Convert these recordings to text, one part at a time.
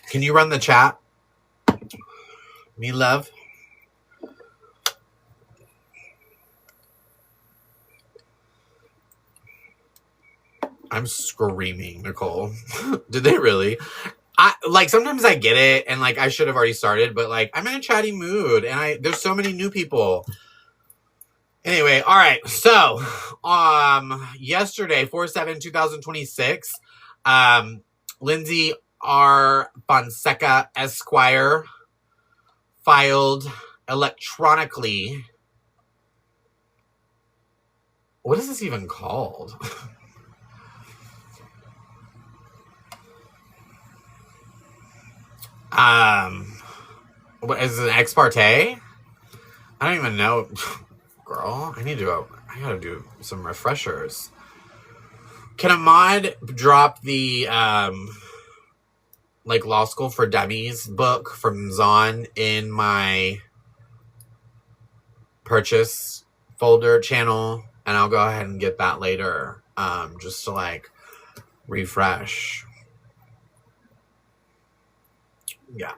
Can you run the chat? Me love. I'm screaming, Nicole. Did they really? Sometimes I get it, and I should have already started, but I'm in a chatty mood, and there's so many new people. Anyway, all right. So, yesterday, 4/7/2026, Lindsay R. Fonseca Esquire filed electronically. What is this even called? What is it, an ex parte? I don't even know. Girl, I gotta do some refreshers. Can a mod drop the Law School for Dummies book from Zon in my purchase folder channel, and I'll go ahead and get that later, just to refresh. Yeah.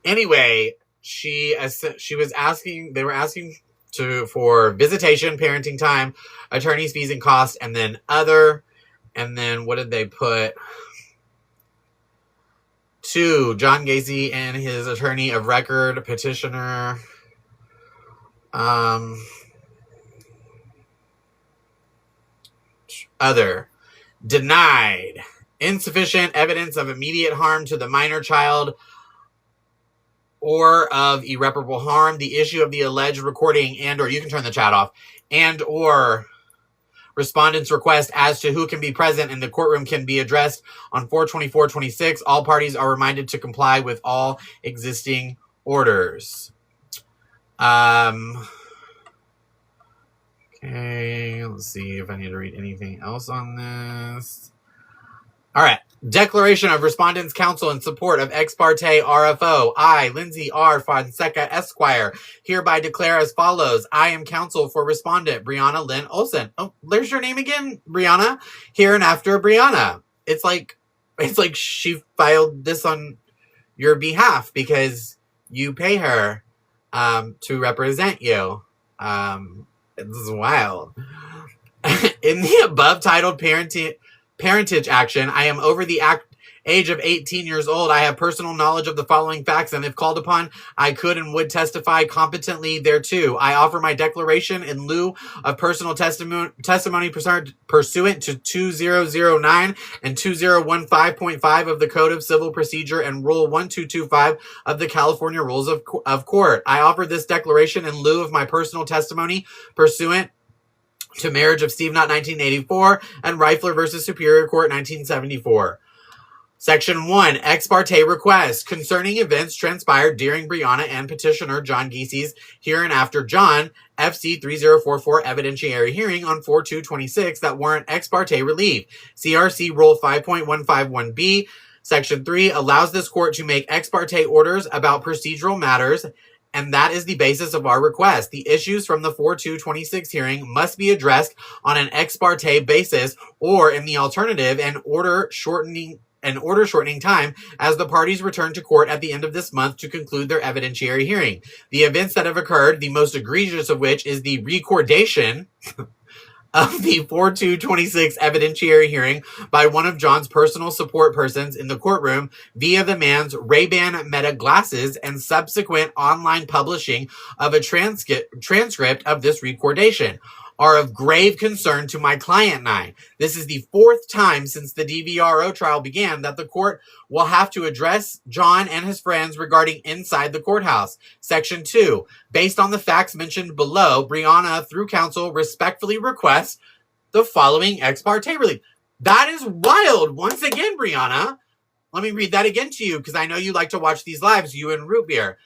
Anyway, they were asking for visitation, parenting time, attorney's fees and costs, and then other, and then what did they put? To John Gacy and his attorney of record, petitioner. Other. Denied. Insufficient evidence of immediate harm to the minor child or of irreparable harm. The issue of the alleged recording or you can turn the chat off, or respondent's request as to who can be present in the courtroom can be addressed on 4/24/26. All parties are reminded to comply with all existing orders. Okay, let's see if I need to read anything else on this. All right. Declaration of Respondents' Counsel in support of Ex parte RFO. I, Lindsay R. Fonseca Esquire, hereby declare as follows. I am counsel for Respondent Brianna Lynn Olsen. Oh, there's your name again, Brianna. Hereinafter, Brianna. It's like she filed this on your behalf because you pay her to represent you. This is wild. In the above titled parentage action, I am over the age of 18 years old. I have personal knowledge of the following facts, and if called upon, I could and would testify competently thereto. I offer my declaration in lieu of personal testimony pursuant to 2009 and 2015.5 of the Code of Civil Procedure and Rule 1225 of the California Rules of Court. I offer this declaration in lieu of my personal testimony pursuant to Marriage of Steve Knott 1984 and Reifler versus Superior Court 1974. Section 1, Ex parte request concerning events transpired during Brianna and petitioner John Gacy's hereinafter John FC 3044 evidentiary hearing on 4/2/26 that warrant ex parte relief. CRC Rule 5.151B, Section 3 allows this court to make ex parte orders about procedural matters, and that is the basis of our request. The issues from the 4/2/26 hearing must be addressed on an ex parte basis, or in the alternative, an order shortening time as the parties return to court at the end of this month to conclude their evidentiary hearing. The events that have occurred, the most egregious of which is the recordation of the 4/2/26 evidentiary hearing by one of John's personal support persons in the courtroom via the man's Ray-Ban Meta glasses and subsequent online publishing of a transcript of this recordation are of grave concern to my client and I. This is the fourth time since the DVRO trial began that the court will have to address John and his friends regarding inside the courthouse. Section 2, based on the facts mentioned below, Brianna, through counsel, respectfully requests the following ex parte relief. That is wild. Once again, Brianna, let me read that again to you because I know you like to watch these lives, you and Root Beer.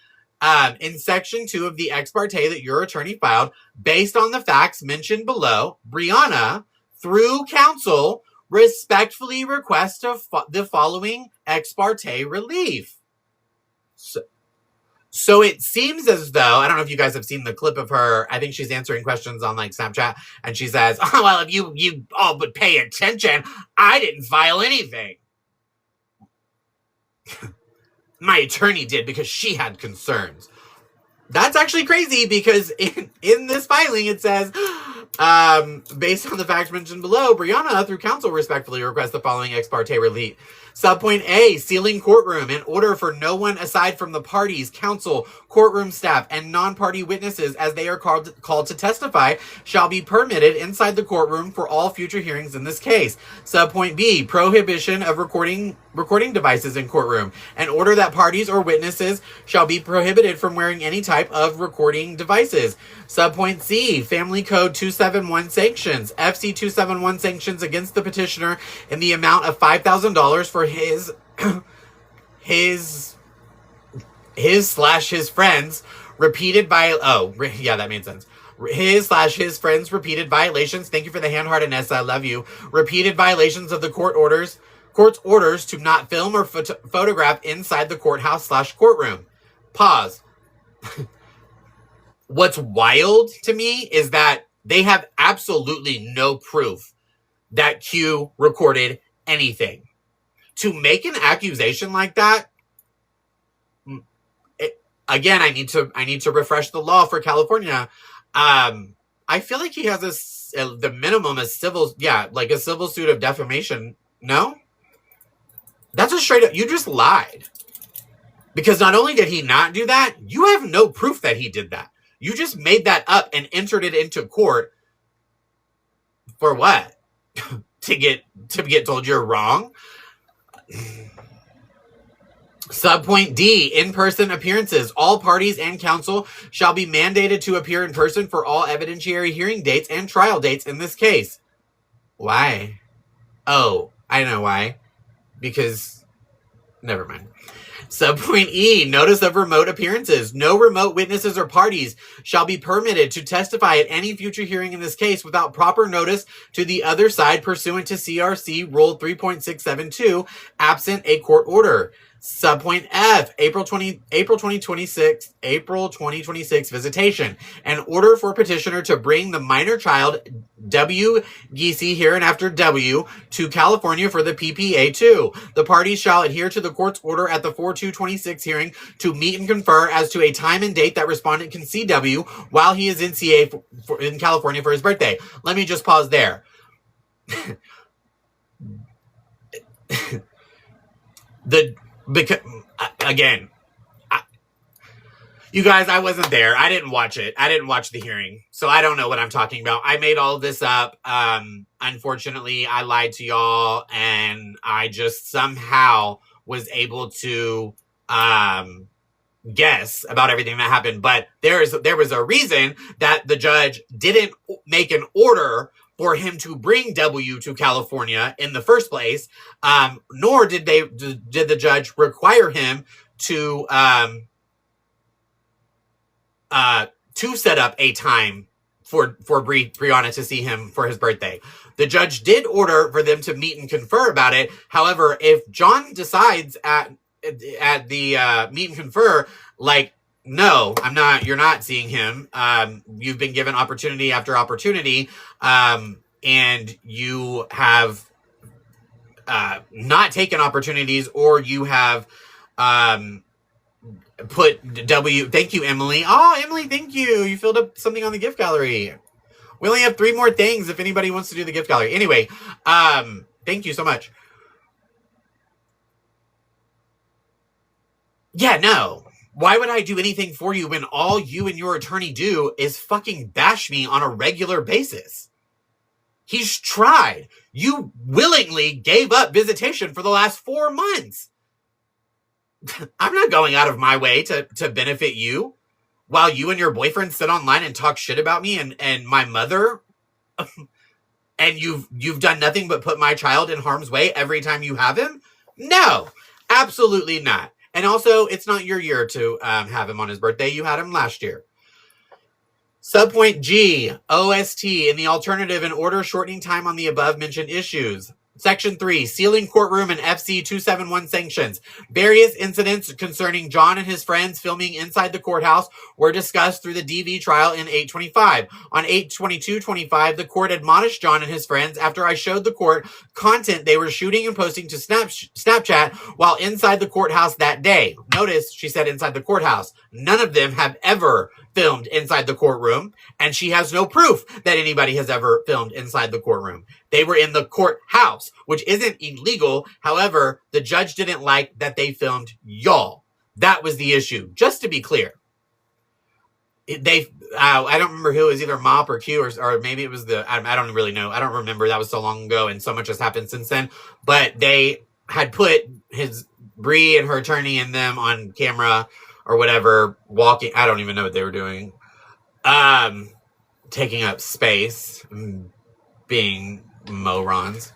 In Section 2 of the ex parte that your attorney filed, based on the facts mentioned below, Brianna, through counsel, respectfully requests the following ex parte relief. So it seems as though, I don't know if you guys have seen the clip of her, I think she's answering questions on Snapchat, and she says, oh, well, if you all would pay attention, I didn't file anything. My attorney did because she had concerns. That's actually crazy because in this filing it says, based on the facts mentioned below, Brianna, through counsel, respectfully requests the following ex parte relief. Subpoint A, sealing courtroom in order for no one aside from the parties, counsel, courtroom staff, and non-party witnesses as they are called to testify shall be permitted inside the courtroom for all future hearings in this case. Subpoint B, prohibition of recording devices in courtroom. An order that parties or witnesses shall be prohibited from wearing any type of recording devices. Subpoint C, Family Code 271 sanctions. FC 271 sanctions against the petitioner in the amount of $5,000 for his / his friends repeated that made sense. His / his friends repeated violations. Thank you for the hand-heartedness. I love you. Repeated violations of the court's orders to not film or photograph inside the courthouse / courtroom. Pause. What's wild to me is that they have absolutely no proof that Q recorded anything. To make an accusation like that, again, I need to refresh the law for California. I feel like he has the minimum is civil, like a civil suit of defamation. No? That's a straight up, you just lied. Because not only did he not do that, you have no proof that he did that. You just made that up and entered it into court for what? to get told you're wrong? Subpoint D, in-person appearances. All parties and counsel shall be mandated to appear in person for all evidentiary hearing dates and trial dates in this case. Why? Oh, I know why. Because, never mind. Subpoint E, notice of remote appearances. No remote witnesses or parties shall be permitted to testify at any future hearing in this case without proper notice to the other side pursuant to CRC Rule 3.672, absent a court order. Subpoint F, April 2026 visitation. An order for petitioner to bring the minor child W. Giese hereinafter W. to California for the PPA2. The parties shall adhere to the court's order at the 4/2/26 hearing to meet and confer as to a time and date that respondent can see W while he is in CA in California for his birthday. Let me just pause there. Because again, you guys, I wasn't there. I didn't watch it. I didn't watch the hearing, so I don't know what I'm talking about. I made all of this up. Unfortunately, I lied to y'all, and I just somehow was able to guess about everything that happened. But there was a reason that the judge didn't make an order for him to bring W to California in the first place, nor did the judge require him to set up a time for Brianna to see him for his birthday. The judge did order for them to meet and confer about it. However, if John decides at the meet and confer, like, no, I'm not, you're not seeing him. You've been given opportunity after opportunity, and you have not taken opportunities, or you have put W. Thank you, Emily. Oh, Emily, thank you. You filled up something on the gift gallery. We only have 3 more things if anybody wants to do the gift gallery. Anyway, thank you so much. Yeah, no. Why would I do anything for you when all you and your attorney do is fucking bash me on a regular basis? He's tried. You willingly gave up visitation for the last 4 months. I'm not going out of my way to benefit you while you and your boyfriend sit online and talk shit about me and my mother. And you've done nothing but put my child in harm's way every time you have him? No, absolutely not. And also, it's not your year to have him on his birthday. You had him last year. Subpoint G, OST, in the alternative, in order shortening time on the above mentioned issues. Section 3, sealing courtroom and FC 271 sanctions. Various incidents concerning John and his friends filming inside the courthouse were discussed through the DV trial in 825. On 8/22/25, the court admonished John and his friends after I showed the court content they were shooting and posting to Snapchat while inside the courthouse that day. Notice she said inside the courthouse. None of them have ever filmed inside the courtroom, and she has no proof that anybody has ever filmed inside the courtroom. They were in the courthouse, which isn't illegal. However, the judge didn't like that they filmed y'all. That was the issue. Just to be clear, I don't remember who it was, either Mop or Q, or maybe it was I don't really know. I don't remember. That was so long ago, and so much has happened since then. But they had put Bree and her attorney and them on camera or whatever, walking. I don't even know what they were doing. Taking up space, being morons.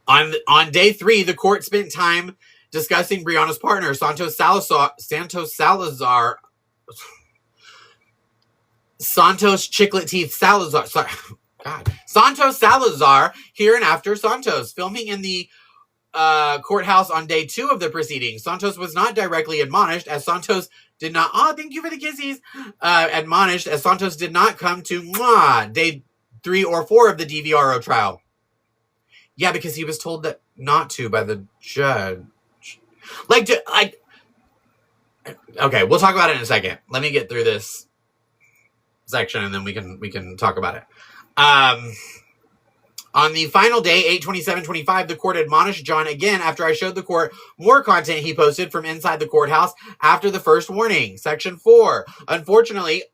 On day 3, the court spent time discussing Brianna's partner, Santos Chiclet Teeth Salazar. Sorry. God. Santos Salazar, here and after Santos, filming in the courthouse on day 2 of the proceedings. Santos was not directly admonished, as Santos did not. Oh, thank you for the kisses. Admonished, as Santos did not come to day 3 or 4 of the DVRO trial. Yeah, because he was told that not to by the judge. Okay, we'll talk about it in a second. Let me get through this section, and then we can talk about it. On the final day, 8/27/25, the court admonished John again after I showed the court more content he posted from inside the courthouse after the first warning. Section 4. Unfortunately,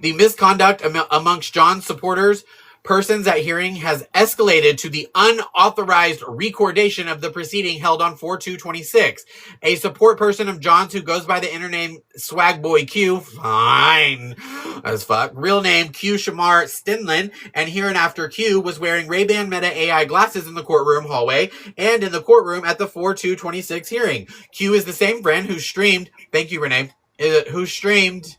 the misconduct amongst John's supporters, persons at hearing, has escalated to the unauthorized recordation of the proceeding held on 4/2/26. A support person of John's who goes by the intername Swagboy Q, fine as fuck, real name Q Shamar Stinlin, and hereinafter Q, was wearing Ray-Ban Meta AI glasses in the courtroom hallway and in the courtroom at the 4/2/26 hearing. Q is the same friend who streamed, thank you Renee, who streamed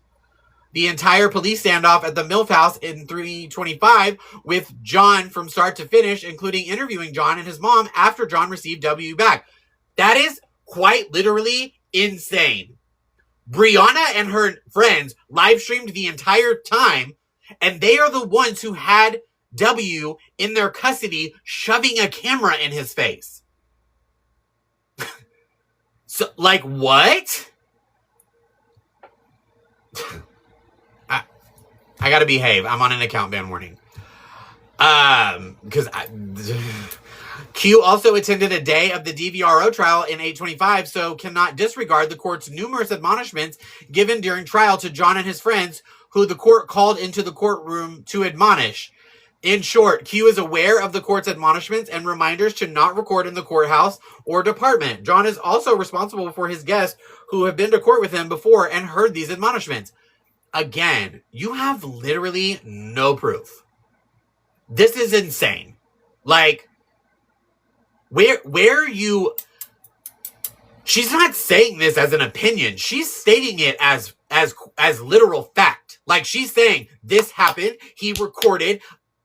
the entire police standoff at the MILF house in 3/25 with John from start to finish, including interviewing John and his mom after John received W back. That is quite literally insane. Brianna and her friends live streamed the entire time, and they are the ones who had W in their custody shoving a camera in his face. So, like, what? I gotta behave. I'm on an account ban warning. Because Q also attended a day of the DVRO trial in 8/25, so cannot disregard the court's numerous admonishments given during trial to John and his friends, who the court called into the courtroom to admonish. In short, Q is aware of the court's admonishments and reminders to not record in the courthouse or department. John is also responsible for his guests who have been to court with him before and heard these admonishments. Again, you have literally no proof. This is insane. Like, where you... She's not saying this as an opinion. She's stating it as literal fact. Like, she's saying, this happened, he recorded,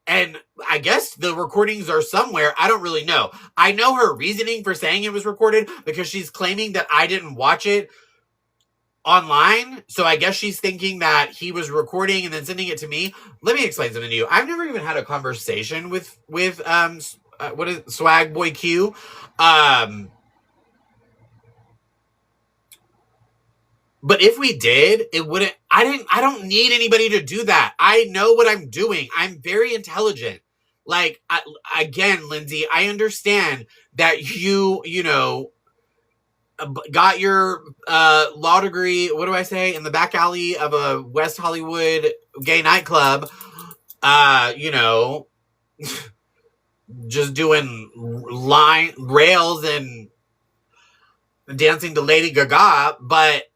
and I guess the recordings are somewhere. I don't really know. I know her reasoning for saying it was recorded because she's claiming that I didn't watch it online, so I guess she's thinking that he was recording and then sending it to me. Let me explain something to you. I've never even had a conversation with what is Swag Boy Q. But if we did, it wouldn't. I don't need anybody to do that. I know what I'm doing. I'm very intelligent. Like, again, Lindsay, I understand that you know, got your law degree, what do I say, in the back alley of a West Hollywood gay nightclub, you know, just doing rails and dancing to Lady Gaga, but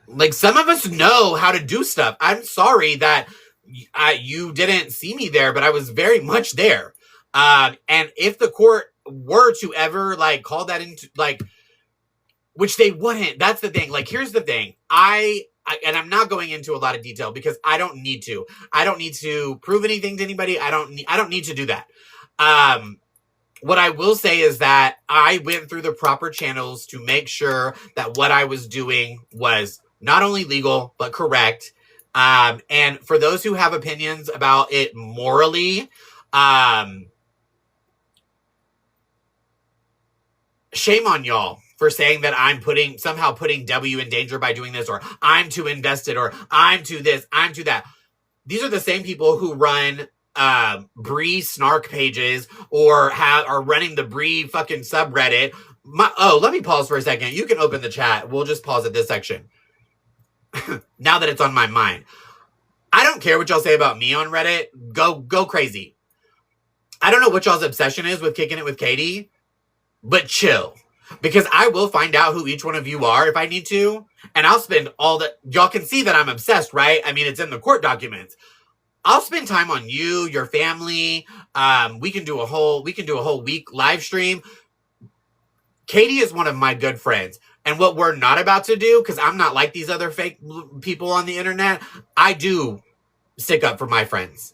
like, some of us know how to do stuff. I'm sorry that you didn't see me there, but I was very much there. And if the court were to ever, like, call that into, like, which they wouldn't. That's the thing. Like, here's the thing. And I'm not going into a lot of detail because I don't need to. I don't need to prove anything to anybody. I don't need to do that. What I will say is that I went through the proper channels to make sure that what I was doing was not only legal, but correct. And for those who have opinions about it morally, shame on y'all for saying that I'm somehow putting W in danger by doing this, or I'm too invested, or I'm too this, I'm too that. These are the same people who run Bree snark pages or are running the Bree fucking subreddit. Let me pause for a second. You can open the chat. We'll just pause at this section. Now that it's on my mind. I don't care what y'all say about me on Reddit. Go crazy. I don't know what y'all's obsession is with kicking it with Katie, but chill. Because I will find out who each one of you are if I need to. And I'll spend y'all can see that I'm obsessed, right? I mean, it's in the court documents. I'll spend time on you, your family. We can do a whole week live stream. Katie is one of my good friends. And what we're not about to do, because I'm not like these other fake people on the internet, I do stick up for my friends.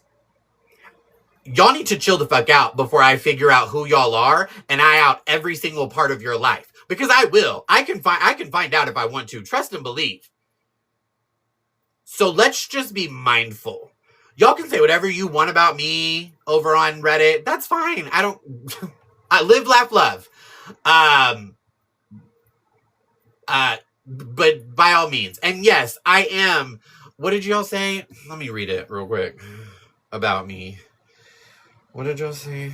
Y'all need to chill the fuck out before I figure out who y'all are and eye out every single part of your life. Because I will. I can find out if I want to. Trust and believe. So let's just be mindful. Y'all can say whatever you want about me over on Reddit. That's fine. I live, laugh, love. But by all means. And yes, I am. What did y'all say? Let me read it real quick about me. What did y'all say?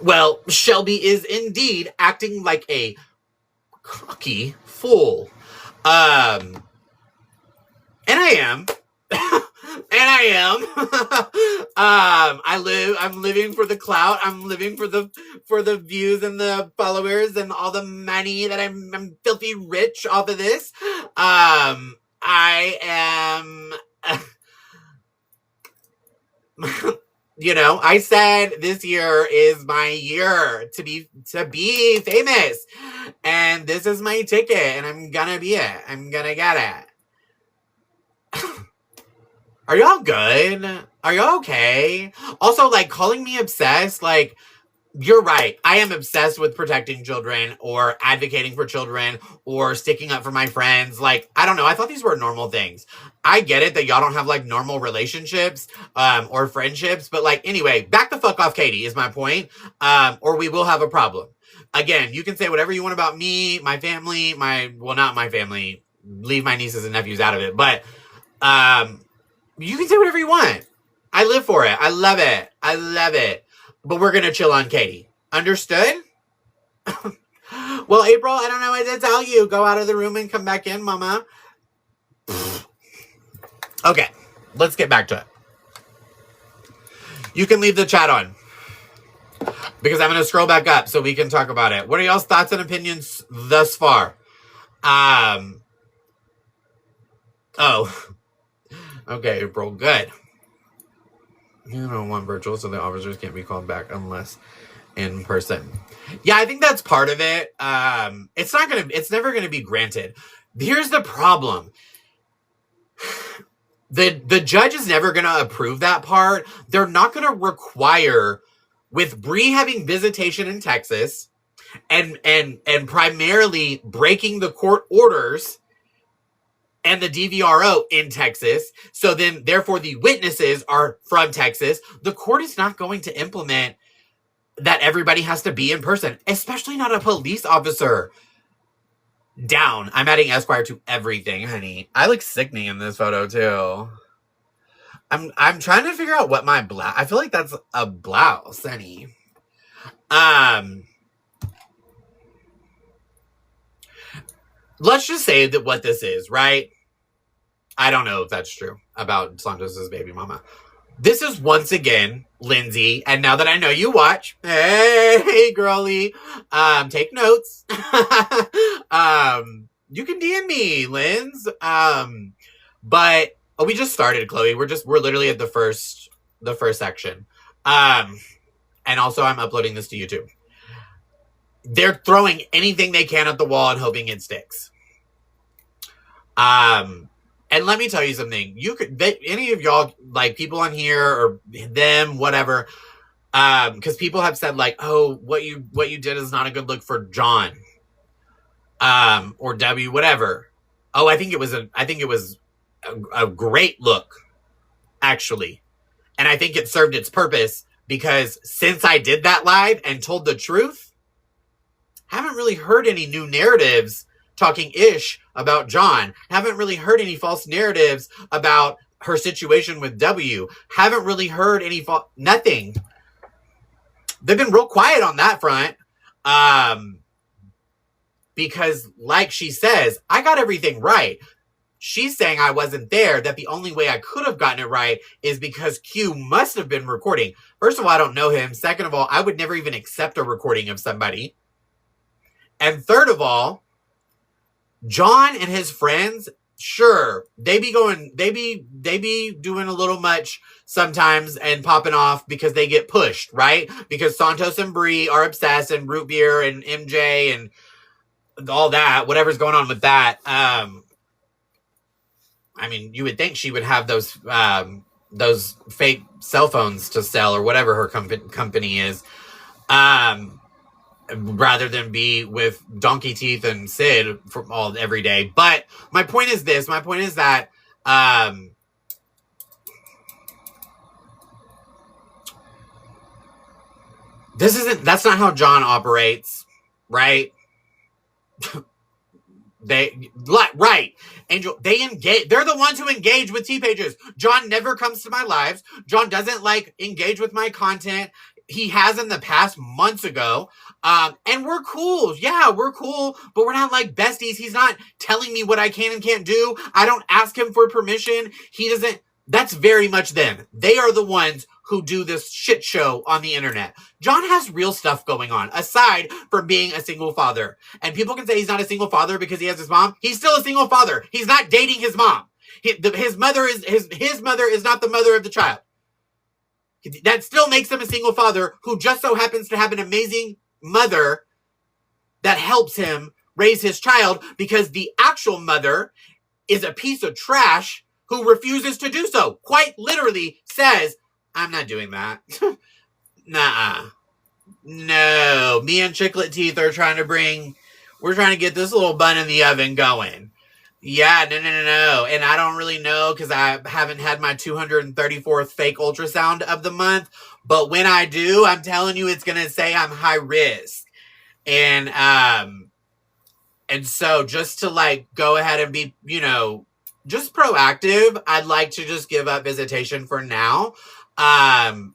Well, Shelby is indeed acting like a cocky fool. And I am. And I am. I'm living for the clout. I'm living for the views and the followers and all the money that I'm filthy rich off of this. I am, I said this year is my year to be famous, and this is my ticket, and I'm gonna be it. I'm gonna get it. Are y'all good? Are y'all okay? Also, like, calling me obsessed, like, you're right. I am obsessed with protecting children or advocating for children or sticking up for my friends. Like, I don't know. I thought these were normal things. I get it that y'all don't have, like, normal relationships or friendships. But, like, anyway, back the fuck off, Katie, is my point. Or we will have a problem. Again, you can say whatever you want about me, my family, not my family. Leave my nieces and nephews out of it. But you can say whatever you want. I live for it. I love it. I love it. But we're going to chill on Katie. Understood? Well, April, I don't know what to tell you. Go out of the room and come back in, mama. Okay, let's get back to it. You can leave the chat on. Because I'm going to scroll back up so we can talk about it. What are y'all's thoughts and opinions thus far? Okay, April, good. You don't want virtual, so the officers can't be called back unless in person. Yeah, I think that's part of it. It's never gonna be granted. Here's the problem. The judge is never gonna approve that part. They're not gonna require, with Bree having visitation in Texas and primarily breaking the court orders and the DVRO in Texas. So then, therefore, the witnesses are from Texas. The court is not going to implement that everybody has to be in person, especially not a police officer. Down. I'm adding Esquire to everything, honey. I look sickening in this photo, too. I'm trying to figure out what my blouse... I feel like that's a blouse, honey. Let's just say that what this is, right? I don't know if that's true about Santos' baby mama. This is once again Lindsay, and now that I know you watch, hey girlie, take notes. You can DM me, Linz. But we just started, Chloe. We're literally at the first section. and also I'm uploading this to YouTube. They're throwing anything they can at the wall and hoping it sticks. And let me tell you something. Any of y'all, like people on here or them, whatever, because people have said like, oh, what you did is not a good look for John, or W, whatever. Oh, I think it was a great look, actually, and I think it served its purpose because since I did that live and told the truth, I haven't really heard any new narratives talking ish about John. Haven't really heard any false narratives about her situation with W. Haven't really heard any nothing. They've been real quiet on that front. Because like she says, I got everything right. She's saying I wasn't there, that the only way I could have gotten it right is because Q must have been recording. First of all, I don't know him. Second of all, I would never even accept a recording of somebody. And third of all, John and his friends, sure, they be doing a little much sometimes and popping off because they get pushed, right? Because Santos and Bree are obsessed, and Root Beer and MJ and all that, whatever's going on with that. I mean, you would think she would have those fake cell phones to sell or whatever her company is. Rather than be with Donkey Teeth and Sid for every day. But my point is this. My point is that that's not how John operates, right? Right. Angel, they engage. They're the ones who engage with T-Pages. John never comes to my lives. John doesn't engage with my content. He has in the past, months ago. And we're cool. Yeah, we're cool, but we're not like besties. He's not telling me what I can and can't do. I don't ask him for permission. He doesn't. That's very much them. They are the ones who do this shit show on the internet. John has real stuff going on, aside from being a single father. And people can say he's not a single father because he has his mom. He's still a single father. He's not dating his mom. His mother is not the mother of the child. That still makes him a single father who just so happens to have an amazing mother that helps him raise his child, because the actual mother is a piece of trash who refuses to do so. Quite literally says, I'm not doing that. Nuh-uh. No. Me and Chiclet Teeth are we're trying to get this little bun in the oven going. Yeah, no. And I don't really know because I haven't had my 234th fake ultrasound of the month. But when I do, I'm telling you, it's going to say I'm high risk. And so just to go ahead and be, just proactive, I'd like to just give up visitation for now. And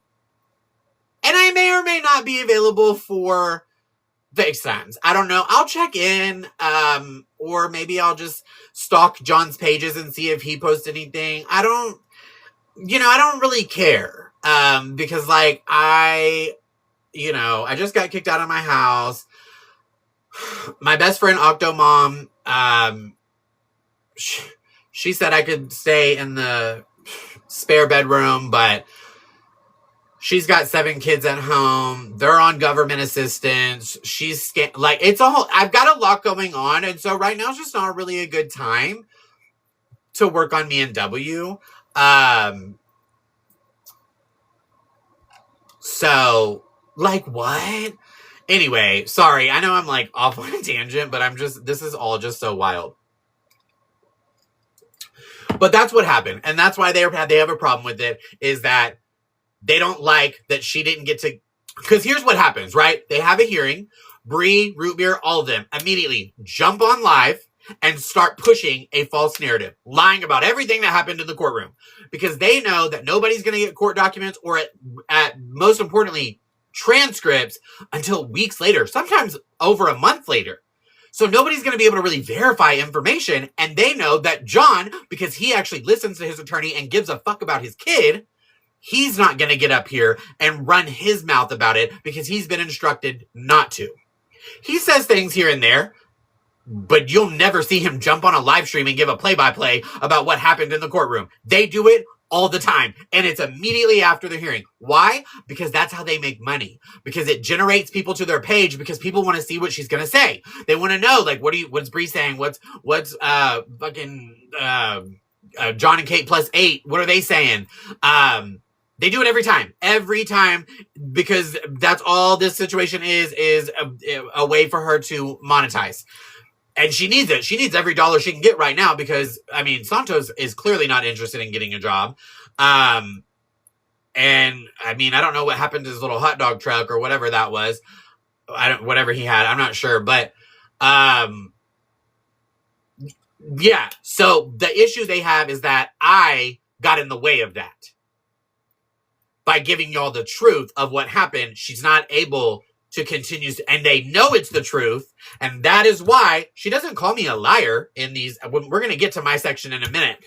I may or may not be available for FaceTimes. I don't know. I'll check in, or maybe I'll just stalk John's pages and see if he posts anything. I don't really care. Because I just got kicked out of my house. My best friend Octomom, she said I could stay in the spare bedroom, but she's got 7 kids at home. They're on government assistance. I've got a lot going on. And so right now is just not really a good time to work on me and W. So what? Anyway, sorry. I know I'm off on a tangent, but this is all just so wild. But that's what happened. And that's why they have a problem with it, is that they don't like that she didn't get to, because here's what happens, right? They have a hearing. Bree, Root Beer, all of them immediately jump on live and start pushing a false narrative, lying about everything that happened in the courtroom, because they know that nobody's going to get court documents or at most importantly, transcripts until weeks later, sometimes over a month later. So nobody's going to be able to really verify information. And they know that John, because he actually listens to his attorney and gives a fuck about his kid, he's not going to get up here and run his mouth about it because he's been instructed not to. He says things here and there, but you'll never see him jump on a live stream and give a play-by-play about what happened in the courtroom. They do it all the time. And it's immediately after the hearing. Why? Because that's how they make money. Because it generates people to their page because people want to see what she's going to say. They want to know, like, what's Bree saying? What's fucking John and Kate plus 8? What are they saying? They do it every time, because that's all this situation is a way for her to monetize. And she needs it. She needs every dollar she can get right now because, I mean, Santos is clearly not interested in getting a job. And, I mean, I don't know what happened to his little hot dog truck or whatever that was. Whatever he had, I'm not sure. But, yeah. So the issue they have is that I got in the way of that. By giving y'all the truth of what happened, she's not able to continue, and they know it's the truth, and that is why she doesn't call me a liar in these. We're going to get to my section in a minute.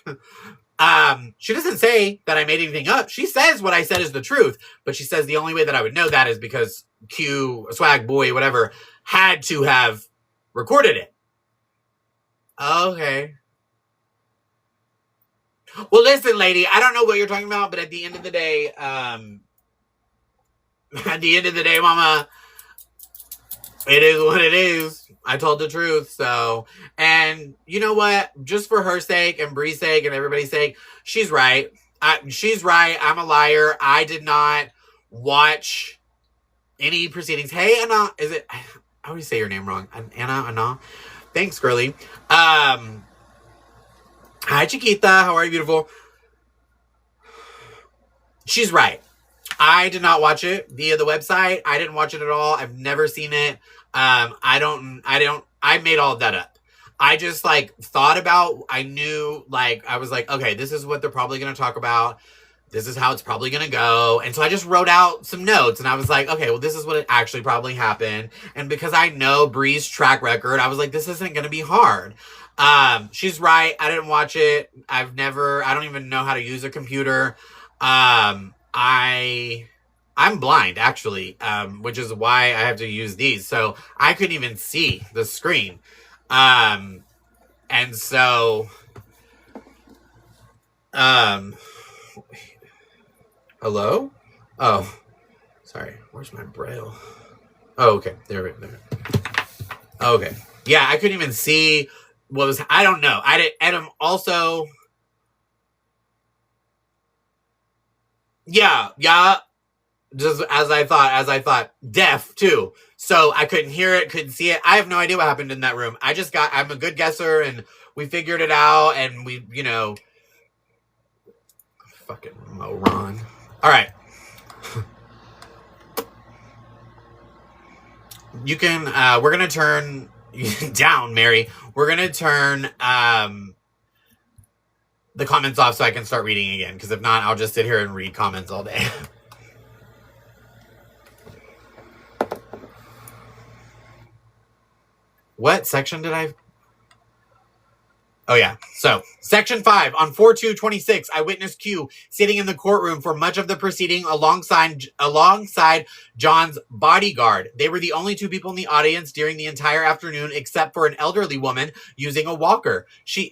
She doesn't say that I made anything up. She says what I said is the truth, but she says the only way that I would know that is because Q, Swag Boy, whatever, had to have recorded it. Okay. Well, listen, lady, I don't know what you're talking about, but at the end of the day, mama, it is what it is. I told the truth. So, and you know what? Just for her sake and Bree's sake and everybody's sake, she's right. She's right. I'm a liar. I did not watch any proceedings. Hey, Anna, is it? I always say your name wrong. Anna. Thanks, girly. Hi, Chiquita. How are you, beautiful? She's right. I did not watch it via the website. I didn't watch it at all. I've never seen it. I made all of that up. I just thought about, I knew, I was like, okay, this is what they're probably going to talk about. This is how it's probably going to go. And so I just wrote out some notes and I was like, okay, well, this is what it actually probably happened. And because I know Bree's track record, I was like, this isn't going to be hard. She's right. I didn't watch it. I don't even know how to use a computer. I'm blind actually, which is why I have to use these. So I couldn't even see the screen. And so, hello? Oh, sorry. Where's my braille? Oh, okay. There. Okay. Yeah, I couldn't even see what was, I don't know. And also, yeah. Just as I thought, deaf too. So I couldn't hear it, couldn't see it. I have no idea what happened in that room. I'm a good guesser and we figured it out and we, fucking moron. All right. You can, we're going to turn down, Mary. We're going to turn, the comments off so I can start reading again. Because if not, I'll just sit here and read comments all day. What section did I... Oh, yeah. So, Section 5. On 4/2/26, I witnessed Q sitting in the courtroom for much of the proceeding alongside John's bodyguard. They were the only two people in the audience during the entire afternoon except for an elderly woman using a walker. She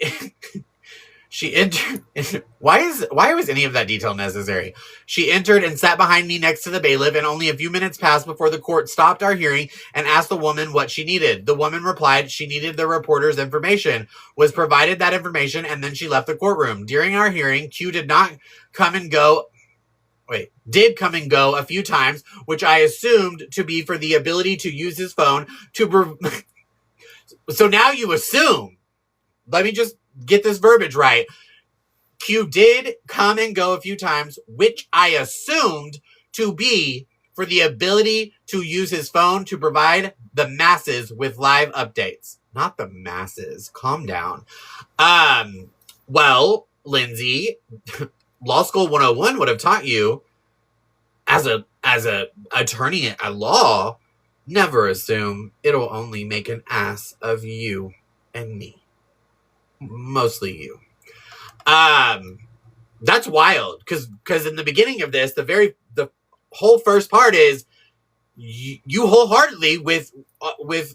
entered... Why was any of that detail necessary? She entered and sat behind me next to the bailiff, and only a few minutes passed before the court stopped our hearing and asked the woman what she needed. The woman replied she needed the reporter's information, was provided that information, and then she left the courtroom. During our hearing, Q did come and go a few times, which I assumed to be for the ability to use his phone to... So now you assume. Let me just get this verbiage right. Q did come and go a few times, which I assumed to be for the ability to use his phone to provide the masses with live updates. Not the masses. Calm down. Well, Lindsay, Law School 101 would have taught you as a attorney at law, never assume it'll only make an ass of you and me. Mostly you. That's wild because in the beginning of this, the whole first part is you wholeheartedly with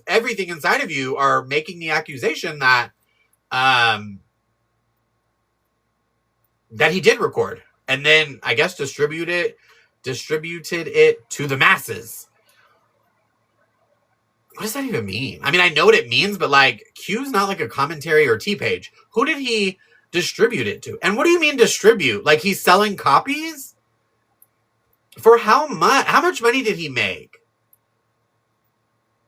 everything inside of you are making the accusation that he did record. and then I guess distributed it to the masses. What does that even mean? I mean, I know what it means, but like Q's not like a commentary or T page. Who did he distribute it to? And what do you mean distribute? Like he's selling copies? For how much? How much money did he make?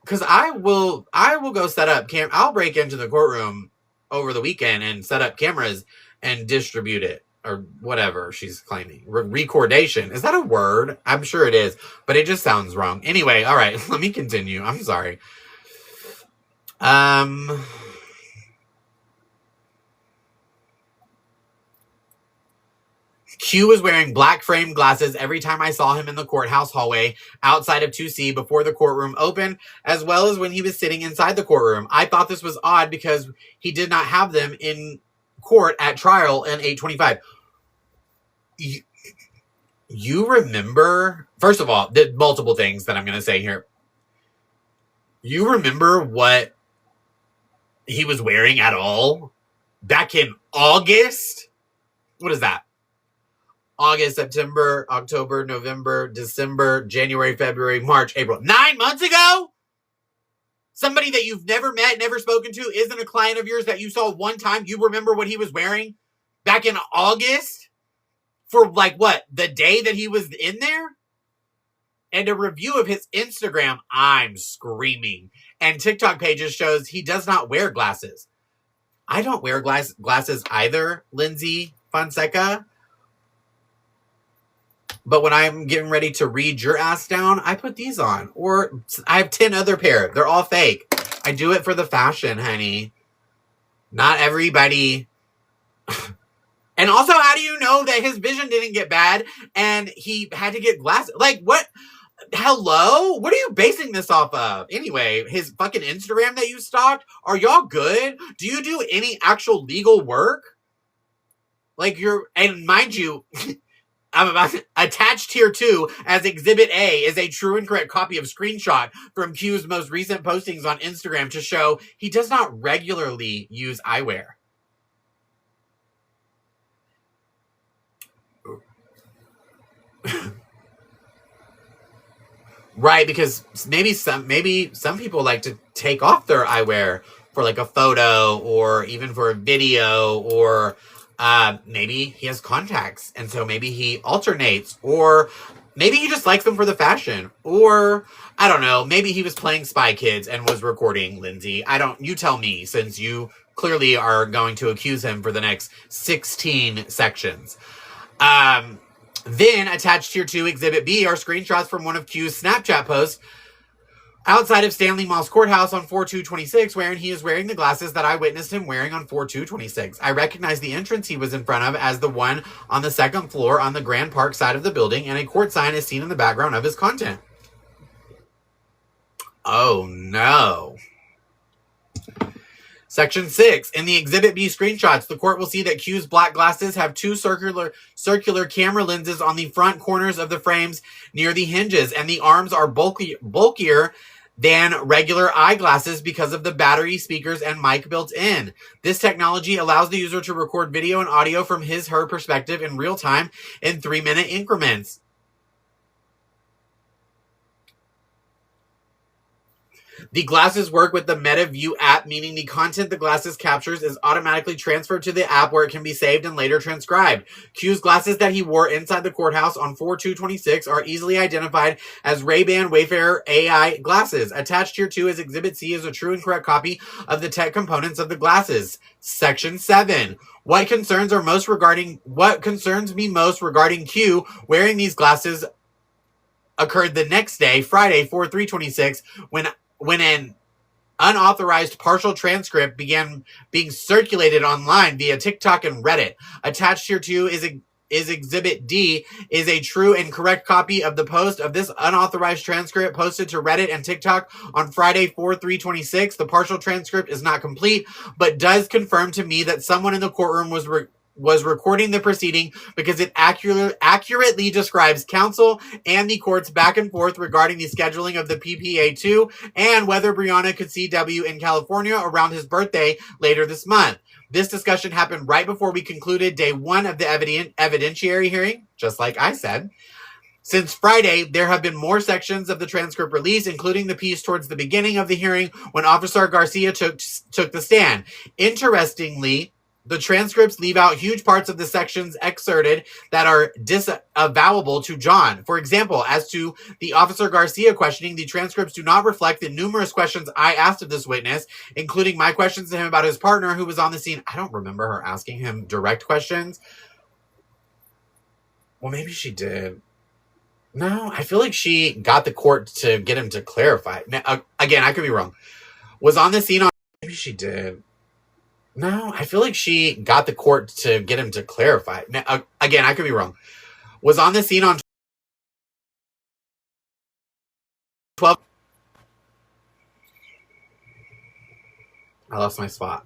Because I will go set up I'll break into the courtroom over the weekend and set up cameras and distribute it. Or whatever she's claiming. Recordation. Is that a word? I'm sure it is, but it just sounds wrong. Anyway, all right, let me continue. I'm sorry. Q was wearing black framed glasses every time I saw him in the courthouse hallway outside of 2C before the courtroom opened, as well as when he was sitting inside the courtroom. I thought this was odd because he did not have them in court at trial in 825. You remember, first of all, the multiple things that I'm going to say here. You remember what he was wearing at all back in August? What is that? August, September, October, November, December, January, February, March, April. 9 months ago? Somebody that you've never met, never spoken to, isn't a client of yours that you saw one time. You remember what he was wearing back in August? For like what? The day that he was in there? And a review of his Instagram, I'm screaming. And TikTok pages shows he does not wear glasses. I don't wear glasses either, Lindsay Fonseca. But when I'm getting ready to read your ass down, I put these on. Or I have 10 other pair. They're all fake. I do it for the fashion, honey. Not everybody. And also, how do you know that his vision didn't get bad and he had to get glasses? Like, what? Hello? What are you basing this off of? Anyway, his fucking Instagram that you stalked? Are y'all good? Do you do any actual legal work? Like, and mind you... I'm about to, attached here too as Exhibit A is a true and correct copy of screenshot from Q's most recent postings on Instagram to show he does not regularly use eyewear. Right, because maybe some people like to take off their eyewear for like a photo or even for a video, or maybe he has contacts and so maybe he alternates, or maybe he just likes them for the fashion, or I don't know, maybe he was playing Spy Kids and was recording Lindsay. You tell me, since you clearly are going to accuse him for the next 16 sections. Then attached here to Exhibit B are screenshots from one of Q's Snapchat posts outside of Stanley Moss Courthouse on 4/2/26, wherein he is wearing the glasses that I witnessed him wearing on 4/2/26. I recognize the entrance he was in front of as the one on the second floor on the Grand Park side of the building, and a court sign is seen in the background of his content. Oh no. Section 6. In the Exhibit B screenshots, the court will see that Q's black glasses have two circular camera lenses on the front corners of the frames near the hinges, and the arms are bulkier than regular eyeglasses because of the battery, speakers, and mic built in. This technology allows the user to record video and audio from her perspective in real time in 3-minute increments. The glasses work with the MetaView app, meaning the content the glasses captures is automatically transferred to the app where it can be saved and later transcribed. Q's glasses that he wore inside the courthouse on 4/2/26 are easily identified as Ray-Ban Wayfarer AI glasses. Attached here too is Exhibit C is a true and correct copy of the tech components of the glasses. Section 7. What concerns me most regarding Q wearing these glasses occurred the next day, Friday, 4/3/26, when an unauthorized partial transcript began being circulated online via TikTok and Reddit. Attached here too is Exhibit D is a true and correct copy of the post of this unauthorized transcript posted to Reddit and TikTok on Friday, 4/3/26. The partial transcript is not complete, but does confirm to me that someone in the courtroom was was recording the proceeding because it accurately describes counsel and the court's back and forth regarding the scheduling of the PPA2 and whether Brianna could see W in California around his birthday later this month. This discussion happened right before we concluded day one of the evidentiary hearing, just like I said. Since Friday, there have been more sections of the transcript released, including the piece towards the beginning of the hearing when Officer Garcia took the stand. Interestingly, the transcripts leave out huge parts of the sections excerpted that are disavowable to John. For example, as to the Officer Garcia questioning, the transcripts do not reflect the numerous questions I asked of this witness, including my questions to him about his partner who was on the scene. I don't remember her asking him direct questions. Well, maybe she did. No, I feel like she got the court to get him to clarify. Now, again, I could be wrong. Was on the scene on... Maybe she did. No, I feel like she got the court to get him to clarify. Now, again, I could be wrong. Was on the scene on 12... I lost my spot.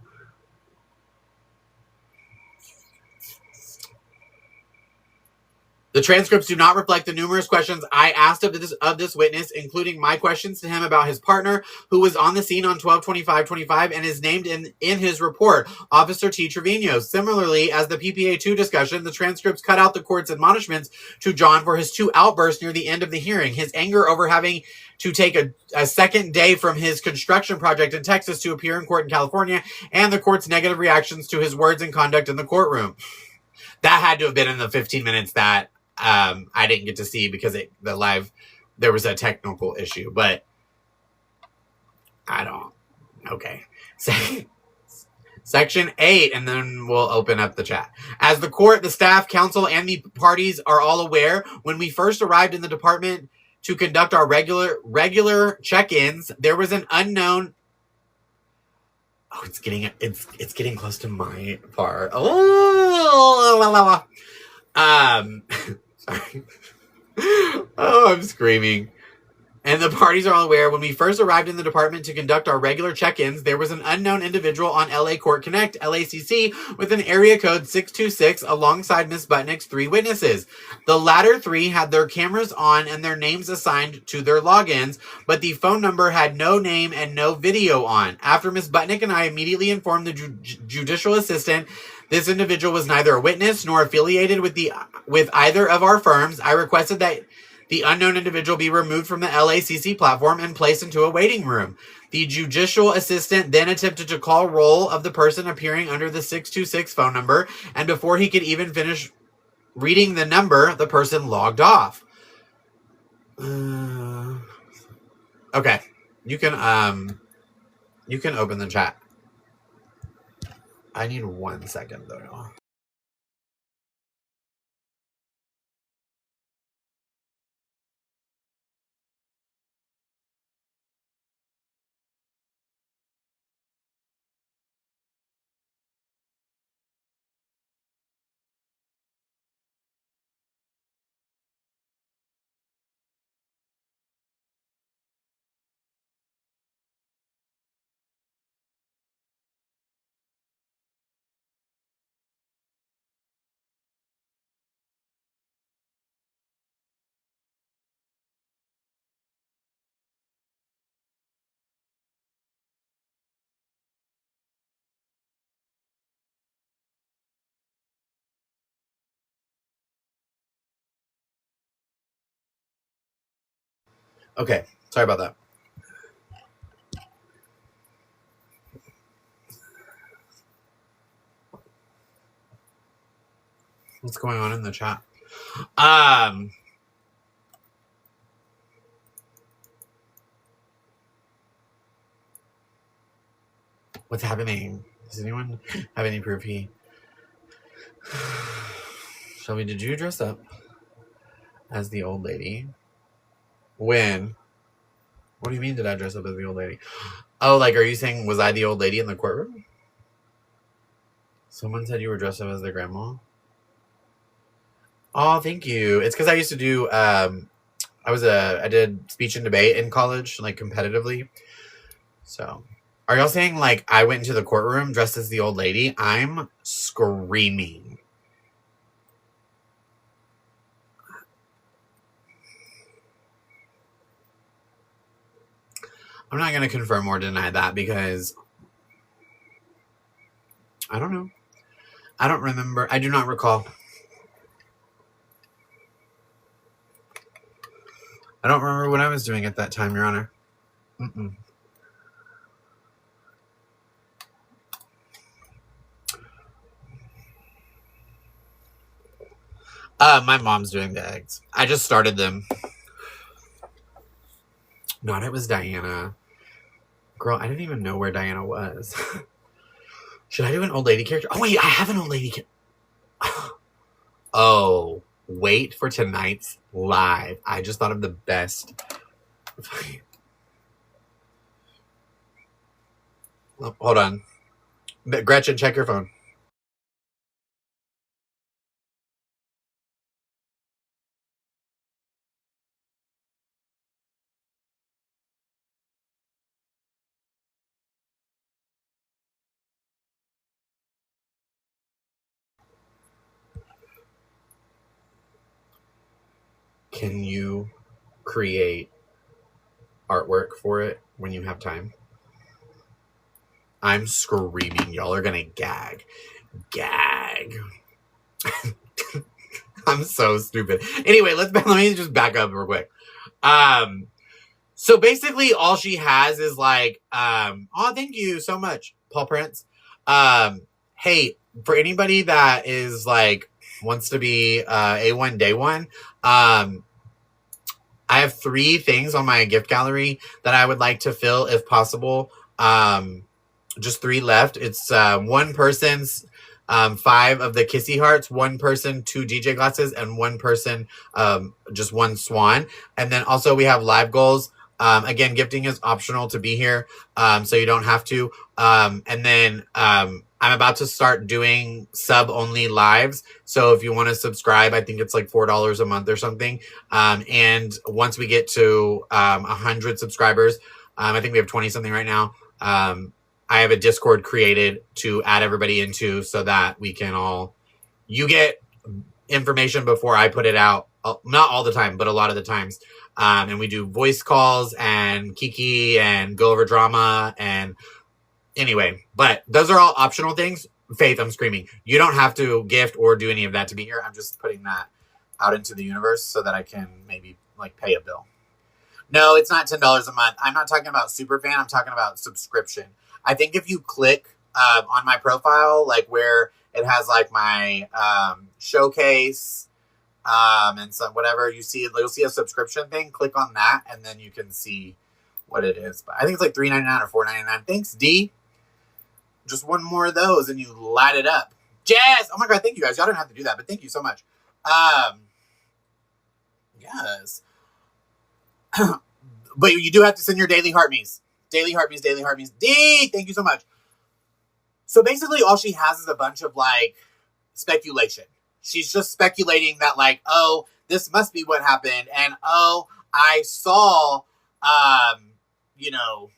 The transcripts do not reflect the numerous questions I asked of this witness, including my questions to him about his partner, who was on the scene on 12/25/25 and is named in his report, Officer T. Trevino. Similarly, as the PPA2 discussion, the transcripts cut out the court's admonishments to John for his two outbursts near the end of the hearing. His anger over having to take a second day from his construction project in Texas to appear in court in California, and the court's negative reactions to his words and conduct in the courtroom. That had to have been in the 15 minutes that I didn't get to see because there was a technical issue, but I don't. Okay. Section 8, and then we'll open up the chat. As the court, the staff, counsel, and the parties are all aware, when we first arrived in the department to conduct our regular check-ins, there was an unknown... Oh, it's getting close to my part. Oh, sorry. Oh, I'm screaming. And the parties are all aware, when we first arrived in the department to conduct our regular check-ins, there was an unknown individual on LA Court Connect, LACC, with an area code 626 alongside Ms. Butnick's 3 witnesses. The latter 3 had their cameras on and their names assigned to their logins, but the phone number had no name and no video on. After Ms. Butnick and I immediately informed the judicial assistant this individual was neither a witness nor affiliated with either of our firms, I requested that the unknown individual be removed from the LACC platform and placed into a waiting room. The judicial assistant then attempted to call roll of the person appearing under the 626 phone number, and before he could even finish reading the number, the person logged off. Okay, you can open the chat. I need 1 second though, y'all. Okay, sorry about that. What's going on in the chat? What's happening? Does anyone have any proof Shelby, did you dress up as the old lady? When? What do you mean, did I dress up as the old lady? Oh, like, are you saying, was I the old lady in the courtroom? Someone said you were dressed up as their grandma. Oh, thank you. It's because I used to do, I did speech and debate in college, like, competitively. So, are y'all saying, like, I went into the courtroom dressed as the old lady? I'm screaming. I'm not going to confirm or deny that because I don't know. I don't remember. I do not recall. I don't remember what I was doing at that time, Your Honor. Mm-mm. My mom's doing the eggs. I just started them. Not it was Diana. Girl, I didn't even know where Diana was. Should I do an old lady character? Oh, wait, I have an old lady character. Oh, wait for tonight's live. I just thought of the best. Oh, hold on. Gretchen, check your phone. Can you create artwork for it when you have time? I'm screaming. Y'all are gonna gag. Gag. I'm so stupid. Anyway, let me just back up real quick. So basically all she has is like, oh, thank you so much, Paul Prince. Hey, for anybody that is like, wants to be A1 Day One, I have 3 things on my gift gallery that I would like to fill if possible. Just 3 left. It's 1 person's 5 of the kissy hearts, 1 person 2 DJ glasses, and 1 person just 1 swan. And then also we have live goals. Again, gifting is optional to be here, so you don't have to. And then I'm about to start doing sub-only lives. So if you want to subscribe, I think it's like $4 a month or something. And once we get to 100 subscribers, I think we have 20-something right now. I have a Discord created to add everybody into so that we can all... You get information before I put it out. Not all the time, but a lot of the times. And we do voice calls and Kiki and go over drama and anyway, but those are all optional things. Faith, I'm screaming. You don't have to gift or do any of that to be here. I'm just putting that out into the universe so that I can maybe like pay a bill. No, it's not $10 a month. I'm not talking about Superfan. I'm talking about subscription. I think if you click on my profile, like where it has like my showcase and so whatever you see, you'll see a subscription thing. Click on that, and then you can see what it is. But I think it's like $3.99 or $4.99. Thanks, D. Just 1 more of those, and you light it up. Jazz! Oh my god, thank you guys. Y'all don't have to do that, but thank you so much. Yes. But you do have to send your daily heart me's. Daily heart me's, daily heart me's. D! Thank you so much. So basically, all she has is a bunch of like speculation. She's just speculating that like, oh, this must be what happened. And oh, I saw, you know,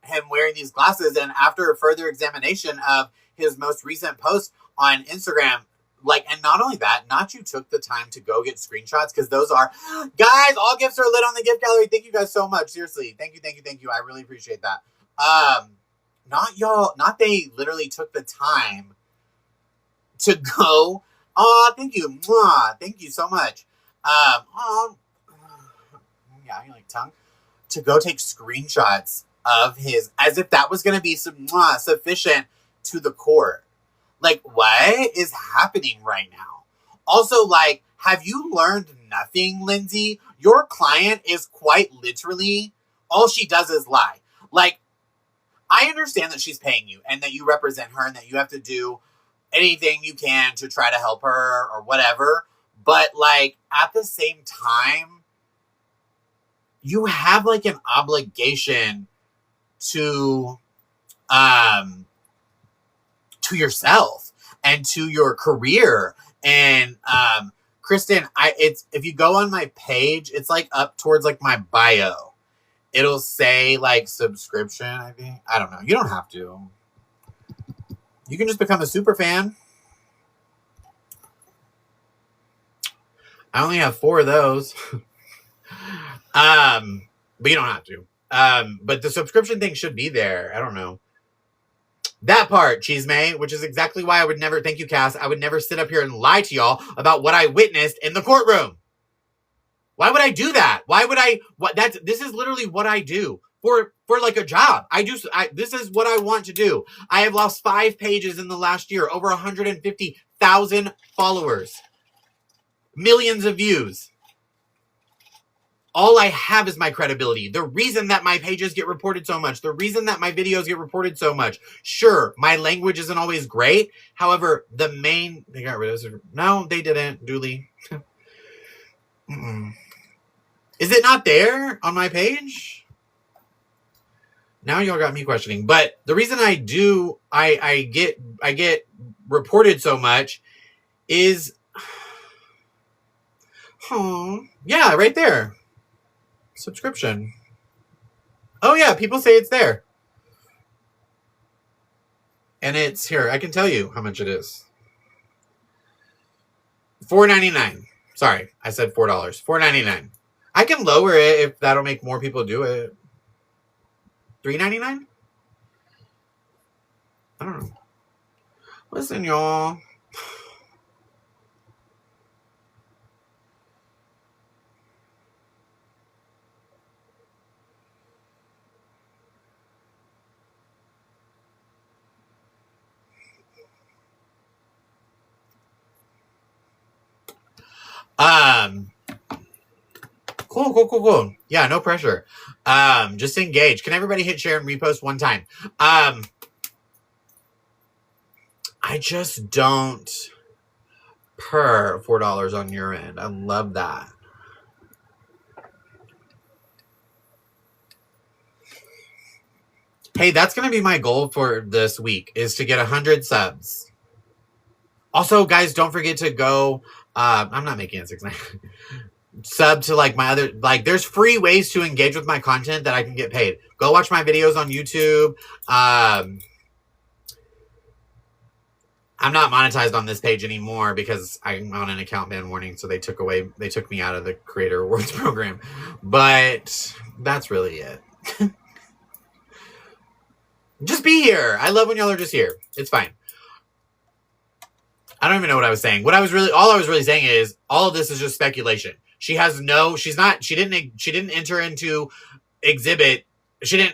him wearing these glasses. And after further examination of his most recent post on Instagram, like, and not only that, Nacho took the time to go get screenshots because those are, guys, all gifts are lit on the gift gallery. Thank you guys so much. Seriously. Thank you, thank you, thank you. I really appreciate that. Not y'all, not they literally took the time to go. Oh, thank you. Mwah, thank you so much. Yeah, you like tongue? To go take screenshots of his, as if that was going to be sufficient to the court. Like, what is happening right now? Also, like, have you learned nothing, Lindsay? Your client is quite literally, all she does is lie. Like, I understand that she's paying you and that you represent her and that you have to do anything you can to try to help her or whatever. But, like, at the same time, you have, like, an obligation to yourself and to your career. And, Kristen, if you go on my page, it's, like, up towards, like, my bio. It'll say, like, subscription, I think. I don't know. You don't have to. You can just become a super fan. I only have 4 of those. But you don't have to. But the subscription thing should be there. I don't know. That part, Cheese May, which is exactly why I would never, thank you, Cass, I would never sit up here and lie to y'all about what I witnessed in the courtroom. Why would I do that? Why would I, this is literally what I do for like a job. This is what I want to do. I have lost 5 pages in the last year, over 150,000 followers, millions of views. All I have is my credibility. The reason that my pages get reported so much, the reason that my videos get reported so much, sure, my language isn't always great. However, they got rid of it. No, they didn't, Dooley. Is it not there on my page? Now y'all got me questioning. But the reason I get reported so much is, yeah, right there. Subscription. Oh yeah, people say it's there. And it's here. I can tell you how much it is. $4.99. Sorry, I said $4. $4.99. I can lower it if that'll make more people do it. $3.99? I don't know. Listen, y'all. Cool. Yeah, no pressure. Just engage. Can everybody hit share and repost one time? I just don't per $4 on your end. I love that. Hey, that's going to be my goal for this week, is to get 100 subs. Also, guys, don't forget to go, I'm not making it 6.9. Sub to like my other, like there's free ways to engage with my content that I can get paid. Go watch my videos on YouTube. I'm not monetized on this page anymore because I'm on an account ban warning, so they took me out of the Creator Awards program. But that's really it. Just be here. I love when y'all are just here. It's fine. I don't even know what I was saying. All I was really saying is all of this is just speculation. She didn't enter into exhibit.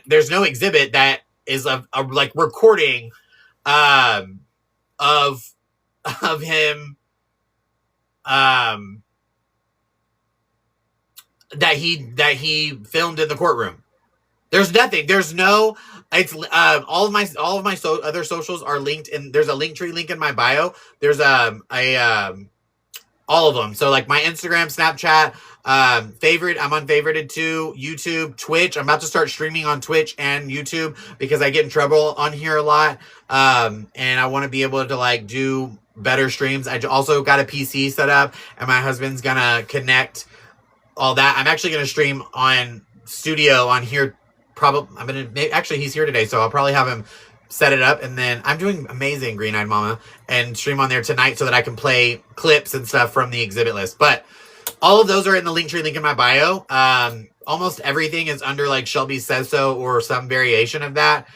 There's no exhibit that is a like recording, of him, that he filmed in the courtroom. There's nothing. There's no. It's all of my other socials are linked in. There's a Linktree link in my bio. There's all of them. So like my Instagram, Snapchat, favorite. I'm on favorited too. YouTube, Twitch. I'm about to start streaming on Twitch and YouTube because I get in trouble on here a lot. And I want to be able to like do better streams. I also got a PC set up, and my husband's gonna connect all that. I'm actually gonna stream on Studio on here. Actually, he's here today, so I'll probably have him set it up, and then I'm doing amazing, Green-Eyed Mama, and stream on there tonight so that I can play clips and stuff from the exhibit list. But all of those are in the Linktree link in my bio. Almost everything is under like Shelby Says So or some variation of that.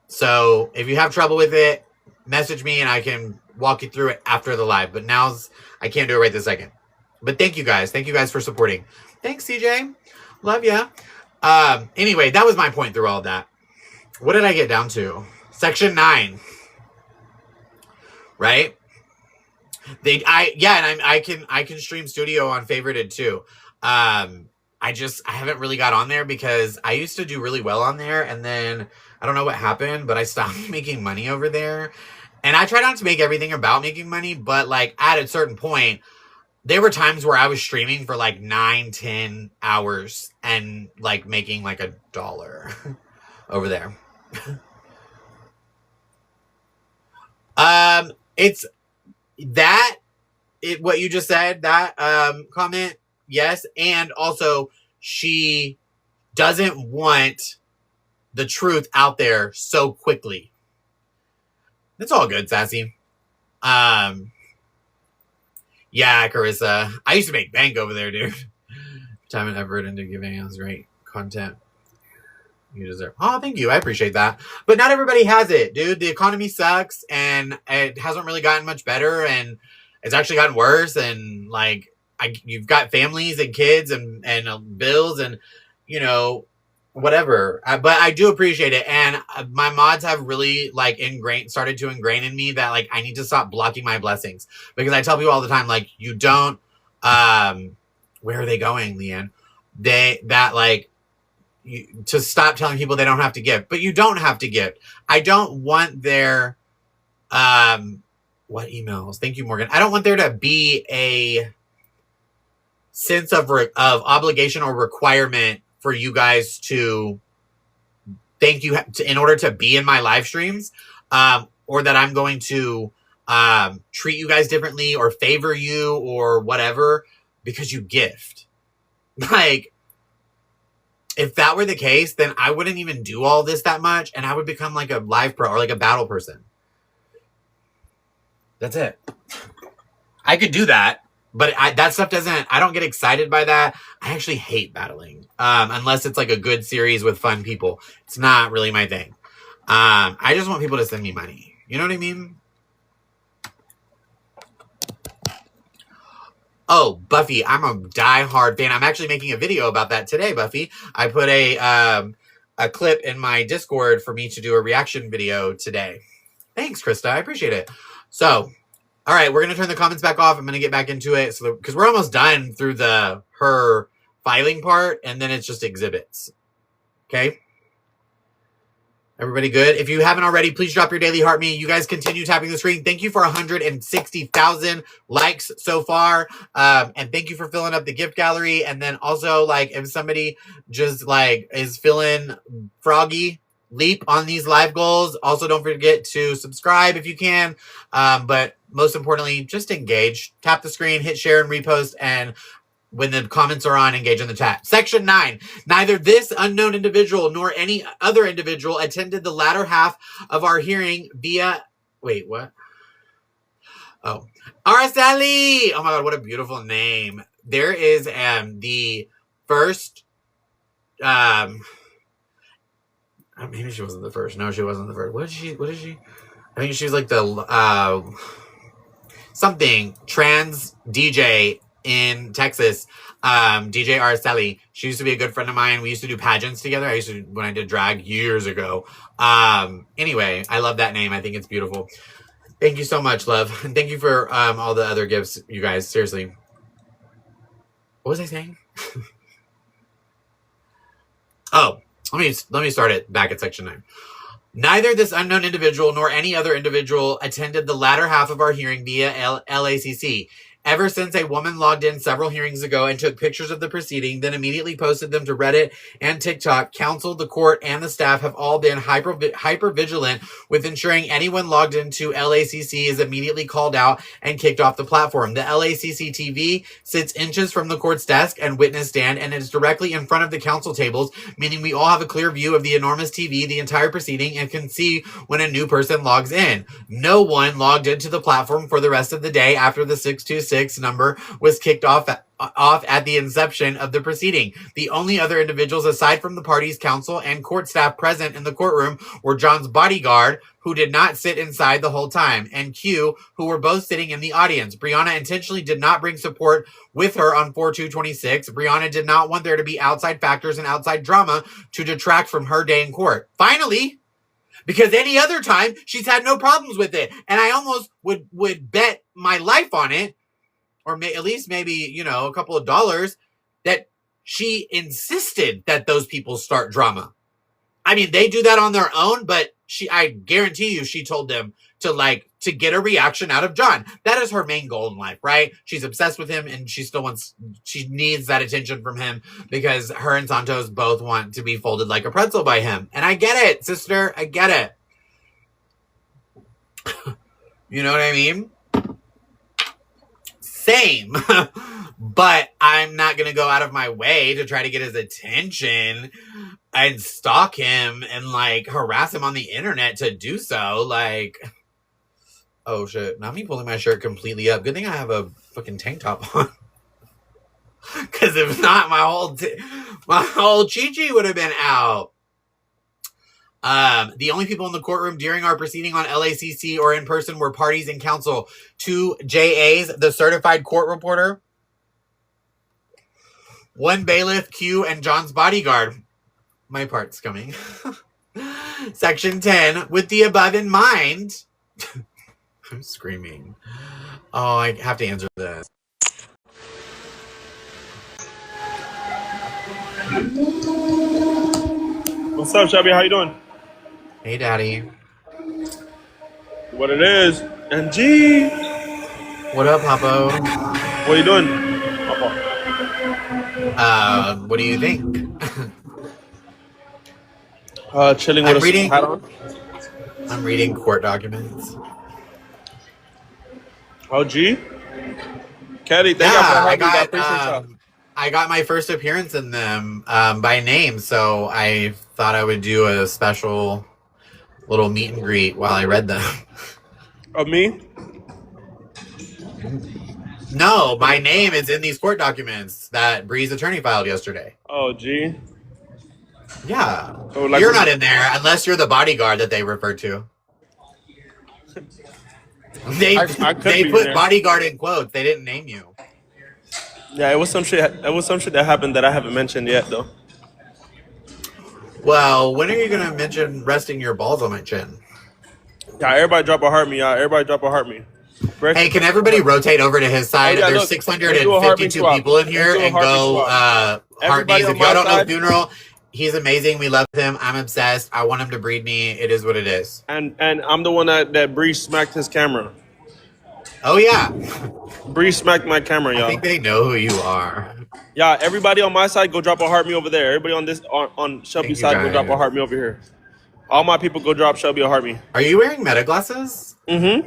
So if you have trouble with it, message me and I can walk you through it after the live. But I can't do it right this second. But thank you guys. Thank you guys for supporting. Thanks, CJ. Love ya. Anyway, that was my point through all that. What did I get down to? Section 9. Right? I can stream Studio on favorited too. I haven't really got on there because I used to do really well on there, and then I don't know what happened, but I stopped making money over there. And I try not to make everything about making money, but like at a certain point, there were times where I was streaming for like 9-10 hours and like making like $1 over there. It's that what you just said, that comment, yes, and also she doesn't want the truth out there so quickly. It's all good, Sassy. Yeah, Carissa. I used to make bank over there, dude. Time and effort into giving us great content. You deserve. Oh, thank you. I appreciate that. But not everybody has it, dude. The economy sucks, and it hasn't really gotten much better, and it's actually gotten worse. And like, you've got families and kids and bills and whatever. But I do appreciate it, and my mods have really like started to ingrain in me that like I need to stop blocking my blessings, because I tell people all the time like you don't. Where are they going, Leanne? To stop telling people they don't have to give, but you don't have to give. I don't want their what emails? Thank you, Morgan. I don't want there to be a sense of obligation or requirement for you guys to thank you in order to be in my live streams, or that I'm going to treat you guys differently or favor you or whatever because you gift. Like, if that were the case, then I wouldn't even do all this that much, and I would become like a live pro or like a battle person. That's it. I could do that, but that stuff I don't get excited by that. I actually hate battling, unless it's like a good series with fun people. It's not really my thing. I just want people to send me money. You know what I mean? Oh, Buffy, I'm a diehard fan. I'm actually making a video about that today, Buffy. I put a clip in my Discord for me to do a reaction video today. Thanks, Krista. I appreciate it. So, all right, we're going to turn the comments back off. I'm going to get back into it because we're almost done through her filing part, and then it's just exhibits. Okay? Everybody good? If you haven't already, please drop your daily heart me. You guys continue tapping the screen. Thank you for 160,000 likes so far. And thank you for filling up the gift gallery. And then also, like, if somebody just, like, is feeling froggy, leap on these live goals. Also, don't forget to subscribe if you can. But most importantly, just engage. Tap the screen, hit share and repost, and when the comments are on, engage in the chat. Section 9. Neither this unknown individual nor any other individual attended the latter half of our hearing via... Wait, what? Oh. Araceli! Oh my god, what a beautiful name. There is the first... maybe she wasn't the first. No, she wasn't the first. What is she? I think she's like the... something. Trans DJ in Texas, DJ Araceli. She used to be a good friend of mine. We used to do pageants together. When I did drag years ago. Anyway, I love that name. I think it's beautiful. Thank you so much, love. And thank you for all the other gifts, you guys. Seriously. What was I saying? Oh, let me start it back at section 9. Neither this unknown individual nor any other individual attended the latter half of our hearing via LACC. Ever since a woman logged in several hearings ago and took pictures of the proceeding, then immediately posted them to Reddit and TikTok, counsel, the court, and the staff have all been hyper vigilant with ensuring anyone logged into LACC is immediately called out and kicked off the platform. The LACC TV sits inches from the court's desk and witness stand and is directly in front of the counsel tables, meaning we all have a clear view of the enormous TV, the entire proceeding, and can see when a new person logs in. No one logged into the platform for the rest of the day after the 626 number was kicked off at the inception of the proceeding. The only other individuals aside from the parties, counsel, and court staff present in the courtroom were John's bodyguard, who did not sit inside the whole time, and Q, who were both sitting in the audience. Brianna intentionally did not bring support with her on 4/2/26. Brianna did not want there to be outside factors and outside drama to detract from her day in court. Finally, because any other time, she's had no problems with it. And I almost would bet my life on it, or at least maybe, a couple of dollars, that she insisted that those people start drama. I mean, they do that on their own, but I guarantee you she told them to get a reaction out of John. That is her main goal in life, right? She's obsessed with him, and she needs that attention from him because her and Santos both want to be folded like a pretzel by him. And I get it, sister. I get it. You know what I mean? Same. But I'm not going to go out of my way to try to get his attention and stalk him and harass him on the internet to do so. Oh shit. Now me pulling my shirt completely up. Good thing I have a fucking tank top on. Because if not, my whole Chi-Chi would have been out. The only people in the courtroom during our proceeding on LACC or in person were parties and counsel, 2 JAs, the certified court reporter, 1 bailiff, Q, and John's bodyguard. My part's coming. Section 10, with the above in mind. I'm screaming. Oh, I have to answer this. What's up, Shelby? How you doing? Hey, Daddy. What it is? And G. What up, Papo? What are you doing? What do you think? Chilling with a hat on. I'm reading court documents. Oh, G. Caddy, thank you for having me. I got my first appearance in them by name, so I thought I would do a special little meet and greet while I read them. Of me? No, my name is in these court documents that Bree's attorney filed yesterday. Oh, G. Yeah. So, like, you're not in there unless you're the bodyguard that they refer to. They put bodyguard in quotes. They didn't name you. Yeah, it was some shit. It was some shit that happened that I haven't mentioned yet, though. Well, when are you gonna mention resting your balls on my chin? Yeah, everybody drop a heart me, y'all. Everybody drop a heart me. Hey, can everybody rotate over to his side? Oh, yeah, there's 652 people in here, and go heart me's. If y'all don't know Funeral, he's amazing. We love him. I'm obsessed. I want him to breed me. It is what it is. And I'm the one that Bree smacked his camera. Oh, yeah. Bree smacked my camera, y'all. I think they know who you are. Yeah, everybody on my side, go drop a heart me over there. Everybody on this on Shelby's side, go drop a heart me over here. All my people, go drop Shelby a heart me. Are you wearing Meta glasses? Mm-hmm.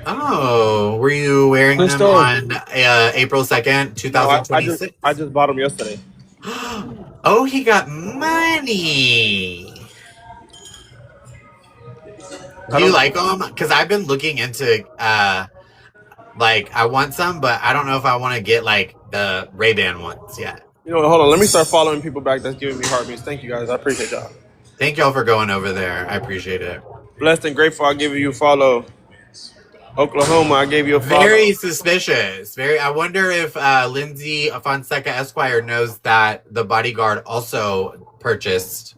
Oh, were you wearing them on April 2nd, 2026? No, I just bought them yesterday. Oh, he got money. Do you like them? Because I've been looking into, like, I want some, but I don't know if I want to get, like, the Ray-Ban ones yet. You know what, hold on. Let me start following people back that's giving me heart beats. Thank you, guys. I appreciate y'all. Thank y'all for going over there. I appreciate it. Blessed and grateful, I give you a follow. Oklahoma, I gave you a follow. Very suspicious. I wonder if Lindsay Fonseca Esquire knows that the bodyguard also purchased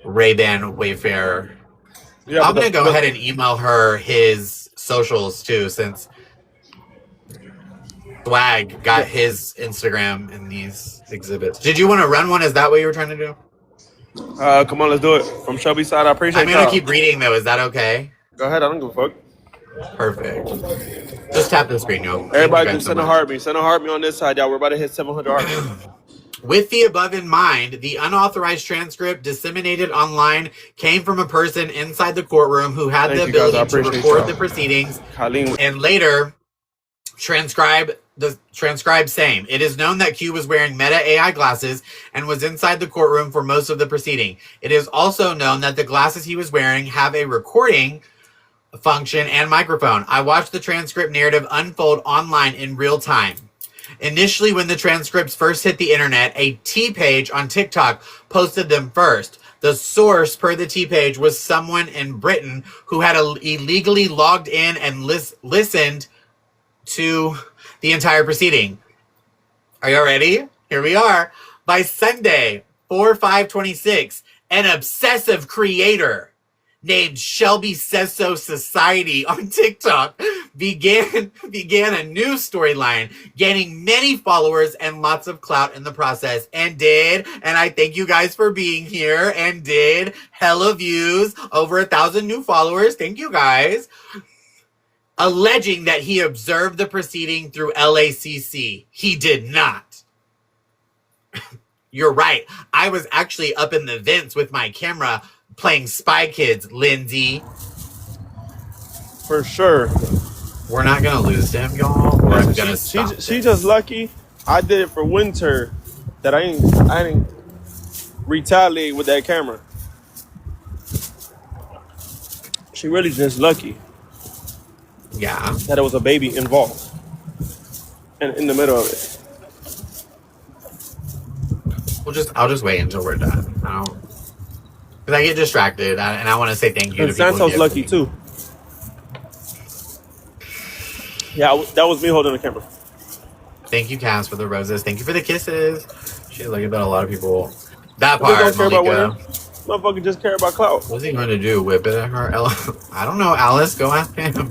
Ray-Ban Wayfarer. Yeah, I'm going to go ahead and email her his socials too, since Swag got his Instagram in these exhibits. Did you want to run one? Is that what you were trying to do? Come on, let's do it. From Shelby's side, I appreciate it. I'm going to keep reading though. Is that okay? Go ahead. I don't give a fuck. Perfect. Just tap the screen, y'all. Everybody can send a heart me. Send a heart me on this side, y'all. We're about to hit 700 heart. With the above in mind, the unauthorized transcript disseminated online came from a person inside the courtroom who had the ability to record the proceedings and later transcribe same. It is known that Q was wearing Meta AI glasses and was inside the courtroom for most of the proceeding. It is also known that the glasses he was wearing have a recording function and microphone. I watched the transcript narrative unfold online in real time. Initially, when the transcripts first hit the internet, a T page on TikTok posted them first. The source per the T page was someone in Britain who had illegally logged in and listened to the entire proceeding. Are you ready? Here we are. By Sunday, 4/5/26, an obsessive creator named Shelby Says So Society on TikTok began a new storyline, gaining many followers and lots of clout in the process, and I thank you guys for being here, and did hella views, over 1,000 new followers, thank you guys, alleging that he observed the proceeding through LACC. He did not. You're right. I was actually up in the vents with my camera playing Spy Kids, Lindsay. For sure. We're not going to lose him, y'all. Or I'm going to stop She just lucky I did it for winter that I didn't retaliate with that camera. She really just lucky. Yeah. That there was a baby involved. And in the middle of it. I'll just wait until we're done. Because I get distracted, and I want to say thank you And to people who Santos give lucky me. too. Yeah, that was me holding the camera. Thank you, Cass, for the roses. Thank you for the kisses. She's like about a lot of people. That Niggas don't part, care about winning. Malika. Motherfucker just care about clout. What's he going to do? Whip it at her? I don't know, Alice. Go ask him.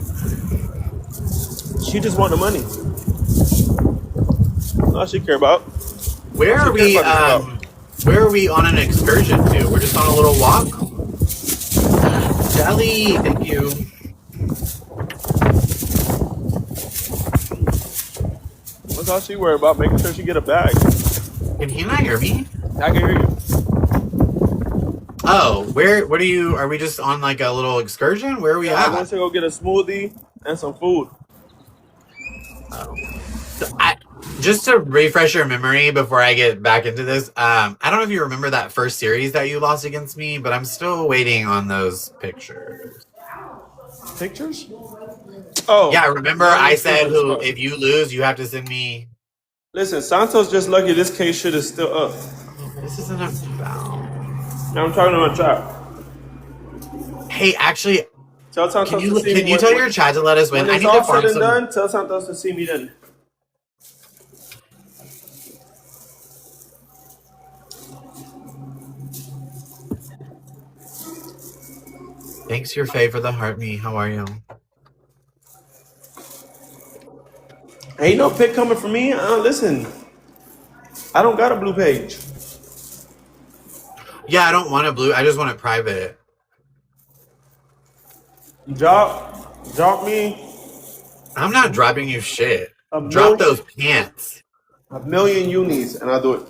She just want the money. That's all she care about. Where All she are care we? about is clout. Where are we on an excursion to? We're just on a little walk. Shelly, thank you. That's all she worry about, making sure she get a bag. Can he not hear me? I can hear you. Oh, what are you? Are we just on like a little excursion? Where are we I went at? to go get a smoothie and some food. Oh. So just to refresh your memory before I get back into this, I don't know if you remember that first series that you lost against me, but I'm still waiting on those pictures. Pictures? Oh. Yeah, remember I said if you lose, you have to send me. Listen, Santos just lucky this case shit is still up. This isn't about. Now I'm talking to my chat. Hey, actually, Tell Santos to see can me you tell your chat to let us win? when I it's need all to farm said and some. done, tell Santos to see me then. Thanks, your fave, for the heart me. How are you? Ain't no pick coming from me. Listen, I don't got a blue page. Yeah, I don't want a blue. I just want it private. Drop me. I'm not dropping you shit. $1 Drop million. those pants. 1 million unis, and I'll do it.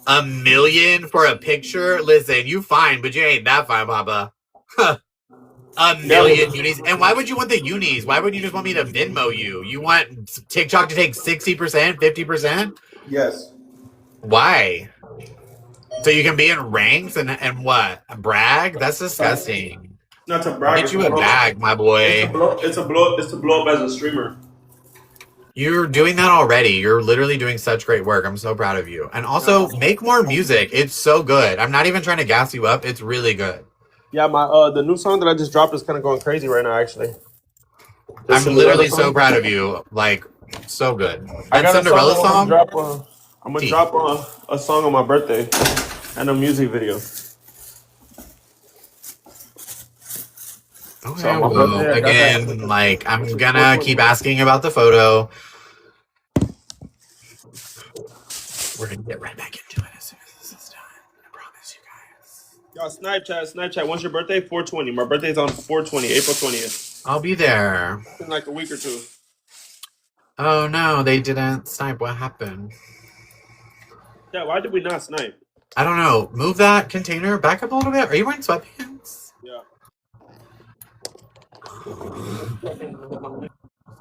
$1 million for a picture? Listen, you fine, but you ain't that fine, Papa. $1 million unis. And why would you want the unis? Why would you just want me to Venmo you? You want TikTok to take 60%, 50%? Yes. Why? So you can be in ranks and what? Brag? That's disgusting. Not to brag. Get you a bag, my boy. It's to blow up as a streamer. You're doing that already. You're literally doing such great work. I'm so proud of you. And also, make more music. It's so good. I'm not even trying to gas you up. It's really good. Yeah, the new song that I just dropped is kind of going crazy right now, actually. I'm literally so proud of you. Like, so good. That Cinderella song? I'm going to drop a song on my birthday and a music video. Okay, so well, again, like, I'm gonna keep asking about the photo. We're gonna get right back into it as soon as this is done. I promise you guys. Y'all, Snapchat. When's your birthday? 420. My birthday's on 420, April 20th. I'll be there. In like a week or two. Oh no, they didn't snipe. What happened? Yeah, why did we not snipe? I don't know. Move that container back up a little bit. Are you wearing sweatpants? Yeah.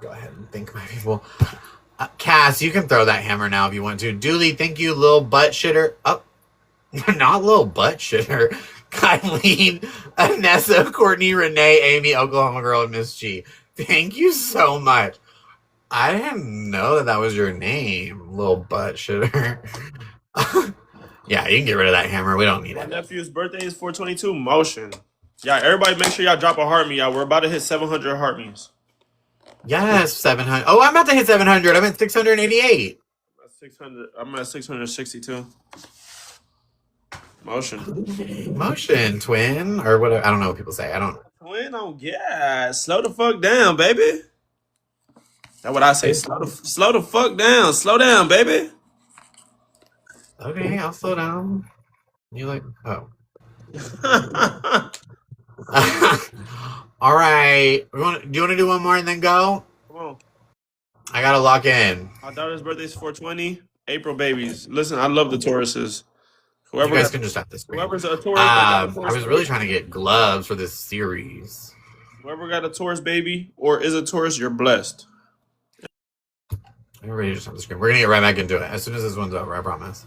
Go ahead and think, my people. Cass, you can throw that hammer now if you want to. Dooley, thank you, little butt shitter. Oh, not little butt shitter. Kyleen, Anessa, Courtney, Renee, Amy, Oklahoma Girl, and Miss G. Thank you so much. I didn't know that was your name, little butt shitter. Yeah, you can get rid of that hammer. We don't need it. My nephew's birthday is 422. Motion. Yeah, everybody make sure y'all drop a heart me, y'all. We're about to hit 700 heart me's. Yes, 700. Oh, I'm about to hit 700. I'm at 688. I'm at 662. Motion, twin, or whatever. I don't know what people say. I don't. Twin on gas. Slow the fuck down, baby. That's what I say. Slow the fuck down. Slow down, baby. Okay, I'll slow down. You like? Oh. All right. Do you want to do one more and then go? Come on. I gotta lock in. My daughter's birthday is 420. April babies. Listen, I love the Tauruses. You guys can just have this. Whoever's a Taurus. I was really trying to get gloves for this series. Whoever got a Taurus baby or is a Taurus, you're blessed. Everybody just on the screen. We're gonna get right back into it as soon as this one's over. I promise.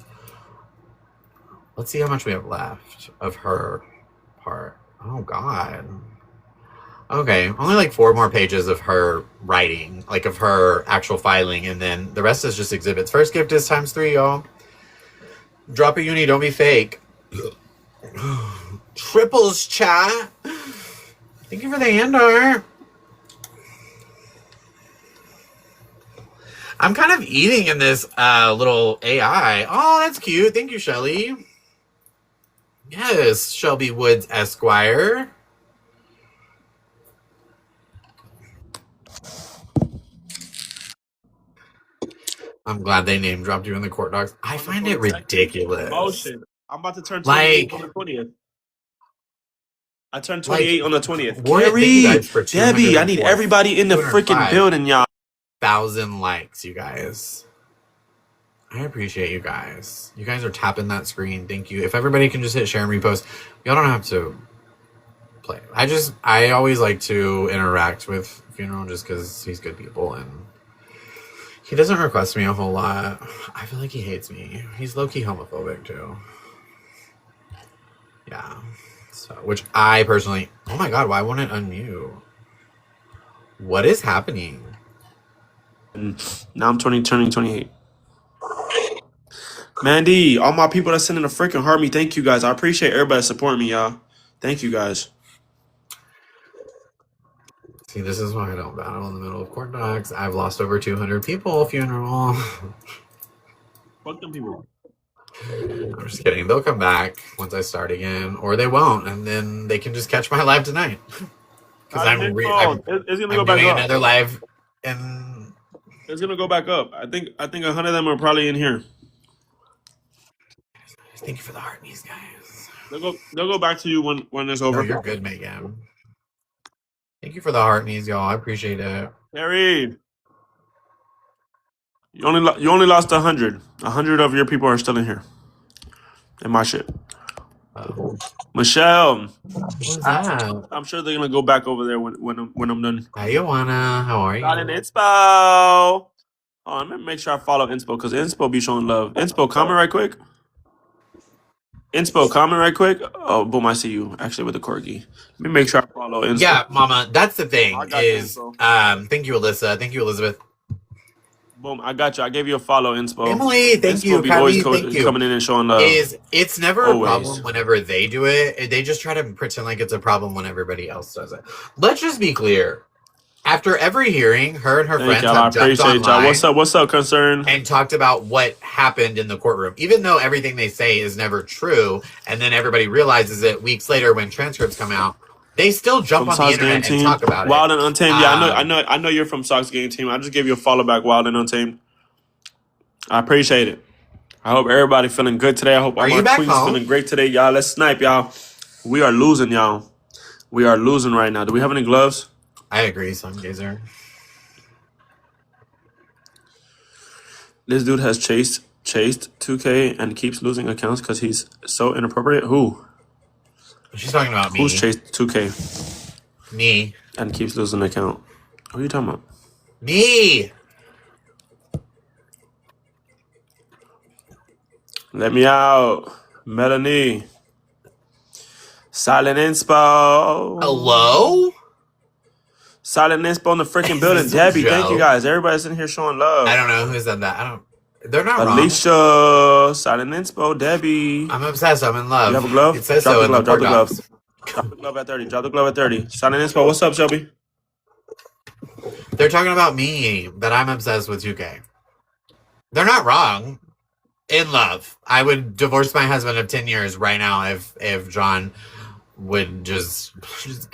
Let's see how much we have left of her part. Oh God. Okay, only like 4 more pages of her writing, like of her actual filing, and then the rest is just exhibits. First gift is ×3, y'all. Drop a uni, don't be fake. Triples chat. Thank you for the Andor. I'm kind of eating in this little AI. Oh, that's cute. Thank you, Shelly. Yes, Shelby Woods Esquire. I'm glad they name dropped you in the court docs. I find it ridiculous. Motion. I'm about to turn 28 on the 20th. I turned 28 on the 20th. Carrie, Debbie, I need everybody in the freaking building, y'all. 1,000 likes, you guys. I appreciate you guys. You guys are tapping that screen. Thank you. If everybody can just hit share and repost, y'all don't have to play. I always like to interact with Funeral just because he's good people and he doesn't request me a whole lot. I feel like he hates me. He's low-key homophobic too. Yeah. So, which I personally... Oh my god, why won't it unmute? What is happening? Now I'm turning 28. Mandy, all my people that sending a freaking heart me, thank you guys. I appreciate everybody supporting me, y'all. Thank you guys. See, this is why I don't battle in the middle of court docs. I've lost over 200 people, Funeral. Fuck them people. I'm just kidding. They'll come back once I start again, or they won't, and then they can just catch my live tonight. Because I'm gonna go back doing up. Another live, and it's gonna go back up. I think 100 of them are probably in here. Thank you for the heart, these guys. They'll go back to you when it's over. No, you're good, Megan. Thank you for the heart knees, y'all. I appreciate it. Harry, you only lost 100. 100 of your people are still in here. In my shit. Michelle. What's that? I'm sure they're gonna go back over there when I'm done. Hi, Joanna. How are you? Got an inspo. Oh, let me make sure I follow inspo because inspo be showing love. Inspo, comment right quick. Inspo, comment right quick. Oh, boom, I see you actually with the corgi. Let me make sure I follow Inspo. Yeah, Mama, that's the thing is, thank you, Alyssa. Thank you, Elizabeth. Boom, I got you. I gave you a follow, Inspo. Emily, thank you. Be always coming in and showing love. It's never a problem whenever they do it. They just try to pretend like it's a problem when everybody else does it. Let's just be clear. After every hearing, her and her friends have jumped online. What's up, concern? And talked about what happened in the courtroom. Even though everything they say is never true, and then everybody realizes it weeks later when transcripts come out, they still jump on the internet and talk about it. Wild and Untamed. Yeah, I know you're from Sox Game Team. I just gave you a follow back, Wild and Untamed. I appreciate it. I hope everybody feeling good today. I hope all my queens feeling great today, y'all. Let's snipe, y'all. We are losing, y'all. We are losing right now. Do we have any gloves? I agree, Sungazer. This dude has chased 2K and keeps losing accounts because he's so inappropriate. Who? She's talking about me. Who's chased 2K? Me. And keeps losing an account. What are you talking about? Me. Let me out. Melanie. Silent Inspo. Hello? Silent Inspo in the freaking building. Debbie, thank you guys. Everybody's in here showing love. I don't know who said that. They're not Alicia, wrong. Silent Inspo, Debbie. I'm obsessed. I'm in love. You have a glove? It says drop so the glove. Drop the glove. Drop the glove at 30. Drop the glove at 30. Silent Inspo, what's up, Shelby? They're talking about me, that I'm obsessed with 2K. They're not wrong. In love. I would divorce my husband of 10 years right now if John would just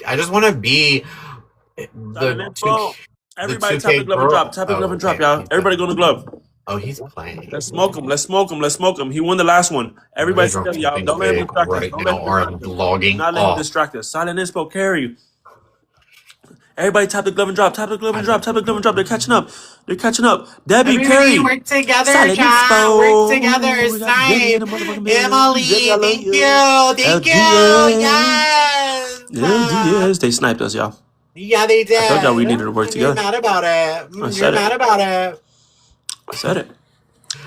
I just want to be everybody tap the glove and drop. Tap the glove and drop, y'all. Everybody go to the glove. Oh, he's playing. Let's smoke him. Let's smoke him. Let's smoke him. He won the last one. Everybody together, y'all. Don't let him distract us. Don't let him distract us. Silent Inspo, carry. Everybody tap the glove and drop. Tap the glove and drop. Tap the glove and drop. They're catching up. They're catching up. Debbie, carry. Work together, child. Work together. Snipe. Emily, thank you. Thank you. Yes. LDS. They sniped us, y'all. Yeah, they did. I told y'all we needed to work together. You're mad about it. You're mad about it. I said it.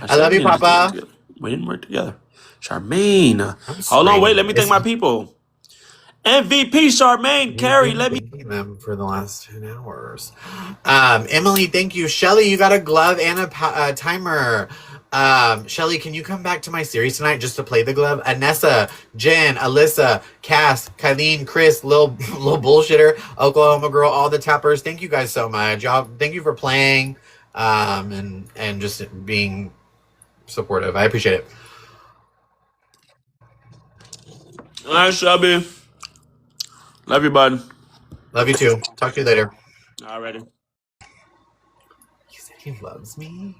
I love you, Papa. We didn't work together. Charmaine. Hold on, wait. Let me thank my people. MVP Charmaine, Carrie, let me them for the last 10 hours. Emily, thank you. Shelly, you got a glove and a timer. Shelly, can you come back to my series tonight just to play the glove? Anessa, Jen, Alyssa, Cass, Kylene, Chris, Lil Bullshitter, Oklahoma Girl, all the tappers. Thank you guys so much. Y'all, thank you for playing, and just being supportive. I appreciate it. All right, Shelby. Love you, bud. Love you too. Talk to you later. Alrighty. He said he loves me.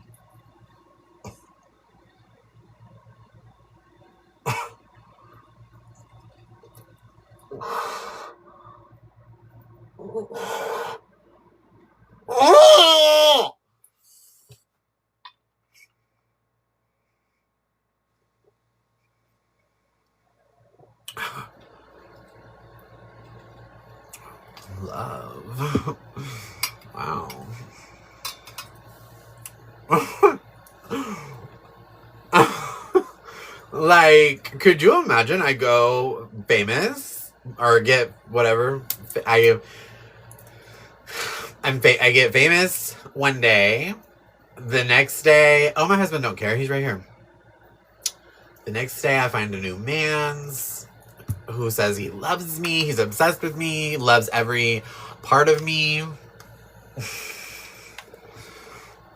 Oh! Love. Wow. Like, could you imagine I go famous or get whatever? I get famous one day. The next day, oh, my husband don't care. He's right here. The next day, I find a new man's who says he loves me. He's obsessed with me. Loves every part of me.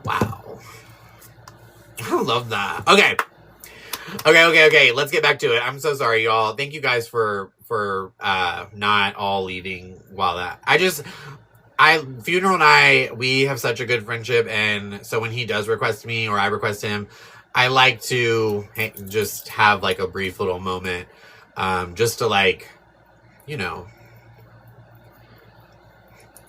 Wow. I love that. Okay. Let's get back to it. I'm so sorry, y'all. Thank you guys for not all leaving while that. Funeral and I, we have such a good friendship, and so when he does request me or I request him, I like to just have like a brief little moment, just to like, you know.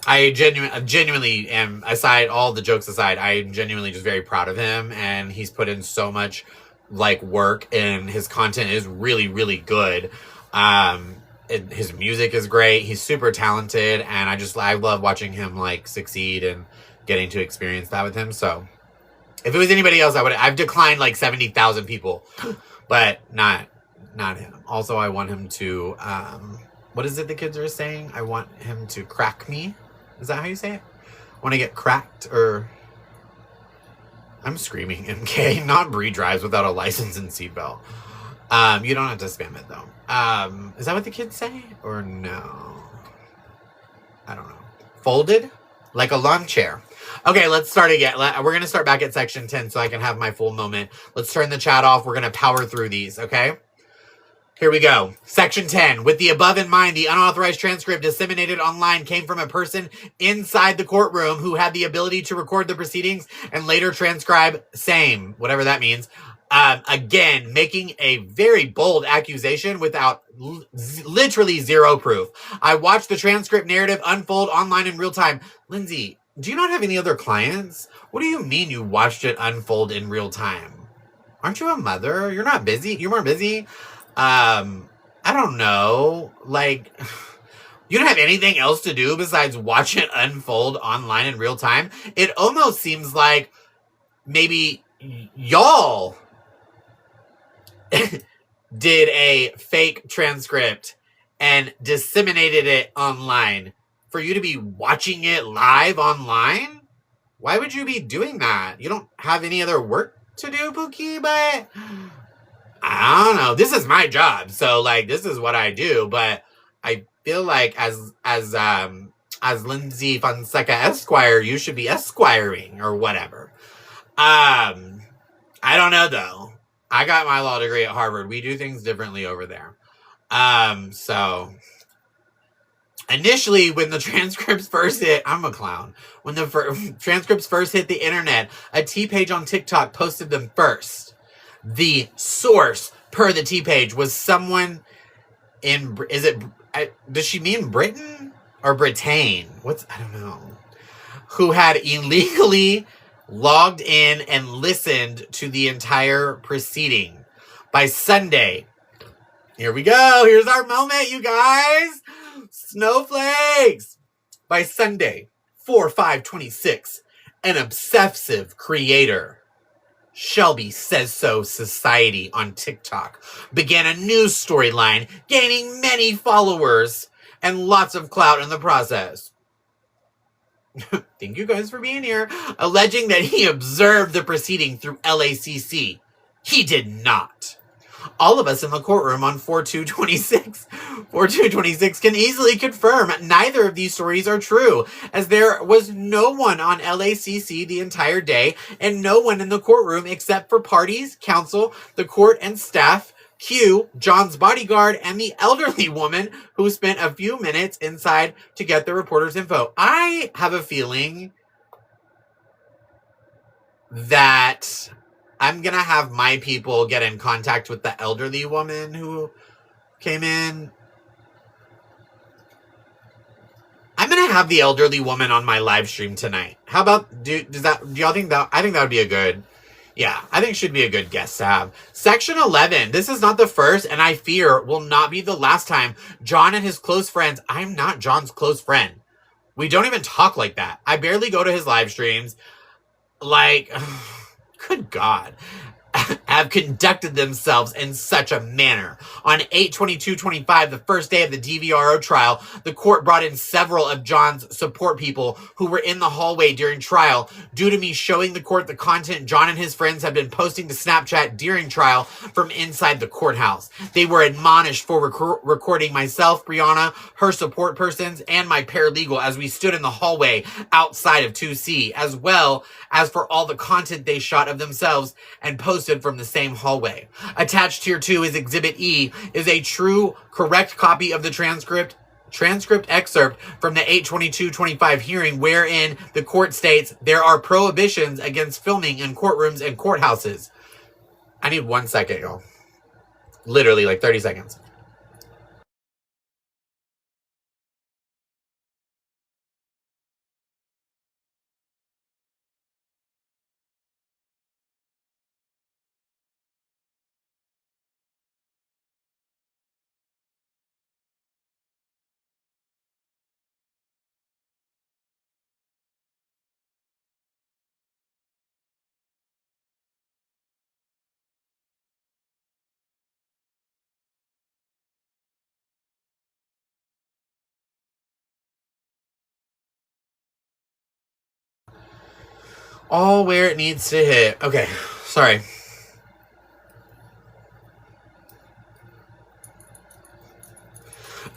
I genuinely am, aside all the jokes aside, I'm genuinely just very proud of him, and he's put in so much like work, and his content is really, really good. His music is great. He's super talented, and I love watching him like succeed and getting to experience that with him. So if it was anybody else, I've declined like 70,000 people, but not him. Also, I want him to, what is it the kids are saying? I want him to crack me. Is that how you say it? I want to get cracked, or I'm screaming MK, not Bree drives without a license and seatbelt. You don't have to spam it though. Is that what the kids say? Or no? I don't know. Folded? Like a lawn chair. Okay, let's start again. We're going to start back at section 10 so I can have my full moment. Let's turn the chat off. We're going to power through these, okay? Here we go. Section 10. With the above in mind, the unauthorized transcript disseminated online came from a person inside the courtroom who had the ability to record the proceedings and later transcribe same, whatever that means. Again, making a very bold accusation without literally zero proof. I watched the transcript narrative unfold online in real time. Lindsay, do you not have any other clients? What do you mean you watched it unfold in real time? Aren't you a mother? You're not busy? You weren't busy? I don't know. Like, you don't have anything else to do besides watch it unfold online in real time? It almost seems like maybe y'all did a fake transcript and disseminated it online for you to be watching it live online. Why would you be doing that? You don't have any other work to do, Pookie, but I don't know. This is my job, so like this is what I do, but I feel like as Lindsay Fonseca Esquire, you should be esquiring or whatever. I don't know though. I got my law degree at Harvard. We do things differently over there. So initially when the transcripts first hit, I'm a clown. When the transcripts first hit the internet, a T page on TikTok posted them first. The source per the T page was someone in, does she mean Britain or Britain? I don't know. Who had illegally logged in and listened to the entire proceeding. By Sunday, here we go. Here's our moment, you guys. Snowflakes. By Sunday, 4/5/26, an obsessive creator, Shelby Says So Society on TikTok, began a news storyline, gaining many followers and lots of clout in the process. Thank you guys for being here. Alleging that he observed the proceeding through LACC. He did not. All of us in the courtroom on 4/2/26 can easily confirm neither of these stories are true, as there was no one on LACC the entire day and no one in the courtroom except for parties, counsel, the court, and staff, Q, John's bodyguard, and the elderly woman who spent a few minutes inside to get the reporter's info. I have a feeling that I'm going to have my people get in contact with the elderly woman who came in. I'm going to have the elderly woman on my live stream tonight. How about, do y'all think that, I think that would be a good, yeah, I think should be a good guest to have. Section 11. This is not the first, and I fear will not be the last time John and his close friends, I'm not John's close friend. We don't even talk like that. I barely go to his live streams. Like, good God, have conducted themselves in such a manner. On 8/22/25, the first day of the DVRO trial, the court brought in several of John's support people who were in the hallway during trial. Due to me showing the court the content John and his friends have been posting to Snapchat during trial from inside the courthouse. They were admonished for recording myself, Brianna, her support persons, and my paralegal as we stood in the hallway outside of 2C, as well as for all the content they shot of themselves and posted from the same hallway. Attached here too is Exhibit E, is a true, correct copy of the transcript excerpt from the 8/22/25 hearing, wherein the court states there are prohibitions against filming in courtrooms and courthouses. I need 1 second, y'all. Literally like 30 seconds. All where it needs to hit. Okay, sorry.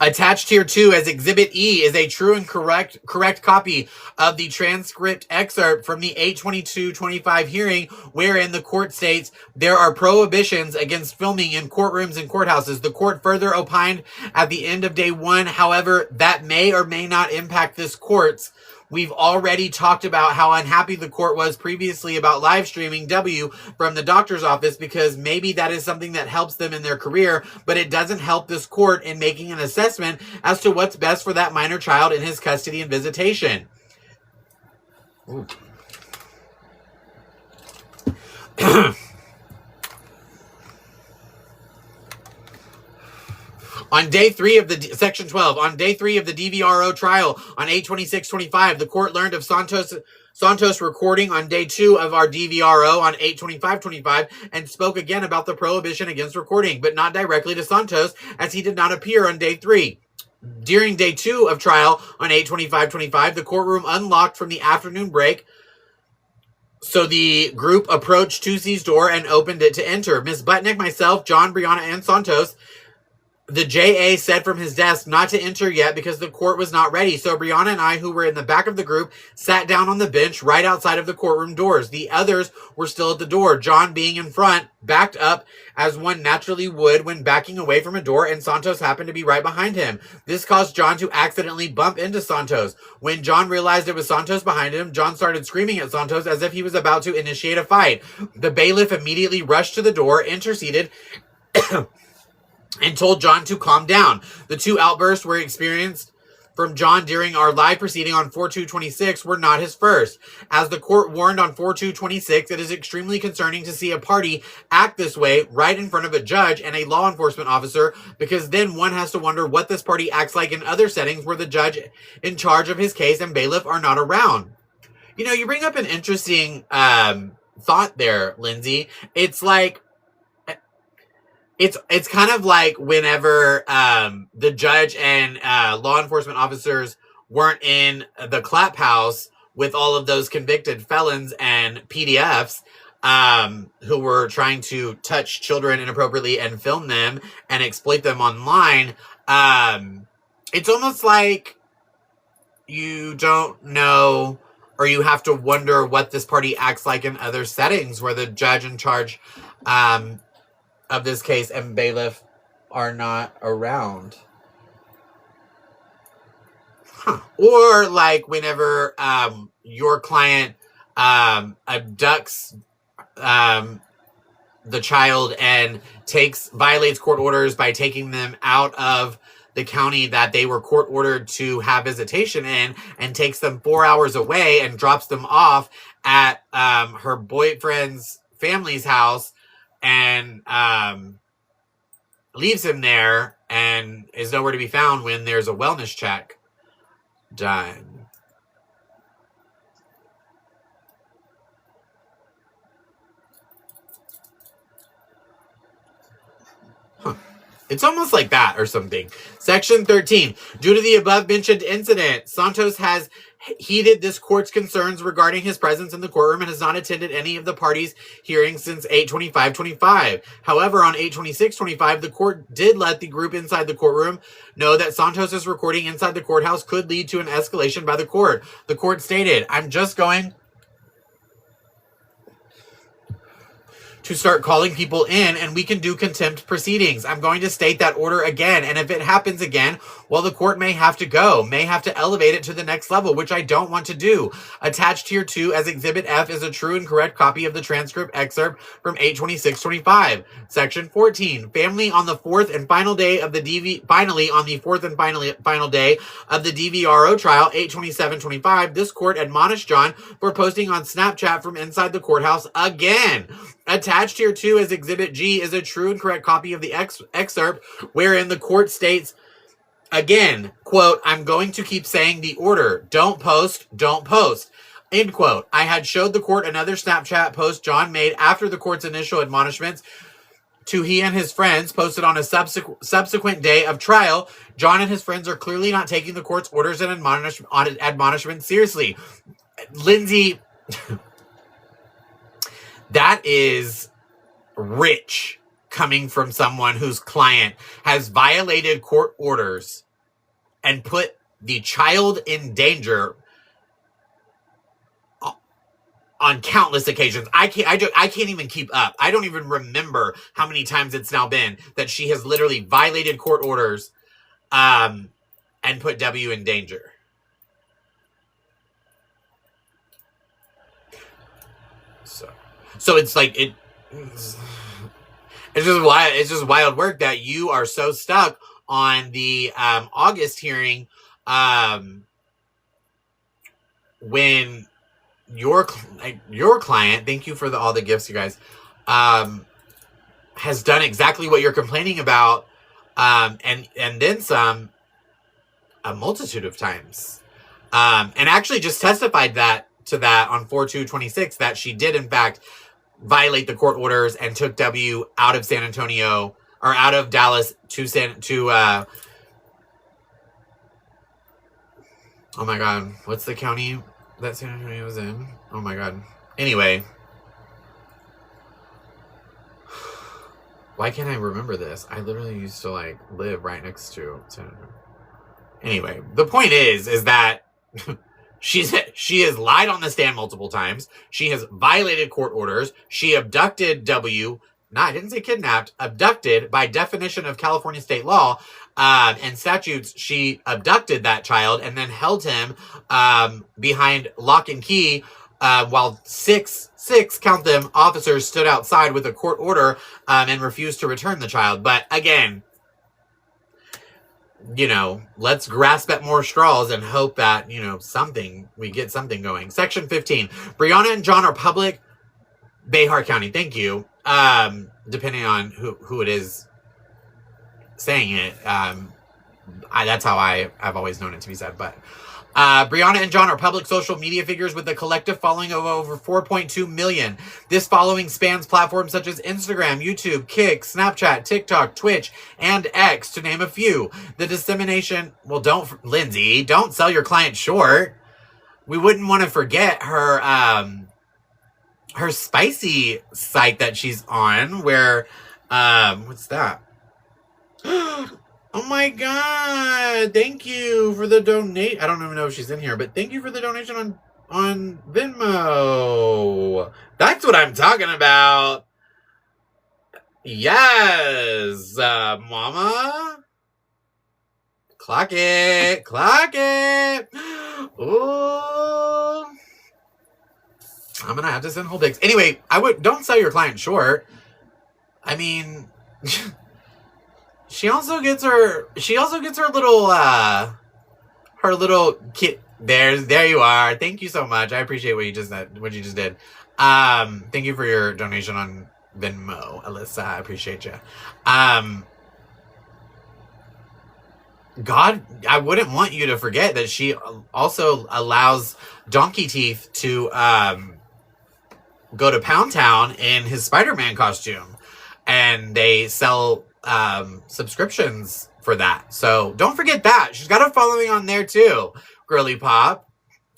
Attached here too as Exhibit E is a true and correct copy of the transcript excerpt from the 8/22/25 hearing, wherein the court states there are prohibitions against filming in courtrooms and courthouses. The court further opined at the end of day 1, however, that may or may not impact this court's. We've already talked about how unhappy the court was previously about live streaming W from the doctor's office, because maybe that is something that helps them in their career, but it doesn't help this court in making an assessment as to what's best for that minor child in his custody and visitation. On day 3 of the Section 12, on day 3 of the DVRO trial on 8/26/25, the court learned of Santos recording on day 2 of our DVRO on 8/25/25 and spoke again about the prohibition against recording, but not directly to Santos, as he did not appear on day 3. During day 2 of trial on 8/25/25, the courtroom unlocked from the afternoon break, so the group approached 2C's door and opened it to enter. Ms. Butnick, myself, John, Brianna, and Santos. The JA said from his desk not to enter yet because the court was not ready. So Brianna and I, who were in the back of the group, sat down on the bench right outside of the courtroom doors. The others were still at the door. John, being in front, backed up as one naturally would when backing away from a door, and Santos happened to be right behind him. This caused John to accidentally bump into Santos. When John realized it was Santos behind him, John started screaming at Santos as if he was about to initiate a fight. The bailiff immediately rushed to the door, interceded, and told John to calm down. The 2 outbursts were experienced from John during our live proceeding on 4/2/26 were not his first. As the court warned on 4/2/26, it is extremely concerning to see a party act this way right in front of a judge and a law enforcement officer, because then one has to wonder what this party acts like in other settings where the judge in charge of his case and bailiff are not around. You know, you bring up an interesting thought there, Lindsay. It's like, it's kind of like whenever the judge and law enforcement officers weren't in the clap house with all of those convicted felons and PDFs who were trying to touch children inappropriately and film them and exploit them online. It's almost like you don't know, or you have to wonder what this party acts like in other settings where the judge in charge of this case and bailiff are not around. Or like whenever your client abducts the child and violates court orders by taking them out of the county that they were court ordered to have visitation in, and takes them 4 hours away and drops them off at her boyfriend's family's house and leaves him there and is nowhere to be found when there's a wellness check done. It's almost like that or something. Section 13. Due to the above-mentioned incident, Santos has heeded this court's concerns regarding his presence in the courtroom and has not attended any of the parties' hearings since 8/25/25. However, on 8/26/25, the court did let the group inside the courtroom know that Santos' recording inside the courthouse could lead to an escalation by the court. The court stated, "I'm just going to start calling people in and we can do contempt proceedings. I'm going to state that order again. And if it happens again, well, the court may have to elevate it to the next level, which I don't want to do." Attached here too as Exhibit F is a true and correct copy of the transcript excerpt from 8/26/25. Section 14. Finally, on the fourth and final day of the DVRO trial, 8/27/25, this court admonished John for posting on Snapchat from inside the courthouse again. Attached here too as Exhibit G is a true and correct copy of the excerpt wherein the court states again, quote, "I'm going to keep saying the order. Don't post, end quote. I had showed the court another Snapchat post John made after the court's initial admonishments to he and his friends, posted on a subsequent day of trial. John and his friends are clearly not taking the court's orders and admonishments seriously." Lindsay, that is rich coming from someone whose client has violated court orders and put the child in danger on countless occasions. I can't even keep up. I don't even remember how many times it's now been that she has literally violated court orders and put W in danger. So it's like it's just wild work that you are so stuck on the August hearing when your client, thank you for all the gifts, you guys, has done exactly what you're complaining about, and then some, a multitude of times, and actually just testified to that on 4/2/26 that she did in fact violate the court orders and took W out of San Antonio, or out of Dallas oh my god, what's the county that San Antonio was in? Oh my god. Anyway, why can't I remember this? I literally used to like live right next to San Antonio. Anyway, the point is that she has lied on the stand multiple times. She has violated court orders. She abducted W. No, I didn't say kidnapped. Abducted, by definition of California state law and statutes. She abducted that child and then held him behind lock and key while six, count them, officers stood outside with a court order and refused to return the child. But again, let's grasp at more straws and hope that, we get something going. Section 15. Brianna and John are public. Behar County. Thank you. Depending on who it is saying it. That's how I've always known it to be said. But Brianna and John are public social media figures with a collective following of over 4.2 million. This following spans platforms such as Instagram, YouTube, Kick, Snapchat, TikTok, Twitch, and X, to name a few. The dissemination... Well, Lindsay, don't sell your client short. We wouldn't want to forget her spicy site that she's on, where... what's that? Oh my god! Thank you for the donate. I don't even know if she's in here, but thank you for the donation on Venmo. That's what I'm talking about. Yes, mama. Clock it. Clock it. Ooh. I'm gonna have to send whole pics. Anyway, don't sell your client short. I mean... She also gets her little kit. There you are. Thank you so much. I appreciate what you just did. Thank you for your donation on Venmo, Alyssa. I appreciate you. God, I wouldn't want you to forget that she also allows Donkey Teeth to go to Pound Town in his Spider-Man costume, and they sell subscriptions for that. So don't forget that. She's got a following on there too. Girly Pop.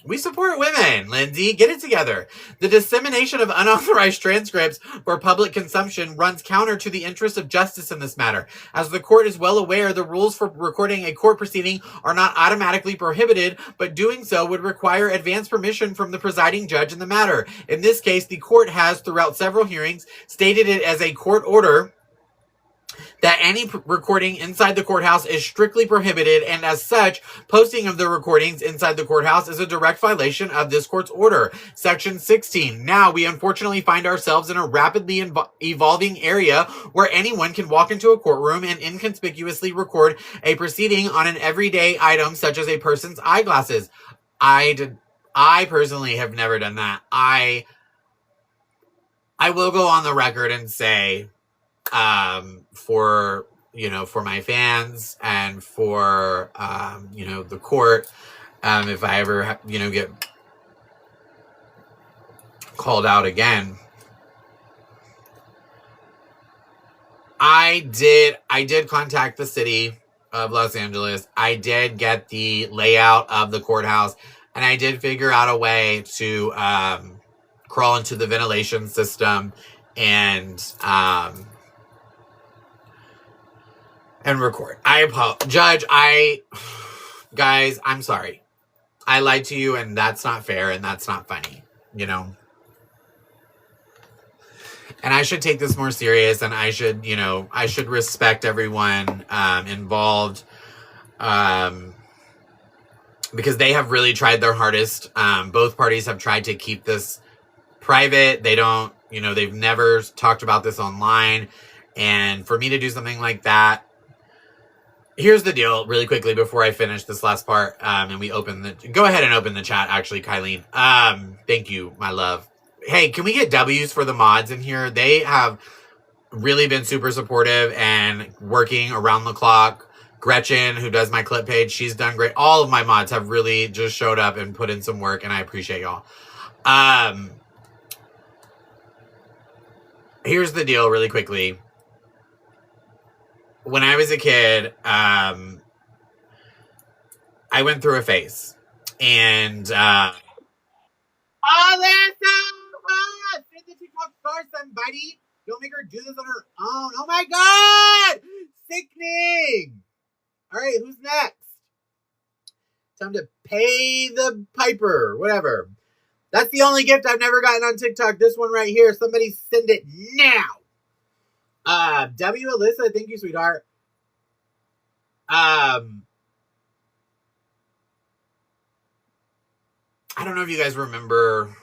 We support women, Lindsay. Get it together. The dissemination of unauthorized transcripts for public consumption runs counter to the interest of justice in this matter. As the court is well aware, the rules for recording a court proceeding are not automatically prohibited, but doing so would require advance permission from the presiding judge in the matter. In this case, the court has, throughout several hearings, stated it as a court order that any recording inside the courthouse is strictly prohibited, and as such, posting of the recordings inside the courthouse is a direct violation of this court's order. Section 16. Now, we unfortunately find ourselves in a rapidly evolving area where anyone can walk into a courtroom and inconspicuously record a proceeding on an everyday item such as a person's eyeglasses. I personally have never done that. I will go on the record and say, for my fans and for, the court, if I ever, get called out again, I did contact the city of Los Angeles. I did get the layout of the courthouse, and I did figure out a way to, crawl into the ventilation system and record. Guys, I'm sorry. I lied to you, and that's not fair, and that's not funny, And I should take this more serious, and I should respect everyone involved, because they have really tried their hardest. Both parties have tried to keep this private. They don't, they've never talked about this online, and for me to do something like that, here's the deal, really quickly, before I finish this last part, and we go ahead and open the chat, actually, Kylene. Thank you, my love. Hey, can we get W's for the mods in here? They have really been super supportive and working around the clock. Gretchen, who does my clip page, she's done great. All of my mods have really just showed up and put in some work, and I appreciate y'all. Here's the deal, really quickly. When I was a kid, I went through a phase, and oh, there's send the TikTok star, somebody. Don't make her do this on her own. Oh my god, sickening. All right, who's next? Time to pay the piper, whatever. That's the only gift I've never gotten on TikTok. This one right here. Somebody send it now. W. Alyssa, thank you, sweetheart. I don't know if you guys remember.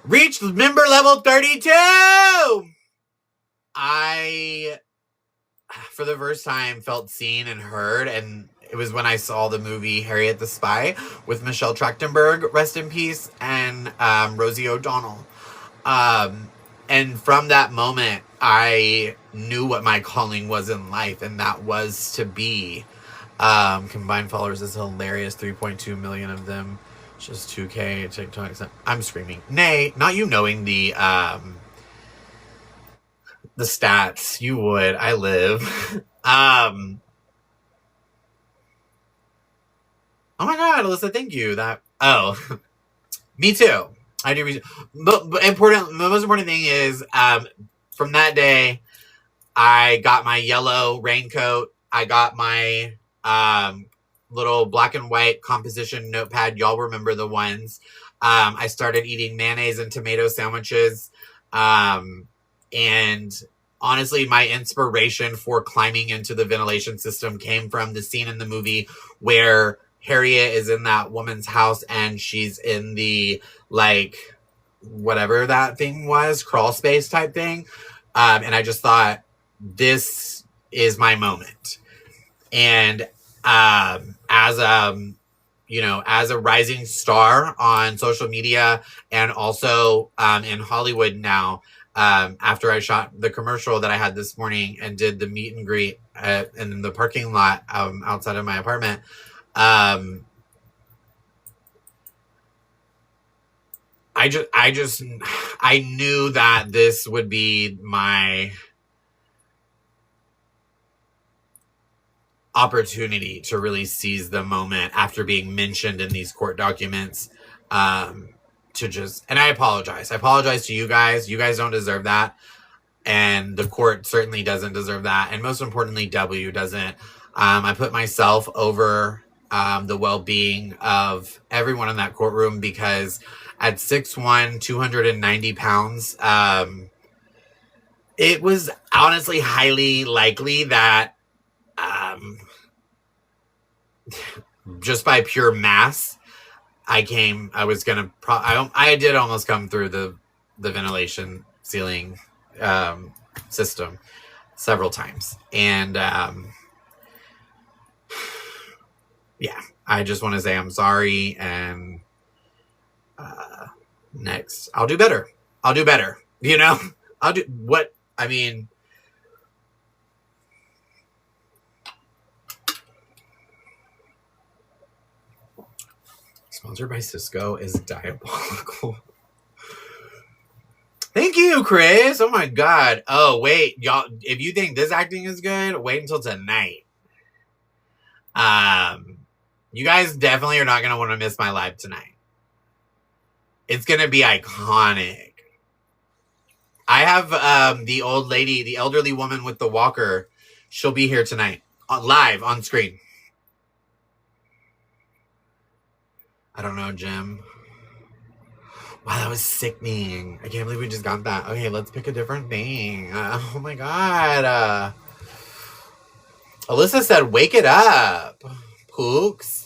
Reached member level 32! I, for the first time, felt seen and heard, and it was when I saw the movie Harriet the Spy with Michelle Trachtenberg, rest in peace, and Rosie O'Donnell. And from that moment, I knew what my calling was in life, and that was to be Combined followers is hilarious. 3.2 million of them. Just 2K TikTok. I'm screaming. Nay, not you knowing the stats. You would. I live. Oh my god, Alyssa, thank you. Me too. I do. But the most important thing is, from that day, I got my yellow raincoat. I got my little black and white composition notepad. Y'all remember the ones. I started eating mayonnaise and tomato sandwiches. And honestly, my inspiration for climbing into the ventilation system came from the scene in the movie where Harriet is in that woman's house and she's in the, like, whatever that thing was, crawl space type thing. And I just thought, this is my moment. And as a rising star on social media and also in Hollywood now, after I shot the commercial that I had this morning and did the meet and greet in the parking lot outside of my apartment, I knew that this would be my opportunity to really seize the moment after being mentioned in these court documents. And I apologize. I apologize to you guys. You guys don't deserve that. And the court certainly doesn't deserve that. And most importantly, W doesn't. I put myself over the well-being of everyone in that courtroom because at 6'1", 290 pounds, it was honestly highly likely that just by pure mass, I did almost come through the ventilation ceiling system several times. And yeah, I just want to say I'm sorry. And next, I'll do better. You know, sponsored by Cisco is diabolical. Thank you, Chris. Oh my god. Oh, wait, y'all. If you think this acting is good, wait until tonight. You guys definitely are not going to want to miss my live tonight. It's going to be iconic. I have the old lady, the elderly woman with the walker. She'll be here tonight, live on screen. I don't know, Jim. Wow, that was sickening. I can't believe we just got that. Okay, let's pick a different thing. Oh my god. Alyssa said, wake it up, Pooks.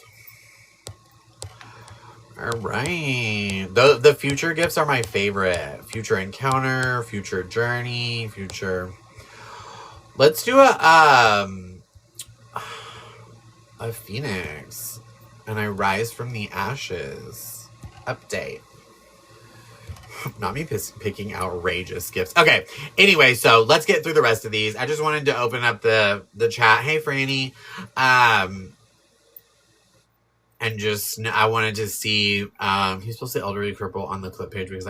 All right. The future gifts are my favorite. Future encounter, future journey, future. Let's do a phoenix. And I rise from the ashes. Update. Not me picking outrageous gifts. Okay. Anyway, so let's get through the rest of these. I just wanted to open up the chat. Hey, Franny. And just, I wanted to see, he's supposed to elderly cripple on the clip page because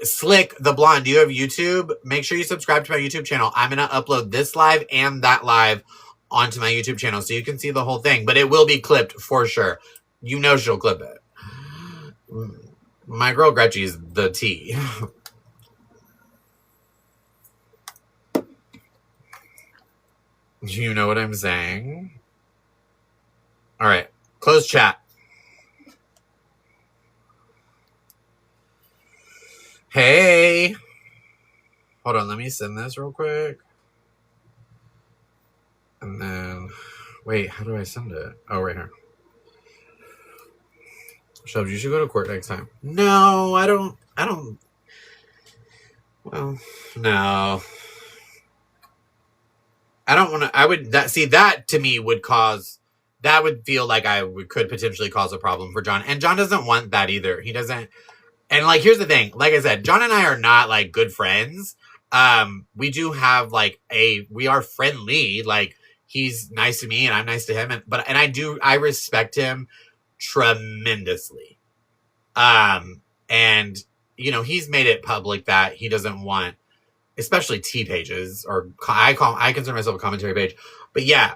Slick the Blonde, do you have YouTube? Make sure you subscribe to my YouTube channel. I'm going to upload this live and that live onto my YouTube channel so you can see the whole thing, but it will be clipped for sure. You know she'll clip it. My girl Gretchy's the tea. You know what I'm saying? All right. Close chat. Hey. Hold on. Let me send this real quick. And then, wait, how do I send it? Oh, right here. Shubs, you should go to court next time. No, I don't. Well, no. I don't want to. That to me would cause. That would feel like could potentially cause a problem for John. And John doesn't want that either. He doesn't. And like, here's the thing. Like I said, John and I are not like good friends. We do have we are friendly. Like, he's nice to me and I'm nice to him. And I respect him tremendously. And you know, he's made it public that he doesn't want, especially T pages, or I consider myself a commentary page, but yeah.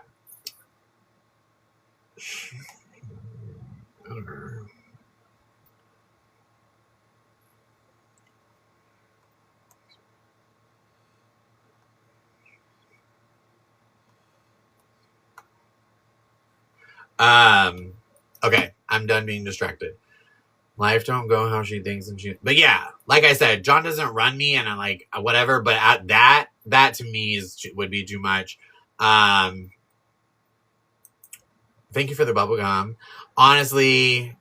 Okay, I'm done being distracted. Life don't go how she thinks, but yeah, like I said, John doesn't run me, and I'm like whatever. But at that to me would be too much. Thank you for the bubblegum. Honestly,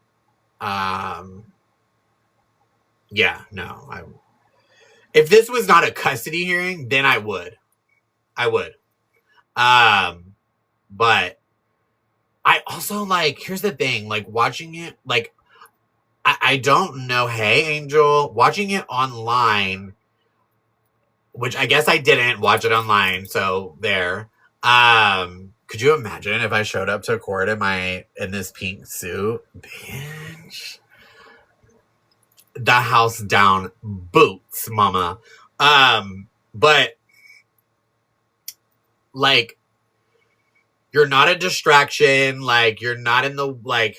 yeah, no. If this was not a custody hearing, then I would. But I also like. Here's the thing: like watching it, like. I don't know. Hey, Angel, watching it online, which I guess I didn't watch it online. So there. Could you imagine if I showed up to court in this pink suit? Bitch. The house down boots, mama. But like, you're not a distraction. Like, you're not in the, like,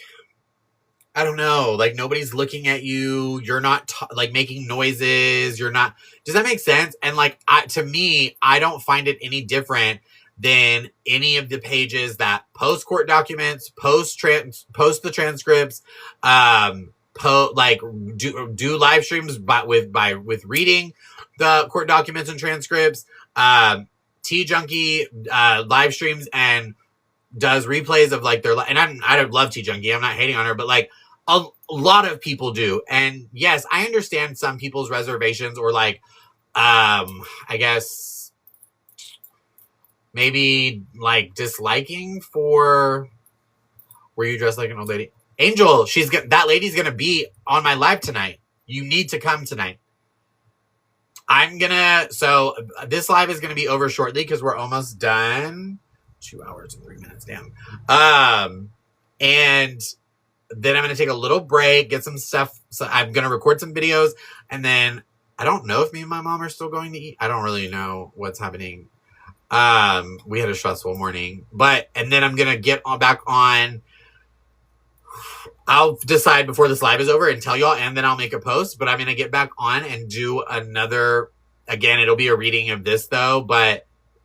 I don't know, like nobody's looking at you. You're not like making noises. You're not. Does that make sense? And like, to me, I don't find it any different than any of the pages that post court documents, post the transcripts, do live streams, but with reading the court documents and transcripts. Tea Junkie live streams and does replays of like and I love Tea Junkie. I'm not hating on her, but like. A lot of people do. And yes, I understand some people's reservations or like, I guess maybe like disliking for, were you dressed like an old lady? Angel, that lady's going to be on my live tonight. You need to come tonight. So this live is going to be over shortly because we're almost done. 2 hours and 3 minutes, damn. And then I'm going to take a little break, get some stuff. So I'm going to record some videos. And then I don't know if me and my mom are still going to eat. I don't really know what's happening. We had a stressful morning. And then I'm going to get back on. I'll decide before this live is over and tell y'all. And then I'll make a post. But I'm going to get back on and do another. Again, it'll be a reading of this, though.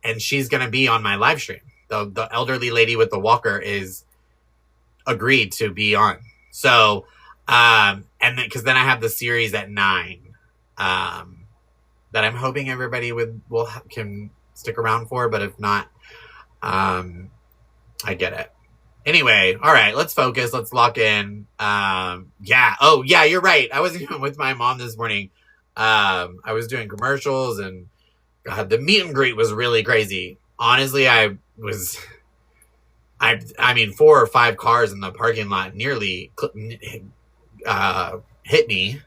And she's going to be on my live stream. The elderly lady with the walker is agreed to be on. So, and then, because then I have the series at 9, that I'm hoping everybody can stick around for, but if not, I get it. Anyway, all right, let's focus. Let's lock in. Yeah. Oh, yeah, you're right. I wasn't even with my mom this morning. I was doing commercials, and God, the meet and greet was really crazy. Honestly, I mean, 4 or 5 cars in the parking lot nearly hit me.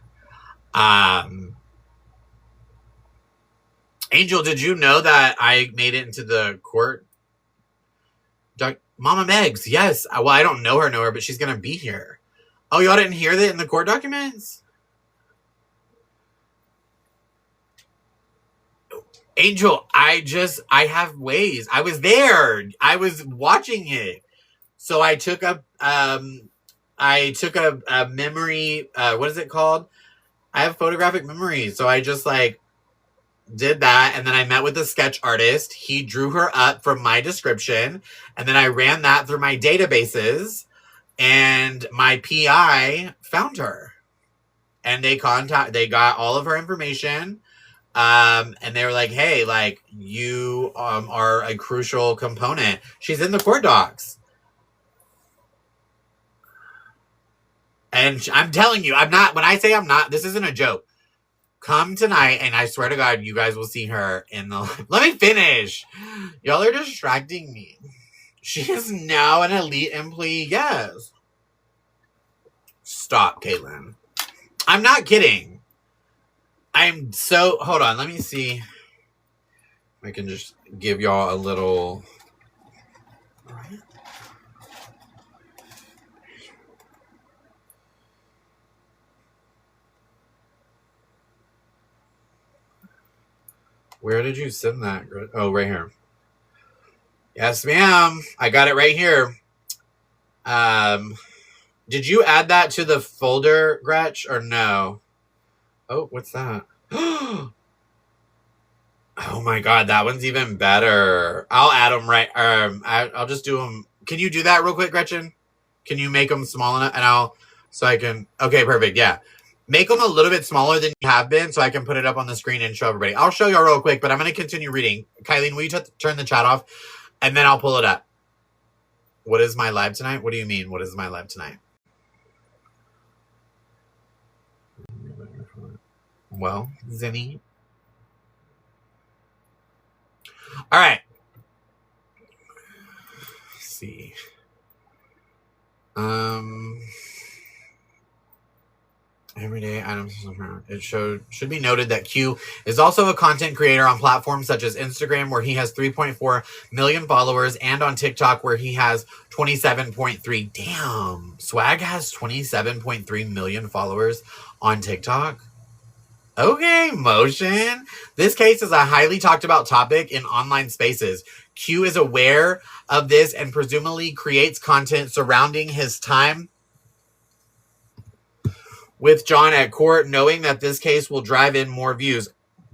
Angel, did you know that I made it into the court? Mama Megs, yes. Well, I don't know her, but she's going to be here. Oh, y'all didn't hear that in the court documents? Angel, I have ways. I was there. I was watching it. So I took a memory, what is it called? I have photographic memory. So I just like did that. And then I met with a sketch artist. He drew her up from my description. And then I ran that through my databases, and my PI found her, and they got all of her information. And they were like, hey, like, you are a crucial component. She's in the court docs. And I'm telling you, I'm not, when I say I'm not, this isn't a joke. Come tonight, and I swear to God, you guys will see her in the... Let me finish. Y'all are distracting me. She is now an elite employee, yes. Stop, Caitlin. I'm not kidding. Hold on, let me see. I can just give y'all a little... Where did you send that? Oh, right here. Yes, ma'am. I got it right here. Did you add that to the folder, Gretch, or no? Oh, what's that? Oh my god, that one's even better. I'll add them right. I'll just do them. Can you do that real quick, Gretchen? Can you make them small enough? And so I can. Okay, perfect. Yeah, make them a little bit smaller than you have been, so I can put it up on the screen and show everybody. I'll show y'all real quick, but I'm going to continue reading. Kylene, will you turn the chat off, and then I'll pull it up. What is my live tonight? What do you mean? What is my live tonight? Well, Zinni. All right. Let's see. Everyday items. It should be noted that Q is also a content creator on platforms such as Instagram, where he has 3.4 million followers, and on TikTok, where he has 27.3. Damn, Swag has 27.3 million followers on TikTok. Okay, Motion. This case is a highly talked about topic in online spaces. Q is aware of this and presumably creates content surrounding his time with John at court, knowing that this case will drive in more views,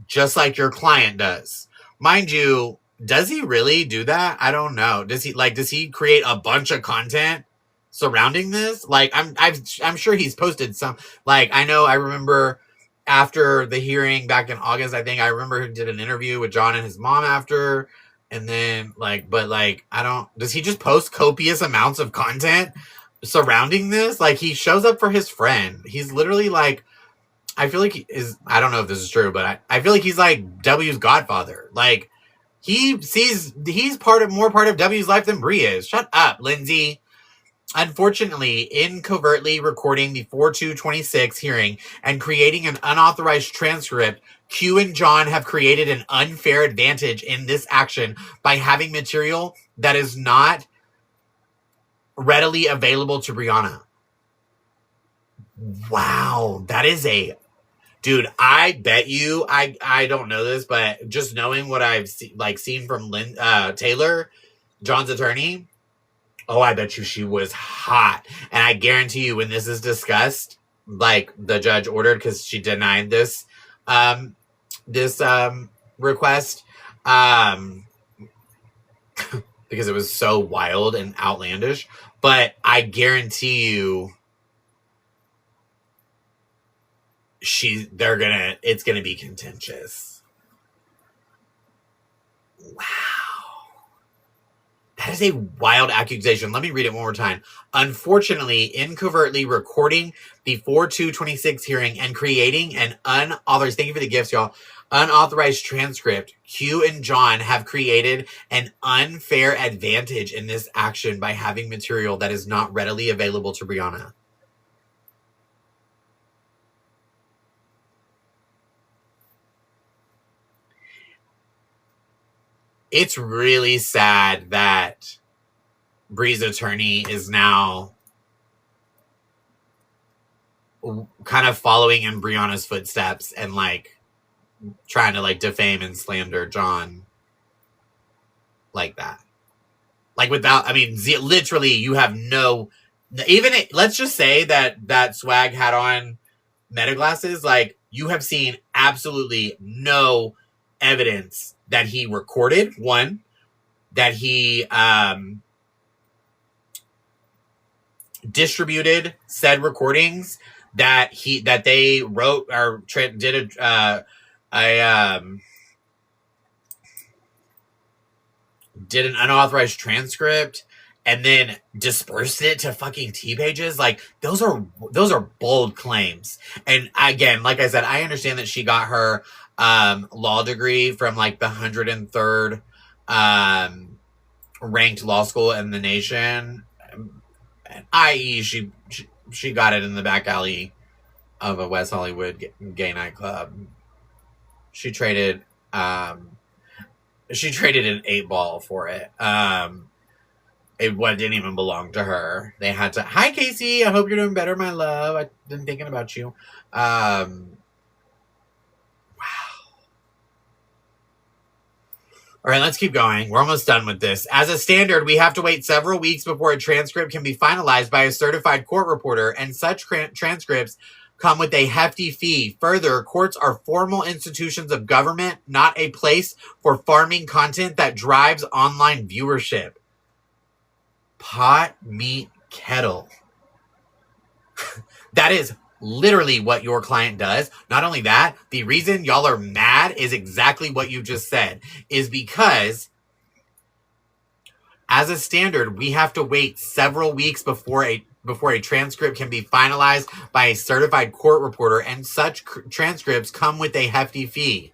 just like your client does. Mind you, does he really do that? I don't know. Does he create a bunch of content surrounding this? Like, I'm sure he's posted some. Like, I remember after the hearing back in August, I think I remember he did an interview with John and his mom after. And then does he just post copious amounts of content surrounding this? Like, he shows up for his friend. He's literally like, I feel like I don't know if this is true, but I feel like he's like W's godfather. Like, he's more part of W's life than Bree is. Shut up, Lindsay. Unfortunately, incovertly recording the 4/2/26 hearing and creating an unauthorized transcript, Q and John have created an unfair advantage in this action by having material that is not readily available to Brianna. Wow, that is dude. I bet you, I don't know this, but just knowing what I've seen from Taylor, John's attorney. Oh, I bet you she was hot. And I guarantee you, when this is discussed, like the judge ordered, because she denied this request, because it was so wild and outlandish. But I guarantee you, it's gonna be contentious. Wow. That is a wild accusation. Let me read it one more time. Unfortunately, incovertly recording the 4/2/26 hearing and creating an unauthorized, thank you for the gifts, y'all, unauthorized transcript, Q and John have created an unfair advantage in this action by having material that is not readily available to Brianna. It's really sad that Bree's attorney is now kind of following in Brianna's footsteps and like trying to like defame and slander John like that. Like, without, literally, you have no, let's just say that Swag had on meta glasses. Like, you have seen absolutely no evidence that he recorded, one, that he distributed said recordings, that they wrote or did did an unauthorized transcript and then dispersed it to fucking T pages. Like, those are bold claims. And again, like I said, I understand that she got her law degree from like the 103rd ranked law school in the nation, i.e. she got it in the back alley of a West Hollywood gay nightclub. She traded an 8-ball for it. It didn't even belong to her. They had to. Hi, Casey. I hope you're doing better, my love. I've been thinking about you. Wow. All right, let's keep going. We're almost done with this. As a standard, we have to wait several weeks before a transcript can be finalized by a certified court reporter, and such transcripts come with a hefty fee. Further, courts are formal institutions of government, not a place for farming content that drives online viewership. Pot, meat, kettle. That is literally what your client does. Not only that, the reason y'all are mad is exactly what you just said, is because as a standard, we have to wait several weeks before a transcript can be finalized by a certified court reporter, and such transcripts come with a hefty fee.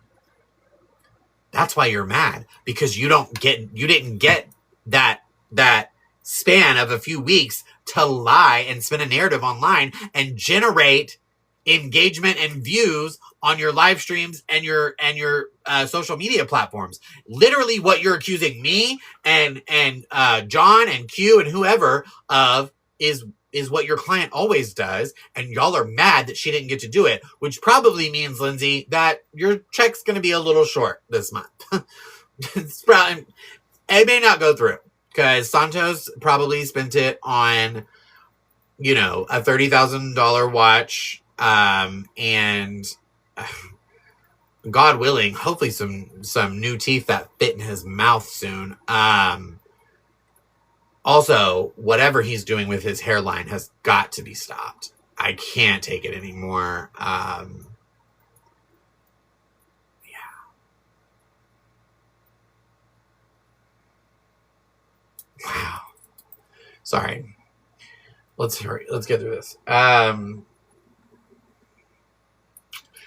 That's why you're mad, because you didn't get that span of a few weeks to lie and spin a narrative online and generate engagement and views on your live streams and your social media platforms. Literally what you're accusing me and John and Q and whoever of is what your client always does, and y'all are mad that she didn't get to do it, which probably means, Lindsay, that your check's going to be a little short this month. It's probably, it may not go through, because Santos probably spent it on, a $30,000 watch, and God willing, hopefully some new teeth that fit in his mouth soon. Also, whatever he's doing with his hairline has got to be stopped. I can't take it anymore. Yeah. Wow. Sorry. Let's hurry. Let's get through this.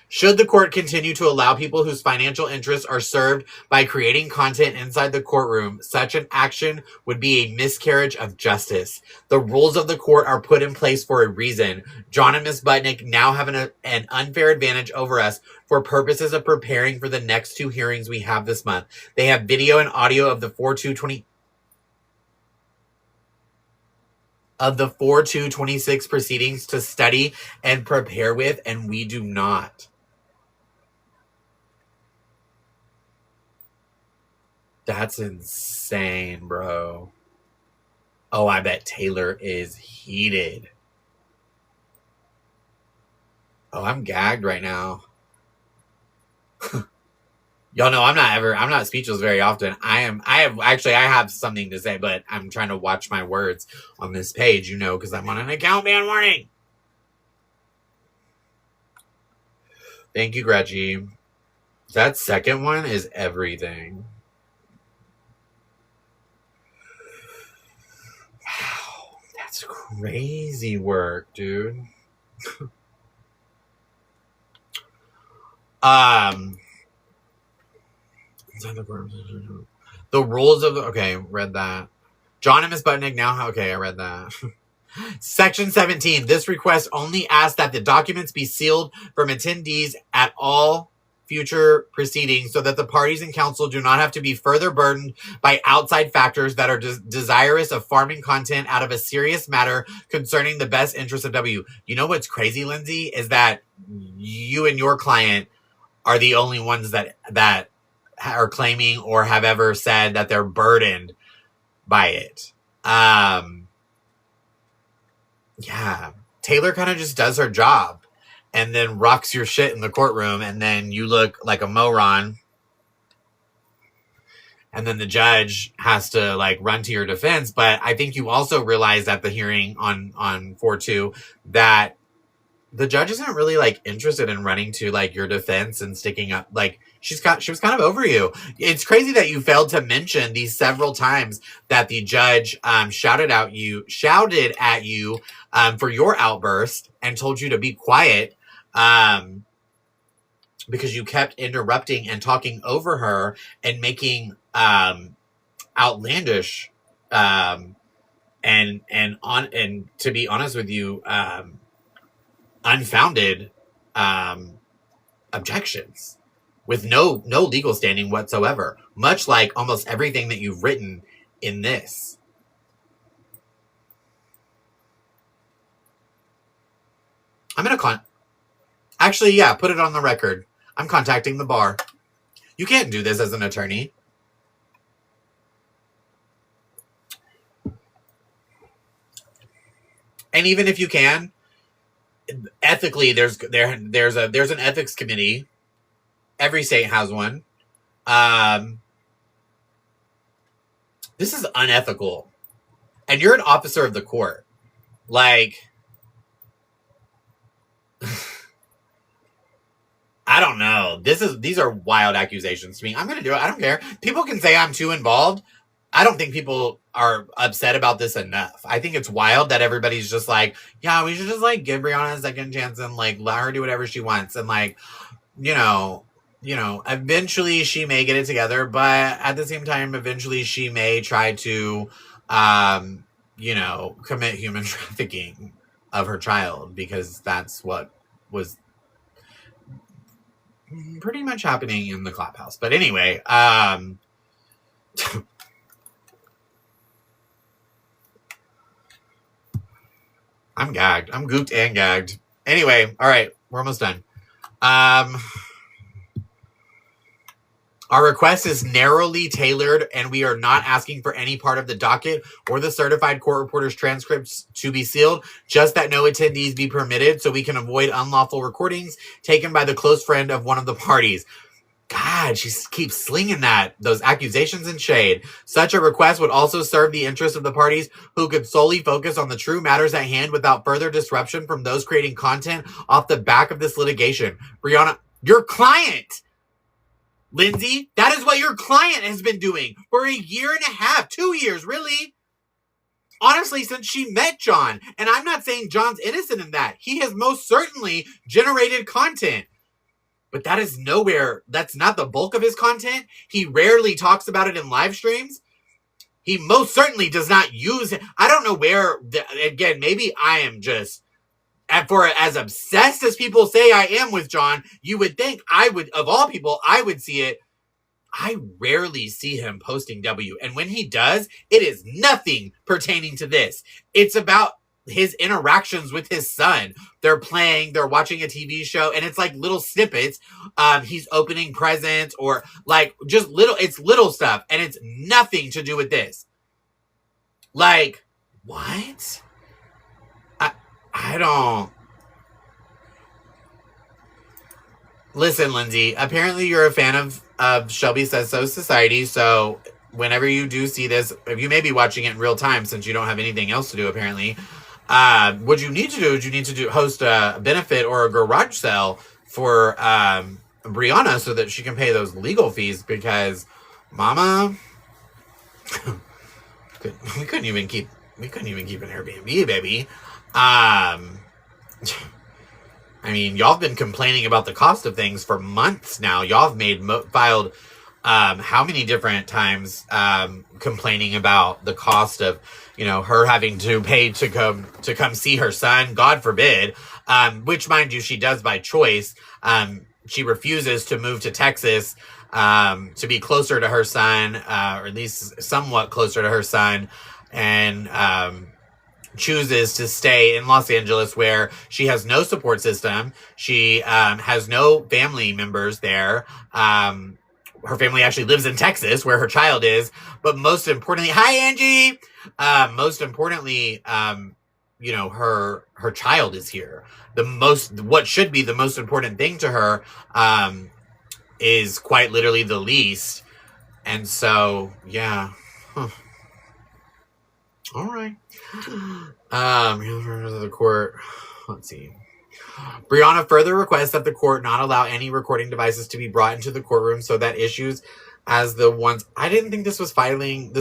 Should the court continue to allow people whose financial interests are served by creating content inside the courtroom, such an action would be a miscarriage of justice. The rules of the court are put in place for a reason. John and Ms. Butnick now have an unfair advantage over us for purposes of preparing for the next two hearings we have this month. They have video and audio of the 4/2/26 proceedings to study and prepare with, and we do not. That's insane, bro. Oh, I bet Taylor is heated. Oh, I'm gagged right now. Y'all know I'm not speechless very often. I have something to say, but I'm trying to watch my words on this page, because I'm on an account ban warning. Thank you, Gretchy. That second one is everything. Wow, that's crazy work, dude. The rules of okay, read that. John and Ms. Butnick now. Okay, I read that. Section 17. This request only asks that the documents be sealed from attendees at all future proceedings so that the parties and counsel do not have to be further burdened by outside factors that are desirous of farming content out of a serious matter concerning the best interest of W. You know what's crazy, Lindsay, is that you and your client are the only ones that are claiming or have ever said that they're burdened by it. Yeah. Taylor kind of just does her job and then rocks your shit in the courtroom, and then you look like a moron. And then the judge has to run to your defense. But I think you also realized at the hearing on 4-2 that the judge isn't really interested in running to your defense and sticking up. She was kind of over you. It's crazy that you failed to mention these several times that the judge shouted at you for your outburst and told you to be quiet because you kept interrupting and talking over her and making outlandish and to be honest with you, unfounded objections with no legal standing whatsoever, much like almost everything that you've written in this. I'm gonna actually, yeah, put it on the record. I'm contacting the bar. You can't do this as an attorney. And even if you can, ethically, there's an ethics committee. Every state has one. This is unethical. And you're an officer of the court. Like, I don't know. These are wild accusations to me. I'm going to do it. I don't care. People can say I'm too involved. I don't think people are upset about this enough. I think it's wild that everybody's just like, yeah, we should just like give Brianna a second chance and like let her do whatever she wants. And like, you know, eventually she may get it together, but at the same time, eventually she may try to, commit human trafficking of her child, because that's what was pretty much happening in the Clap House. But anyway, I'm gagged. I'm gooped and gagged. Anyway, all right, we're almost done. Our request is narrowly tailored, and we are not asking for any part of the docket or the certified court reporter's transcripts to be sealed, just that no attendees be permitted so we can avoid unlawful recordings taken by the close friend of one of the parties. God, she keeps slinging those accusations and shade. Such a request would also serve the interest of the parties, who could solely focus on the true matters at hand without further disruption from those creating content off the back of this litigation. Brianna, your client, Lindsay, that is what your client has been doing for 1.5 years, 2 years, really. Honestly, since she met John. And I'm not saying John's innocent in that. He has most certainly generated content. But that is nowhere. That's not the bulk of his content. He rarely talks about it in live streams. He most certainly does not use it. I don't know where, again, maybe I am just, for as obsessed as people say I am with John, you would think I would, of all people, I would see it. I rarely see him posting W. And when he does, it is nothing pertaining to this. It's about his interactions with his son. They're watching a TV show, and it's like little snippets. He's opening presents, or like just little stuff, and it's nothing to do with this. Like, what? I don't. Listen, Lindsay, apparently you're a fan of Shelby Says So Society, so whenever you do see this, you may be watching it in real time since you don't have anything else to do, apparently. What you need to do is you need to host a benefit or a garage sale for Brianna so that she can pay those legal fees, because Mama, we couldn't even keep an Airbnb, baby. I mean, y'all have been complaining about the cost of things for months now. Y'all have filed how many different times complaining about the cost of, her having to pay to come see her son, God forbid, which, mind you, she does by choice. She refuses to move to Texas to be closer to her son, or at least somewhat closer to her son, and chooses to stay in Los Angeles, where she has no support system. She has no family members there. Her family actually lives in Texas, where her child is. But most importantly, hi, Angie. Most importantly, her child is here. What should be the most important thing to her, is quite literally the least. And so, yeah. Huh. All right. The court. Let's see. Brianna further requests that the court not allow any recording devices to be brought into the courtroom, so that issues as the ones. I didn't think this filing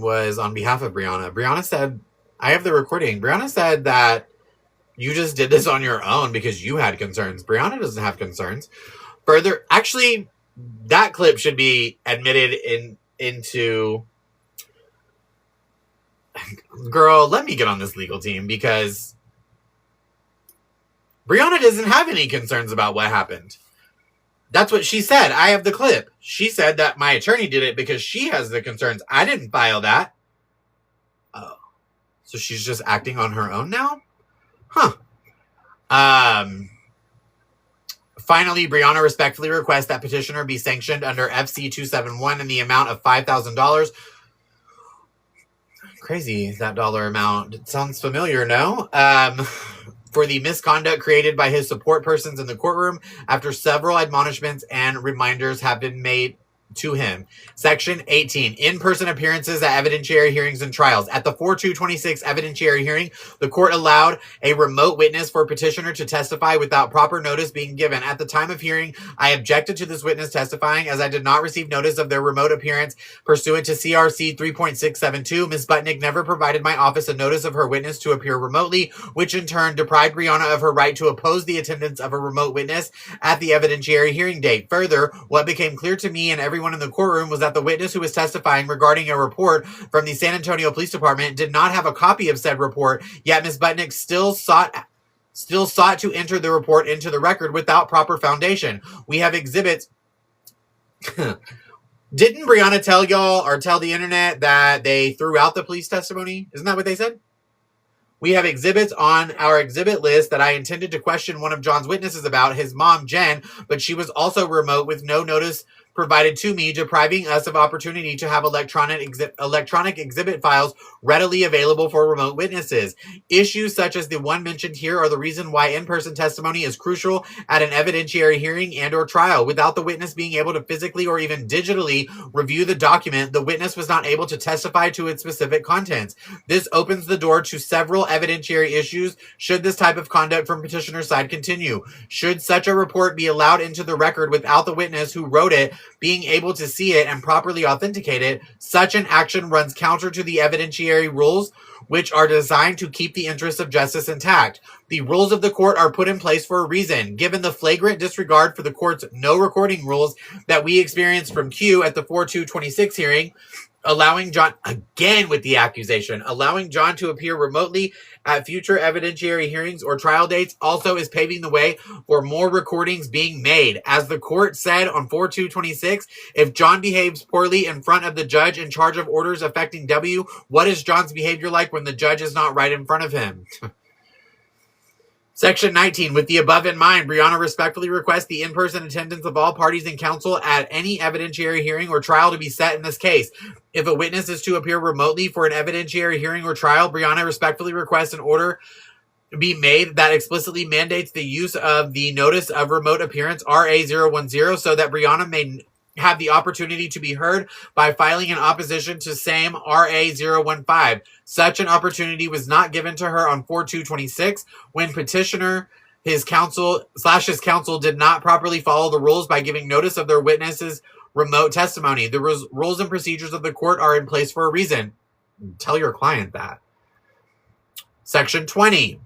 was on behalf of Brianna. Brianna said, I have the recording. Brianna said that you just did this on your own because you had concerns. Brianna doesn't have concerns. Further, actually, that clip should be admitted into. Girl, let me get on this legal team, because Brianna doesn't have any concerns about what happened. That's what she said. I have the clip. She said that my attorney did it because she has the concerns. I didn't file that. Oh. So she's just acting on her own now? Huh. Finally, Brianna respectfully requests that petitioner be sanctioned under FC 271 in the amount of $5,000. crazy, that dollar amount. It sounds familiar, no? For the misconduct created by his support persons in the courtroom after several admonishments and reminders have been made to him. Section 18, in-person appearances at evidentiary hearings and trials. At the 4/2/26 evidentiary hearing, the court allowed a remote witness for petitioner to testify without proper notice being given. At the time of hearing, I objected to this witness testifying as I did not receive notice of their remote appearance pursuant to CRC 3.672. Ms. Butnick never provided my office a notice of her witness to appear remotely, which in turn deprived Brianna of her right to oppose the attendance of a remote witness at the evidentiary hearing date. Further, what became clear to me and everyone in the courtroom was that the witness who was testifying regarding a report from the San Antonio Police Department did not have a copy of said report, yet Ms. Butnick still sought to enter the report into the record without proper foundation. We have exhibits. Didn't Brianna tell y'all or tell the internet that they threw out the police testimony? Isn't that what they said? We have exhibits on our exhibit list that I intended to question one of John's witnesses about, his mom, Jen, but she was also remote with no notice provided to me, depriving us of opportunity to have electronic exhibit files readily available for remote witnesses. Issues such as the one mentioned here are the reason why in-person testimony is crucial at an evidentiary hearing and or trial. Without the witness being able to physically or even digitally review the document, the witness was not able to testify to its specific contents. This opens the door to several evidentiary issues should this type of conduct from petitioner's side continue. Should such a report be allowed into the record without the witness who wrote it being able to see it and properly authenticate it, such an action runs counter to the evidentiary rules, which are designed to keep the interests of justice intact. The rules of the court are put in place for a reason. Given the flagrant disregard for the court's no recording rules that we experienced from Q at the 4/2/26 hearing, allowing John, again with the accusation, allowing John to appear remotely at future evidentiary hearings or trial dates also is paving the way for more recordings being made. As the court said on 4/2/26, if John behaves poorly in front of the judge in charge of orders affecting W, what is John's behavior like when the judge is not right in front of him? Section 19, with the above in mind, Brianna respectfully requests the in-person attendance of all parties in counsel at any evidentiary hearing or trial to be set in this case. If a witness is to appear remotely for an evidentiary hearing or trial, Brianna respectfully requests an order be made that explicitly mandates the use of the notice of remote appearance RA010 so that Brianna may have the opportunity to be heard by filing an opposition to same RA015. Such an opportunity was not given to her on 4/2/26 when petitioner, his counsel did not properly follow the rules by giving notice of their witnesses' remote testimony. The rules and procedures of the court are in place for a reason. Tell your client that. Section 20.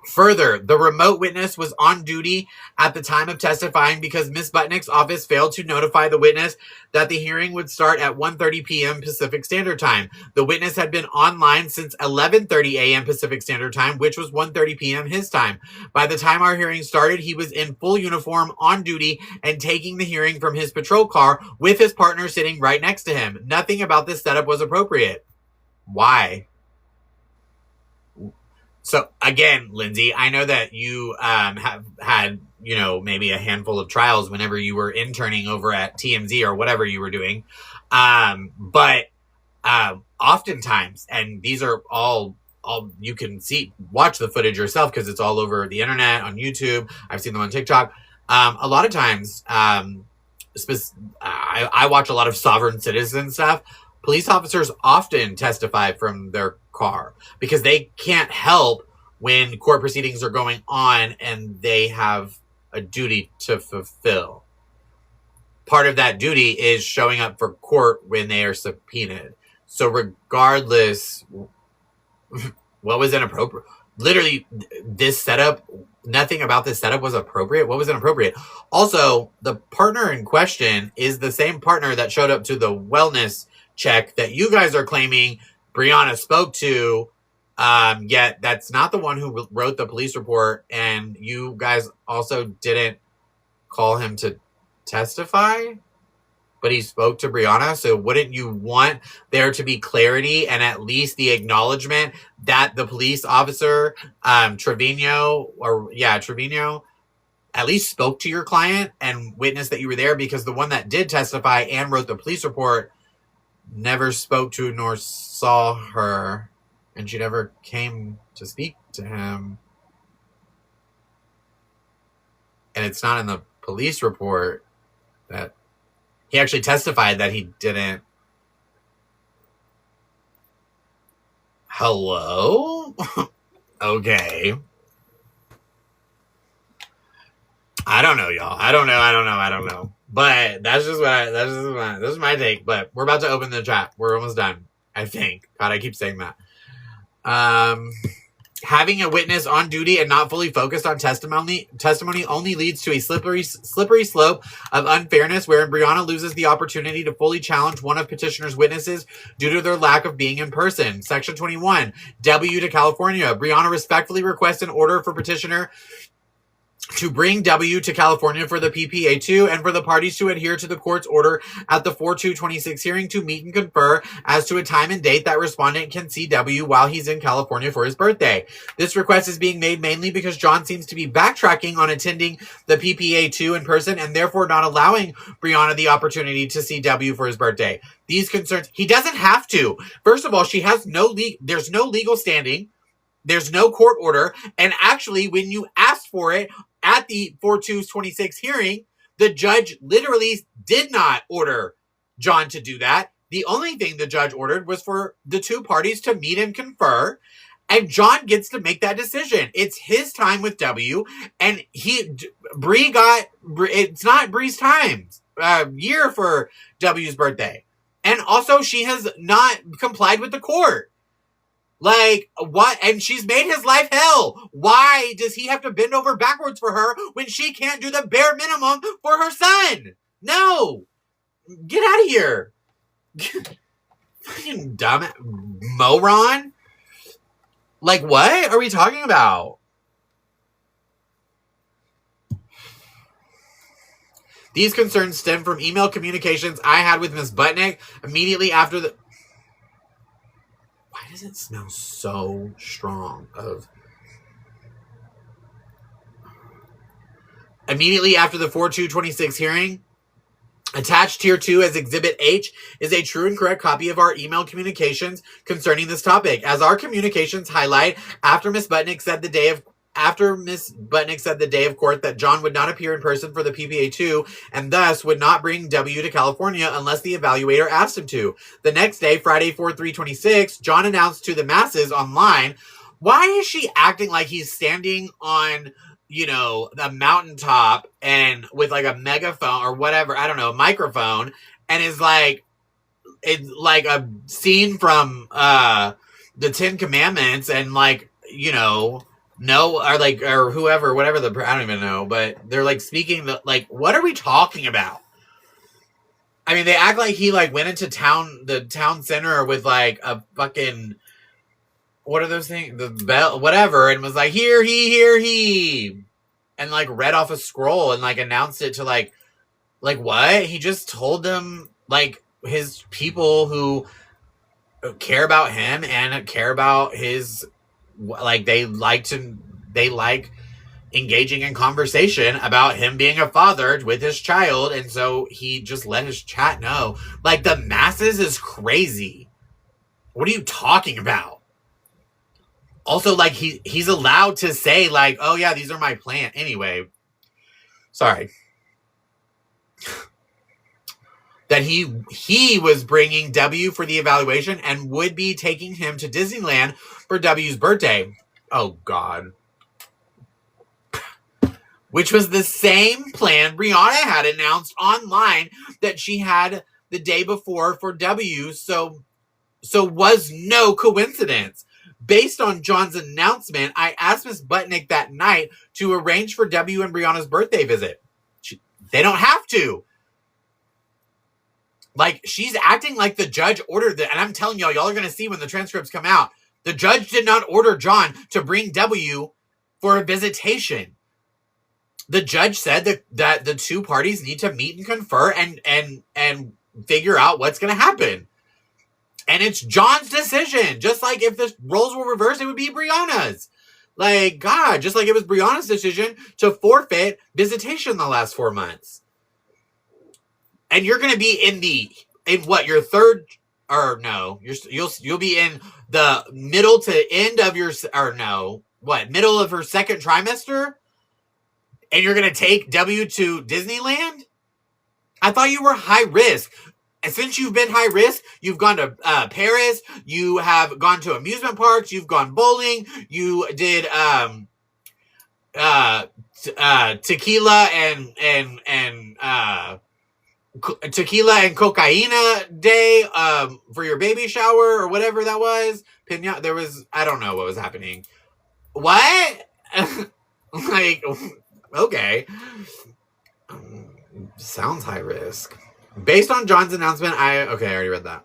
Further, the remote witness was on duty at the time of testifying because Ms. Butnick's office failed to notify the witness that the hearing would start at 1:30 p.m. Pacific Standard Time. The witness had been online since 11:30 a.m. Pacific Standard Time, which was 1:30 p.m. his time. By the time our hearing started, he was in full uniform, on duty, and taking the hearing from his patrol car with his partner sitting right next to him. Nothing about this setup was appropriate. Why? So again, Lindsay, I know that you have had, maybe a handful of trials whenever you were interning over at TMZ or whatever you were doing. But oftentimes, and these are all you can watch the footage yourself because it's all over the internet, on YouTube. I've seen them on TikTok. A lot of times, I watch a lot of sovereign citizen stuff. Police officers often testify from their car because they can't help when court proceedings are going on and they have a duty to fulfill. Part of that duty is showing up for court when they are subpoenaed. So regardless, what was inappropriate? Literally, this setup, nothing about this setup was appropriate. What was inappropriate? Also, the partner in question is the same partner that showed up to the wellness check that you guys are claiming Brianna spoke to, yet that's not the one who wrote the police report, and you guys also didn't call him to testify, but he spoke to Brianna. So wouldn't you want there to be clarity and at least the acknowledgement that the police officer, Trevino, at least spoke to your client and witnessed that you were there? Because the one that did testify and wrote the police report never spoke to nor saw her, and she never came to speak to him. And it's not in the police report that he actually testified that he didn't. Hello? Okay. I don't know, y'all. I don't know. But that's just this is my take. But we're about to open the chat. We're almost done, I think. God, I keep saying that. Having a witness on duty and not fully focused on testimony only leads to a slippery slope of unfairness, wherein Brianna loses the opportunity to fully challenge one of petitioner's witnesses due to their lack of being in person. Section 21, W to California. Brianna respectfully requests an order for petitioner to bring W to California for the PPA2 and for the parties to adhere to the court's order at the 4/2/26 hearing to meet and confer as to a time and date that respondent can see W while he's in California for his birthday. This request is being made mainly because John seems to be backtracking on attending the PPA2 in person and therefore not allowing Brianna the opportunity to see W for his birthday. These concerns, he doesn't have to. First of all, she has there's no legal standing. There's no court order. And actually, when you asked for it at the 4/2/26 hearing, the judge literally did not order John to do that. The only thing the judge ordered was for the two parties to meet and confer. And John gets to make that decision. It's his time with W. And it's not Bree's time. Year for W's birthday. And also, she has not complied with the court. Like, what? And she's made his life hell. Why does he have to bend over backwards for her when she can't do the bare minimum for her son? No. Get out of here. Fucking dumb moron. Like, what are we talking about? These concerns stem from email communications I had with Ms. Butnick immediately after the... Why does it smell so strong of... Immediately after the 4/2/26 hearing, attached Tier 2 as Exhibit H is a true and correct copy of our email communications concerning this topic. As our communications highlight, after Ms. Butnick said the day of court that John would not appear in person for the PPA2 and thus would not bring W to California unless the evaluator asked him to. The next day, Friday 4/3/26, John announced to the masses online, why is she acting like he's standing on, the mountaintop and with like a megaphone or whatever, I don't know, a microphone, and is like, it's like a scene from the Ten Commandments and or whoever, whatever I don't even know, but they're like speaking what are we talking about? I mean, they act like he went into the town center with a fucking, what are those things? The bell, whatever, and was like, here he, and read off a scroll and announced it to what? He just told them his people who care about him and care about his, they like engaging in conversation about him being a father with his child, and so he just let his chat know. The masses is crazy. What are you talking about? Also, he's allowed to say oh yeah, these are my plans. Anyway, sorry. That he was bringing W for the evaluation and would be taking him to Disneyland for W's birthday. Oh, God. Which was the same plan Brianna had announced online that she had the day before for W, so was no coincidence. Based on John's announcement, I asked Ms. Butnick that night to arrange for W and Brianna's birthday visit. They don't have to. She's acting like the judge ordered it. And I'm telling y'all are going to see when the transcripts come out. The judge did not order John to bring W for a visitation. The judge said that the two parties need to meet and confer and figure out what's going to happen. And it's John's decision. Just like if the roles were reversed, it would be Brianna's. God, just like it was Brianna's decision to forfeit visitation the last 4 months. And you're going to be in your third or no, you'll be in the middle to end of your, or no, what, middle of her second trimester, and you're gonna take W to Disneyland? I thought you were high risk. And since you've been high risk, you've gone to Paris, you have gone to amusement parks, you've gone bowling, you did tequila and cocaina day for your baby shower or whatever that was. There was, I don't know what was happening. What? Like, okay. Sounds high risk. Based on John's announcement, I already read that.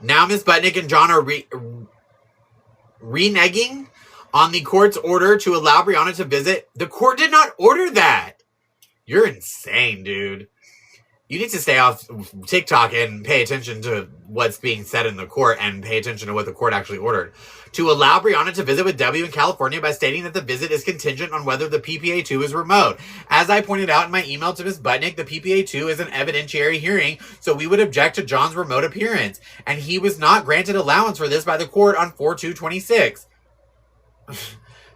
Now Miss Butnick and John are reneging on the court's order to allow Brianna to visit. The court did not order that. You're insane, dude. You need to stay off TikTok and pay attention to what's being said in the court and pay attention to what the court actually ordered. To allow Brianna to visit with W in California by stating that the visit is contingent on whether the PPA2 is remote. As I pointed out in my email to Ms. Butnick, the PPA2 is an evidentiary hearing, so we would object to John's remote appearance. And he was not granted allowance for this by the court on 4/2/26.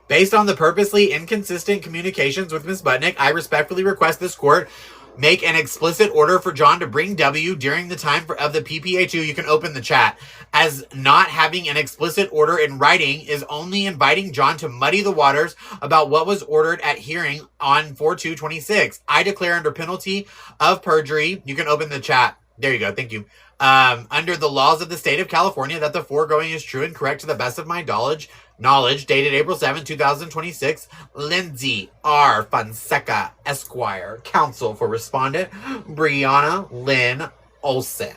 Based on the purposely inconsistent communications with Ms. Butnick, I respectfully request this court make an explicit order for John to bring W during the time of the PPA2. You can open the chat. As not having an explicit order in writing is only inviting John to muddy the waters about what was ordered at hearing on 4/2/26. I declare under penalty of perjury. You can open the chat. There you go. Thank you. Under the laws of the state of California, that the foregoing is true and correct to the best of my knowledge, dated April 7, 2026, Lindsay R. Fonseca, Esquire, counsel for respondent, Brianna Lynn Olsen.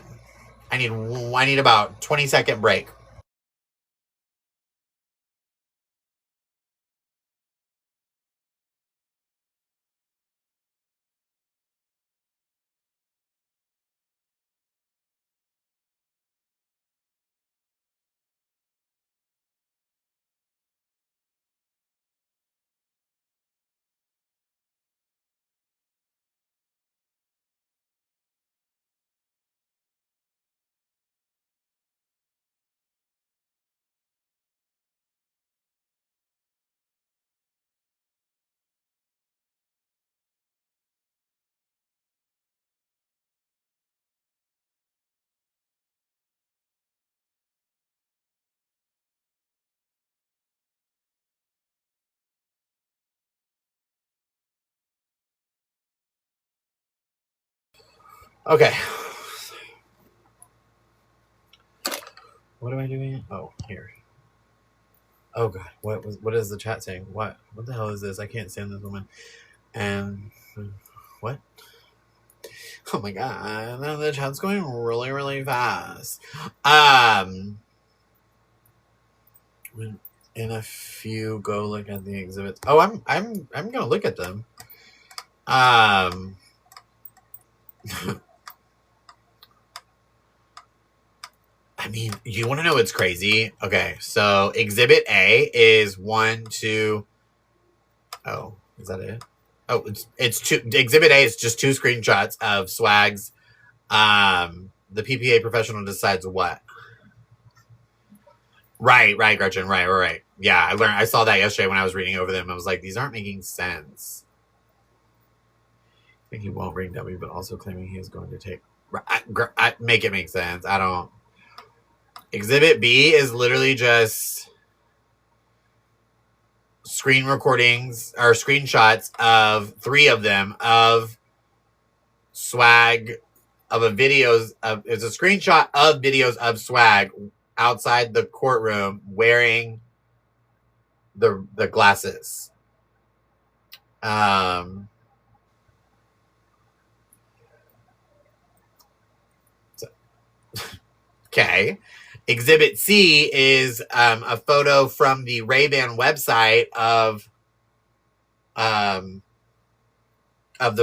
I need about 20-second break. Okay. What am I doing? Oh, here. Oh god, what is the chat saying? What the hell is this? I can't stand this woman. And what? Oh my god, the chat's going really, really fast. In a few, go look at the exhibits. Oh, I'm gonna look at them. I mean, you want to know what's crazy? Okay, so Exhibit A is 1, 2. Oh, is that it? Oh, it's two. Exhibit A is just 2 screenshots of Swag's. The PPA professional decides what. Right, Gretchen. Right. Yeah, I saw that yesterday when I was reading over them. I was like, these aren't making sense. I think he won't bring W, but also claiming he is going to take. Make it make sense. I don't. Exhibit B is literally just screen recordings or screenshots of 3 of them of Swag of it's a screenshot of videos of Swag outside the courtroom wearing the glasses. Okay. Exhibit C is a photo from the Ray-Ban website of the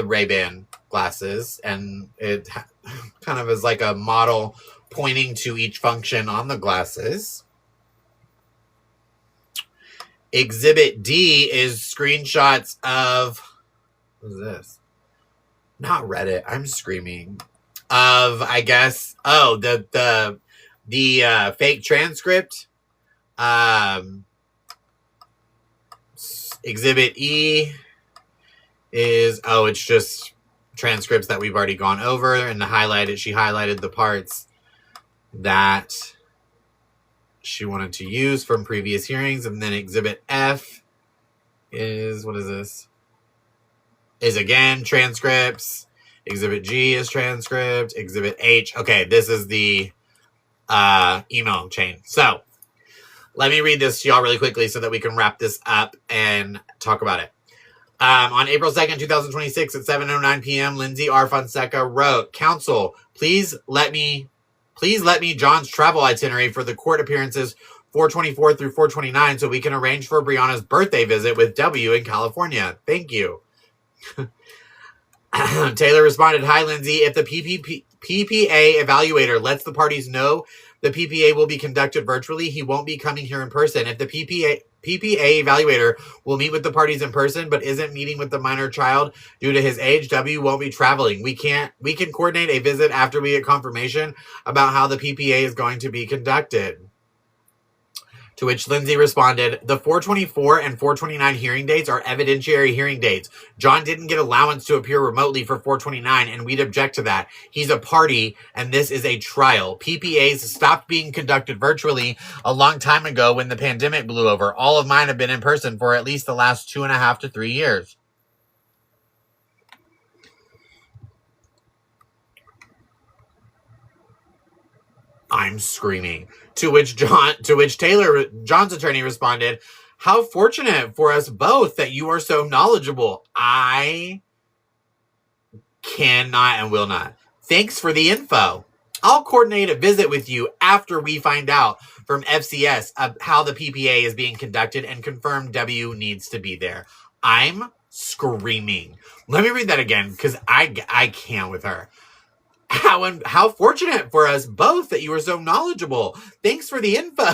Ray-Ban glasses, and it kind of is like a model pointing to each function on the glasses. Exhibit D is screenshots of, what is this? not Reddit. I'm screaming. Of, I guess, the fake transcript. Exhibit E is, it's just transcripts that we've already gone over, and she highlighted the parts that she wanted to use from previous hearings. And then Exhibit F is, what is this? Is again transcripts. Exhibit G is transcript. Exhibit H. Okay, this is the email chain. So let me read this to y'all really quickly so that we can wrap this up and talk about it. On April 2nd, 2026 at 7:09 p.m., Lindsay R. Fonseca wrote, "Counsel, please let me John's travel itinerary for the court appearances 424 through 429 so we can arrange for Brianna's birthday visit with W in California. Thank you." Taylor responded, "Hi, Lindsay. If the PPA evaluator lets the parties know the PPA will be conducted virtually, he won't be coming here in person. If the PPA evaluator will meet with the parties in person but isn't meeting with the minor child due to his age, W won't be traveling. We can coordinate a visit after we get confirmation about how the PPA is going to be conducted." To which Lindsay responded, "The 424 and 429 hearing dates are evidentiary hearing dates. John didn't get allowance to appear remotely for 429, and we'd object to that. He's a party, and this is a trial. PPAs stopped being conducted virtually a long time ago when the pandemic blew over. All of mine have been in person for at least the last 2.5 to 3 years." I'm screaming. To which Taylor, John's attorney, responded, "How fortunate for us both that you are so knowledgeable. I cannot and will not. Thanks for the info. I'll coordinate a visit with you after we find out from FCS how the PPA is being conducted and confirm W needs to be there." I'm screaming. Let me read that again because I can't with her. How fortunate for us both that you are so knowledgeable. Thanks for the info.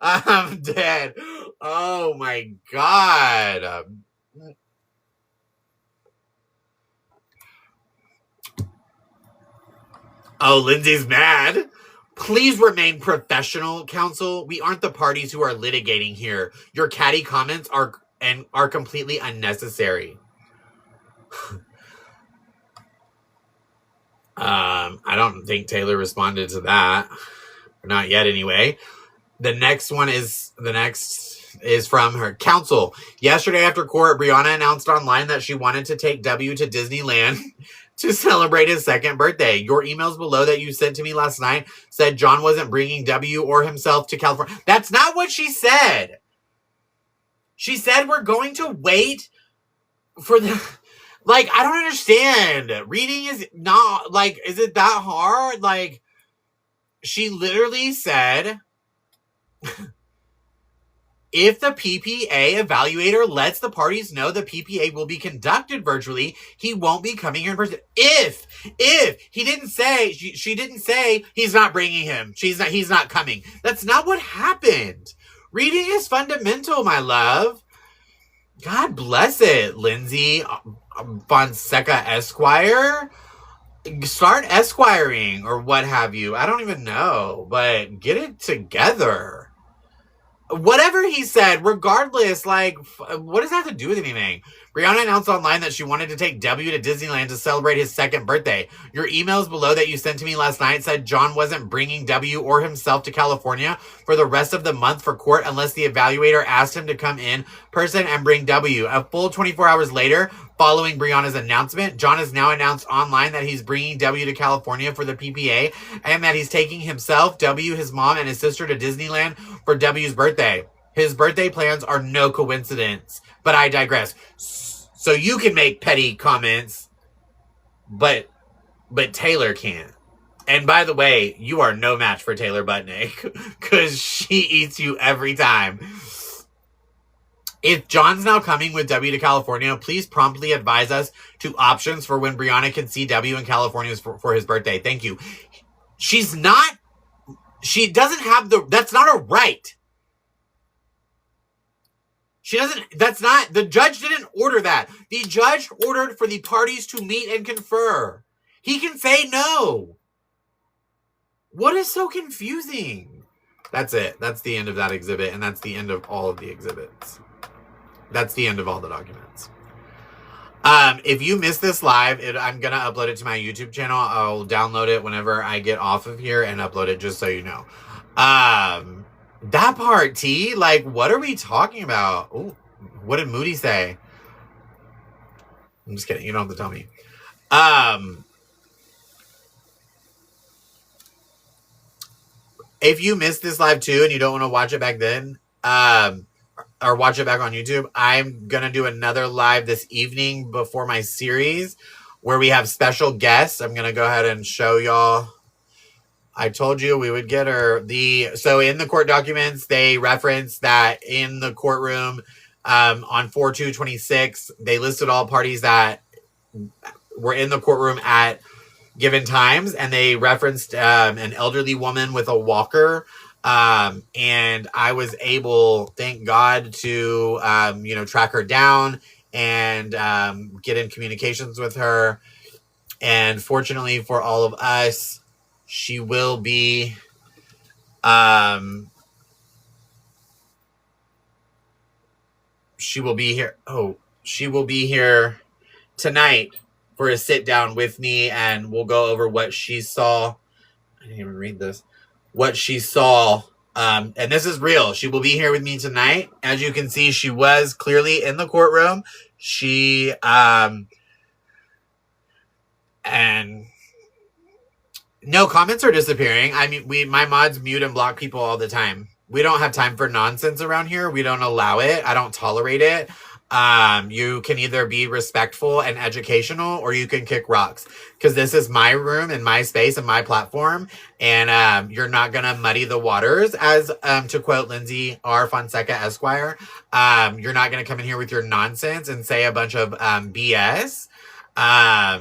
I'm dead. Oh my God. Lindsay's mad. "Please remain professional, counsel. We aren't the parties who are litigating here. Your catty comments are completely unnecessary." I don't think Taylor responded to that. Not yet, anyway. The next is from her. "Counsel, yesterday after court, Brianna announced online that she wanted to take W to Disneyland to celebrate his 2nd birthday. Your emails below that you sent to me last night said John wasn't bringing W or himself to California." That's not what she said. She said we're going to wait for the... Like, I don't understand. Reading is not, like, is it that hard? Like, she literally said, if the PPA evaluator lets the parties know the PPA will be conducted virtually, he won't be coming here in person. If he didn't say, she didn't say he's not bringing him. He's not coming. That's not what happened. Reading is fundamental, my love. God bless it, Lindsay Fonseca Esquire. Start esquiring or what have you. I don't even know, but get it together. Whatever he said, regardless, like, what does that have to do with anything? Brianna announced online that she wanted to take W to Disneyland to celebrate his 2nd birthday. Your emails below that you sent to me last night said John wasn't bringing W or himself to California for the rest of the month for court unless the evaluator asked him to come in person and bring W. A full 24 hours later, following Brianna's announcement, John has now announced online that he's bringing W to California for the PPA and that he's taking himself, W, his mom, and his sister to Disneyland for W's birthday. His birthday plans are no coincidence, but I digress. So you can make petty comments, but Taylor can't. And by the way, you are no match for Taylor Butnick because she eats you every time. If John's now coming with W to California, please promptly advise us to options for when Brianna can see W in California for his birthday. Thank you. She doesn't have that's not a right. She doesn't, that's not, the judge didn't order that. The judge ordered for the parties to meet and confer. He can say no. What is so confusing? That's it. That's the end of that exhibit, and that's the end of all of the exhibits. That's the end of all the documents. If you missed this live, I'm going to upload it to my YouTube channel. I'll download it whenever I get off of here and upload it, just so you know. That part, T, like, what are we talking about? Ooh, what did Moody say? I'm just kidding. You don't have to tell me. If you missed this live too and you don't want to watch it back then, or watch it back on YouTube, I'm going to do another live this evening before my series where we have special guests. I'm going to go ahead and show y'all. I told you we would get her. So in the court documents, they reference that in the courtroom on 4/2/26, they listed all parties that were in the courtroom at given times, and they referenced an elderly woman with a walker. And I was able, thank God, to, track her down and get in communications with her. And fortunately for all of us, she will be, she will be here. Oh, she will be here tonight for a sit down with me, and we'll go over what she saw. I didn't even read this. What she saw. And this is real. She will be here with me tonight. As you can see, she was clearly in the courtroom. She, and no, comments are disappearing. I mean, my mods mute and block people all the time. We don't have time for nonsense around here. We don't allow it. I don't tolerate it. You can either be respectful and educational, or you can kick rocks, because this is my room and my space and my platform. And, you're not going to muddy the waters, as, to quote Lindsay R. Fonseca Esquire. You're not going to come in here with your nonsense and say a bunch of, BS. I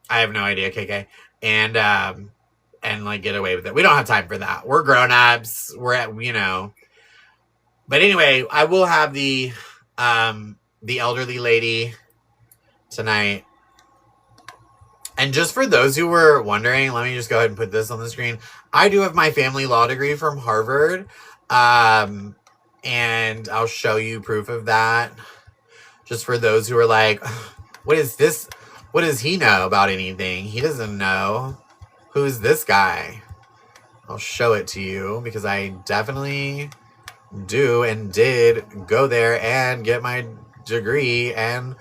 have no idea, KK. And like get away with it. We don't have time for that. We're grown-ups. We're at, but anyway, I will have the elderly lady tonight. And just for those who were wondering, let me just go ahead and put this on the screen. I do have my family law degree from Harvard. And I'll show you proof of that. Just for those who are like, what is this? What does he know about anything? He doesn't know. Who's this guy? I'll show it to you, because I definitely do and did go there and get my degree and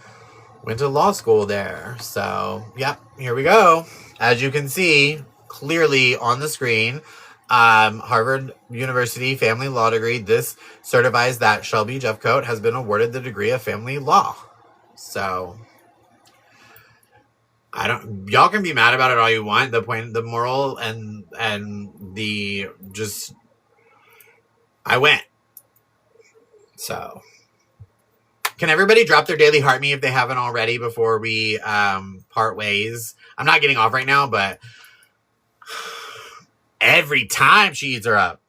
went to law school there. So, yeah, here we go. As you can see clearly on the screen, Harvard University family law degree. This certifies that Shelby Jeffcoat has been awarded the degree of family law. So, y'all can be mad about it all you want. The moral and the just, I went. So, can everybody drop their daily heart me if they haven't already before we part ways? I'm not getting off right now, but every time she eats her up.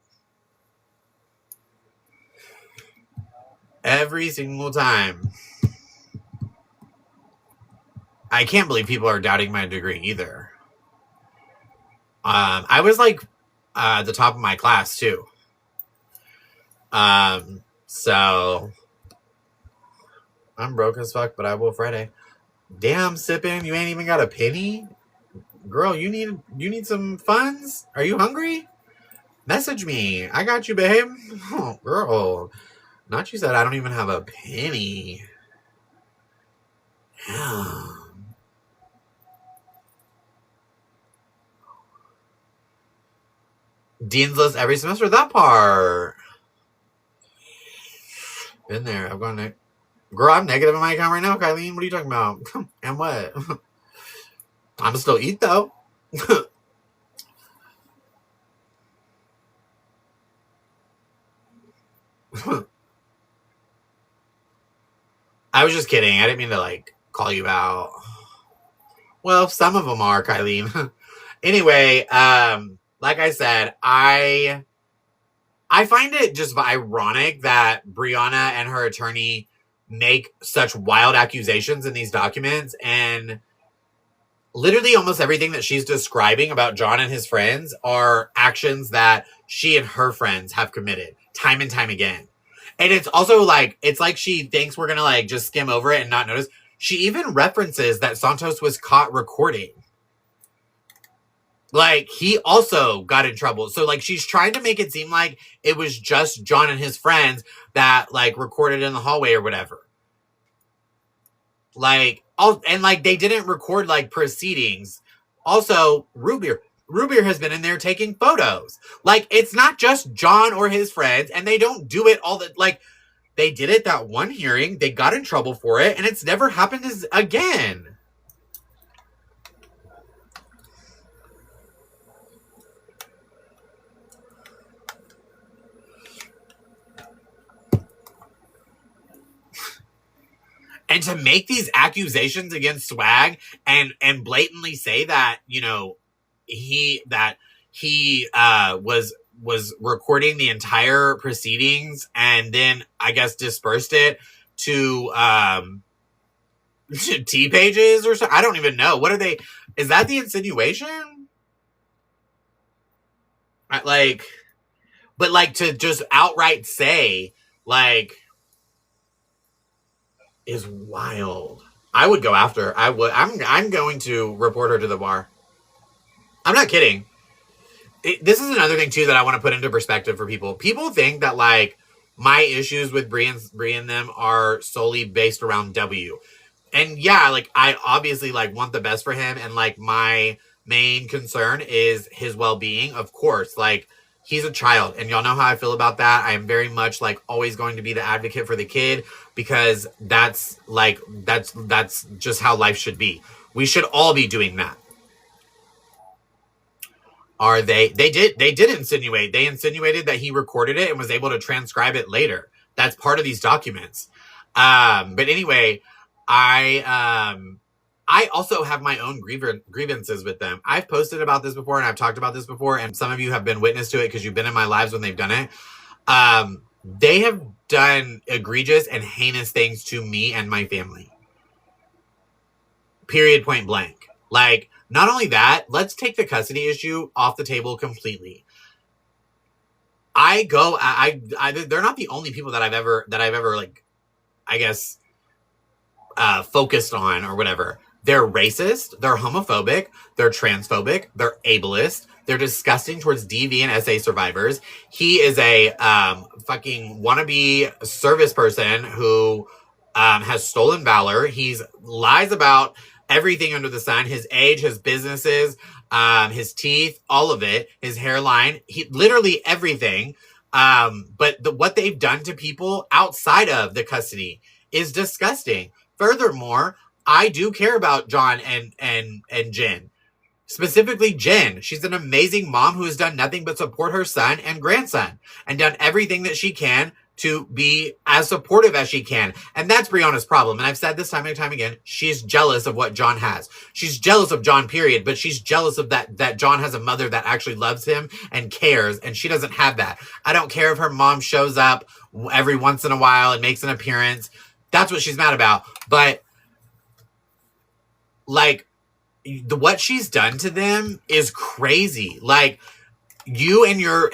Every single time. I can't believe people are doubting my degree either. I was like at the top of my class too. So I'm broke as fuck, but I will Friday. Damn, sipping, you ain't even got a penny? Girl, you need some funds? Are you hungry? Message me. I got you, babe. Oh, girl. Not you said I don't even have a penny. Yeah. Dean's List every semester. That part. Been there. I've gone. Girl, I'm negative in my account right now, Kylene. What are you talking about? And what? I'm still eat though. I was just kidding. I didn't mean to like call you out. Well, some of them are, Kylene. Anyway, like I said, I I find it just ironic that Brianna and her attorney make such wild accusations in these documents, and literally almost everything that she's describing about John and his friends are actions that she and her friends have committed time and time again. And it's also like, it's like she thinks we're going to like just skim over it and not notice. She even references that Santos was caught recording. Like, he also got in trouble. So, like, she's trying to make it seem like it was just John and his friends that, like, recorded in the hallway or whatever. Like, and, like, they didn't record, like, proceedings. Also, Root Beer has been in there taking photos. Like, it's not just John or his friends, and they don't do it all the, like, they did it that one hearing, they got in trouble for it, and it's never happened again. And to make these accusations against Swag and blatantly say that, you know, he was recording the entire proceedings and then I guess dispersed it to T pages or something. I don't even know. What are they? Is that the insinuation? Like, but like to just outright say like is wild. I would go after. I'm going to report her to the bar. I'm not kidding. This is another thing too that I want to put into perspective for people. People think that like my issues with Bree and them are solely based around W. And yeah, like I obviously like want the best for him, and like my main concern is his well-being, of course. Like he's a child, and y'all know how I feel about that. I am very much like always going to be the advocate for the kid because that's just how life should be. We should all be doing that. Are they did insinuate. They insinuated that he recorded it and was able to transcribe it later. That's part of these documents. But anyway, I also have my own grievances with them. I've posted about this before and I've talked about this before, and some of you have been witness to it because you've been in my lives when they've done it. They have done egregious and heinous things to me and my family. Period, point blank. Like, not only that, let's take the custody issue off the table completely. They're not the only people that I've ever like, I guess, focused on or whatever. They're racist, they're homophobic, they're transphobic, they're ableist, they're disgusting towards DV and SA survivors. He is a fucking wannabe service person who has stolen valor. He's lies about everything under the sun, his age, his businesses, his teeth, all of it, his hairline, literally everything. But what they've done to people outside of the custody is disgusting. Furthermore, I do care about John and Jen. Specifically Jen. She's an amazing mom who has done nothing but support her son and grandson and done everything that she can to be as supportive as she can. And that's Brianna's problem. And I've said this time and time again, she's jealous of what John has. She's jealous of John, period, but she's jealous of that John has a mother that actually loves him and cares, and she doesn't have that. I don't care if her mom shows up every once in a while and makes an appearance. That's what she's mad about. But like what she's done to them is crazy. Like you and your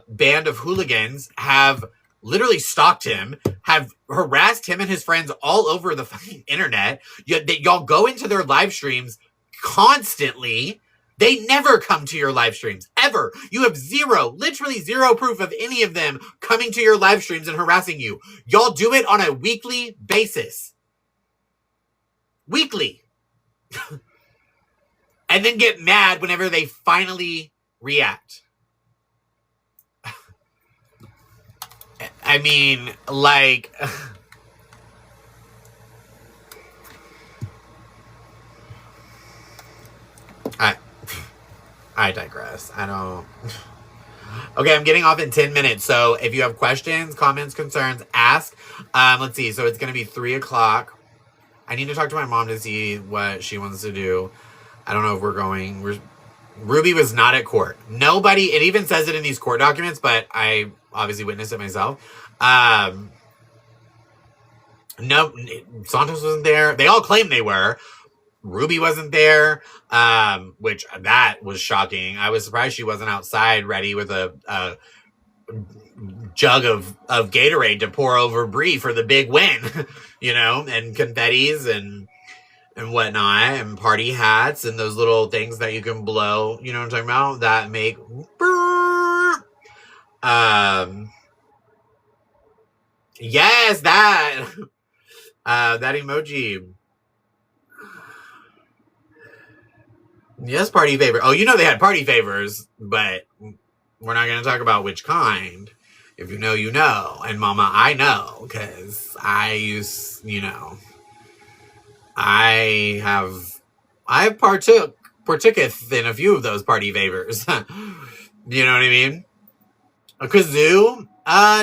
band of hooligans have literally stalked him, have harassed him and his friends all over the fucking internet. Y'all go into their live streams constantly. They never come to your live streams, ever. You have literally zero proof of any of them coming to your live streams and harassing you. Y'all do it on a weekly basis. Weekly. And then get mad whenever they finally react. I mean, like... I digress. I don't... Okay, I'm getting off in 10 minutes. So if you have questions, comments, concerns, ask. Let's see. So it's going to be 3 o'clock. I need to talk to my mom to see what she wants to do. I don't know if we're going. Ruby was not at court. Nobody, it even says it in these court documents, but I obviously witnessed it myself. No, Santos wasn't there. They all claim they were. Ruby wasn't there, which that was shocking. I was surprised she wasn't outside ready with a jug of Gatorade to pour over Brie for the big win, and confettis and whatnot, and party hats and those little things that you can blow, you know what I'm talking about, that make yes, that that emoji. Yes, party favor. Oh, they had party favors, but we're not going to talk about which kind. If you know, you know. And mama, I know, because I partooketh in a few of those party favors. You know what I mean? A kazoo?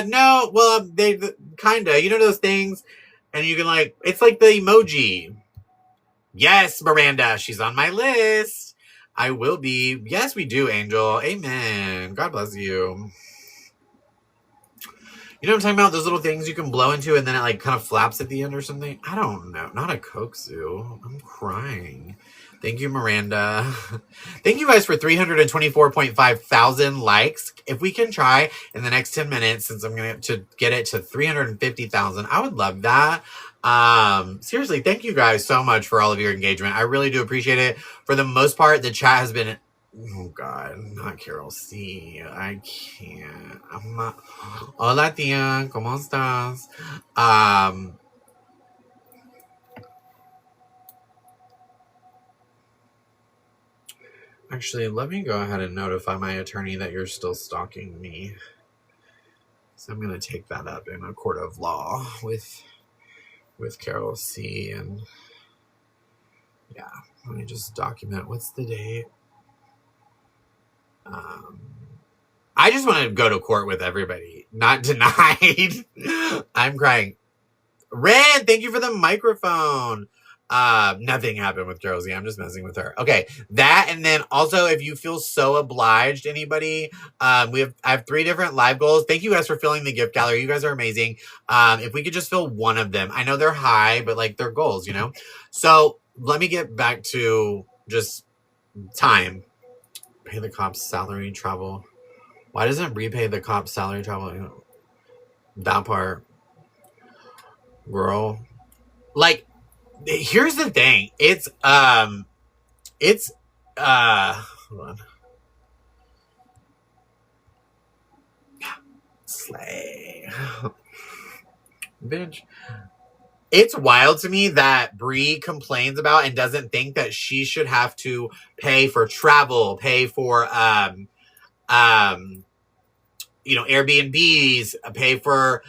No, well, they kinda, those things, and you can it's like the emoji. Yes, Miranda, she's on my list. I will be. Yes, we do, Angel. Amen. God bless you. You know what I'm talking about? Those little things you can blow into and then it kind of flaps at the end or something? I don't know. Not a Koksu. I'm crying. Thank you, Miranda. Thank you guys for 324.5 thousand likes. If we can try in the next 10 minutes, since I'm going to get it to 350,000, I would love that. Seriously, thank you guys so much for all of your engagement. I really do appreciate it. For the most part, the chat has been... Oh, God. Not Carol C. I can't. I'm not... Hola, tía. ¿Cómo estás? Actually, let me go ahead and notify my attorney that you're still stalking me. So I'm going to take that up in a court of law with Carol C. And yeah, let me just document what's the date. I just want to go to court with everybody, not denied. I'm crying. Red, thank you for the microphone. Nothing happened with Carol Z. I'm just messing with her. Okay, that, and then also, if you feel so obliged, anybody, I have 3 different live goals. Thank you guys for filling the gift gallery. You guys are amazing. If we could just fill one of them. I know they're high, but they're goals, So let me get back to just time. Pay the cops salary, travel. Why doesn't repay the cops salary, travel? That part, girl. Here's the thing. It's hold on. Slay. Bitch. It's wild to me that Brie complains about and doesn't think that she should have to pay for travel, pay for Airbnbs, pay for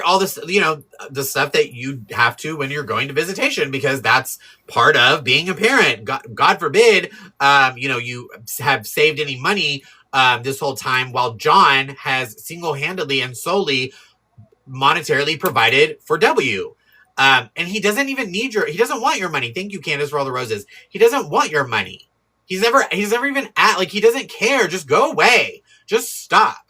all this, the stuff that you have to when you're going to visitation, because that's part of being a parent. God forbid, you have saved any money this whole time while John has single-handedly and solely monetarily provided for W. And he doesn't even he doesn't want your money. Thank you, Candace, for all the roses. He doesn't want your money. He's never even he doesn't care. Just go away. Just stop.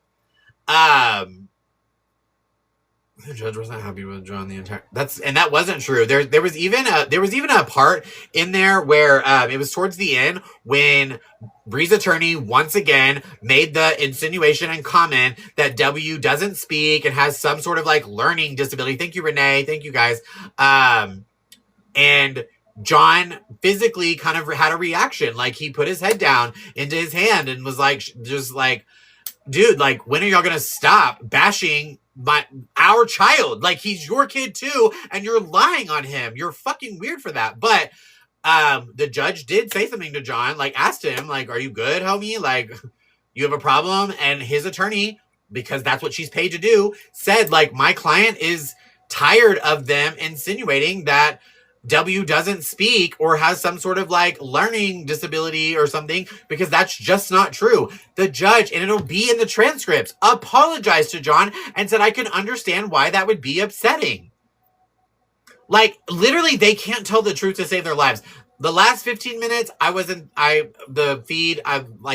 The judge wasn't happy with John the entire. That wasn't true. There was even a part in there where it was towards the end when Brie's attorney once again made the insinuation and comment that W doesn't speak and has some sort of learning disability. Thank you, Renee. Thank you, guys. And John physically kind of had a reaction. He put his head down into his hand and was dude, when are y'all gonna stop bashing our child? He's your kid too, and you're lying on him. You're fucking weird for that. But the judge did say something to John, asked him, are you good, homie? You have a problem? And his attorney, because that's what she's paid to do, said, my client is tired of them insinuating that W doesn't speak or has some sort of learning disability or something, because that's just not true. The judge, and it'll be in the transcripts, apologized to John and said, I can understand why that would be upsetting. Literally, they can't tell the truth to save their lives. The last 15 minutes, the feed,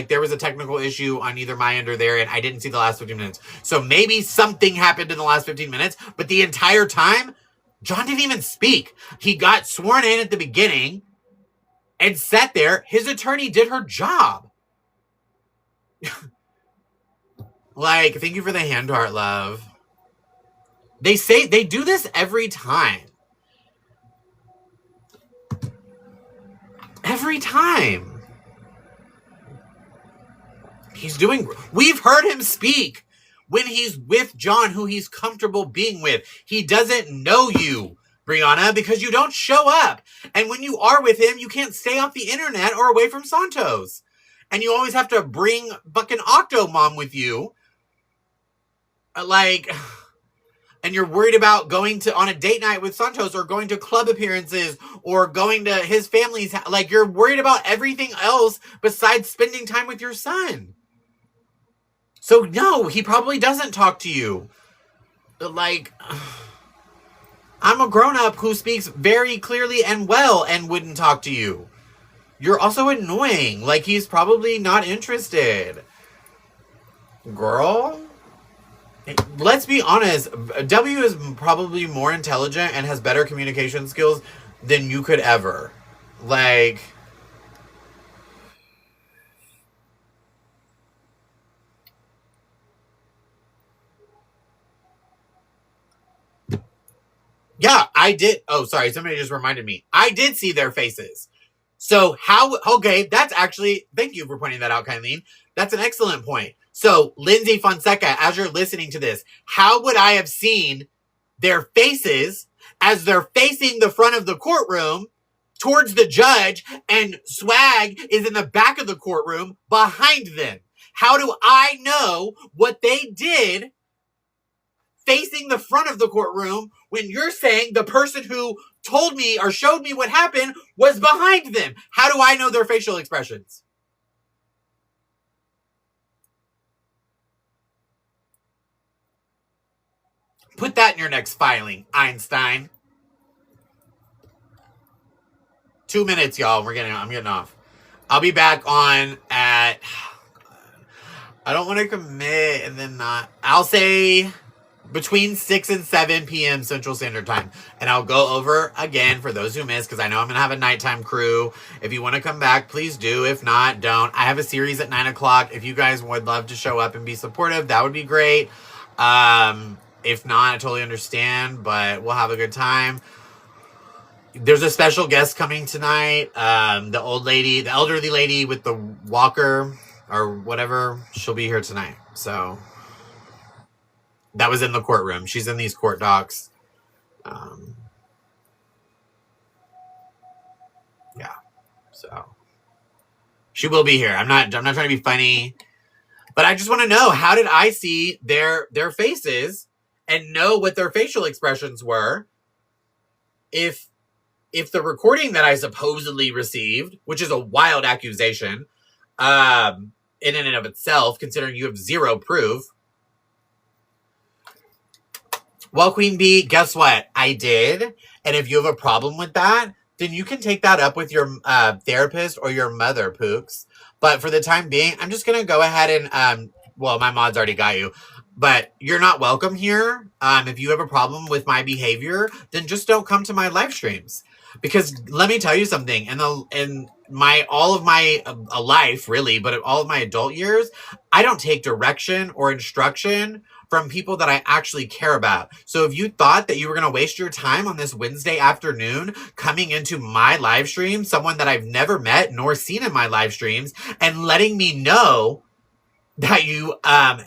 there was a technical issue on either my end or their end. I didn't see the last 15 minutes. So maybe something happened in the last 15 minutes, but the entire time, John didn't even speak. He got sworn in at the beginning and sat there. His attorney did her job. Thank you for the hand heart, love. They say they do this every time. Every time. We've heard him speak when he's with John, who he's comfortable being with. He doesn't know you, Brianna, because you don't show up. And when you are with him, you can't stay off the internet or away from Santos. And you always have to bring fucking Octomom with you. And you're worried about going on a date night with Santos or going to club appearances or going to his family's house. You're worried about everything else besides spending time with your son. So no, he probably doesn't talk to you. I'm a grown-up who speaks very clearly and well and wouldn't talk to you. You're also annoying. He's probably not interested. Girl? Let's be honest, W is probably more intelligent and has better communication skills than you could ever. Yeah, I did. Oh, sorry, somebody just reminded me. I did see their faces. So okay, that's actually, thank you for pointing that out, Kylie. That's an excellent point. So, Lindsay Fonseca, as you're listening to this, how would I have seen their faces as they're facing the front of the courtroom towards the judge and Swag is in the back of the courtroom behind them? How do I know what they did facing the front of the courtroom when you're saying the person who told me or showed me what happened was behind them? How do I know their facial expressions? Put that in your next filing, Einstein. 2 minutes, y'all. I'm getting off. I'll be back on at... I don't want to commit and then not... I'll say between 6 and 7 p.m. Central Standard Time. And I'll go over again for those who missed, because I know I'm going to have a nighttime crew. If you want to come back, please do. If not, don't. I have a series at 9 o'clock. If you guys would love to show up and be supportive, that would be great. If not, I totally understand, but we'll have a good time. There's a special guest coming tonight. The elderly lady with the walker or whatever, she'll be here tonight. So that was in the courtroom. She's in these court docs. Yeah. So she will be here. I'm not trying to be funny, but I just want to know, how did I see their faces and know what their facial expressions were if the recording that I supposedly received, which is a wild accusation, in and of itself, considering you have zero proof. Well, Queen Bee, guess what? I did. And if you have a problem with that, then you can take that up with your therapist or your mother, Pooks. But for the time being, I'm just going to go ahead and, my mod's already got you. But you're not welcome here. If you have a problem with my behavior, then just don't come to my live streams. Because let me tell you something, in all of my life, really, but all of my adult years, I don't take direction or instruction from people that I actually care about. So if you thought that you were going to waste your time on this Wednesday afternoon coming into my live stream, someone that I've never met nor seen in my live streams, and letting me know that you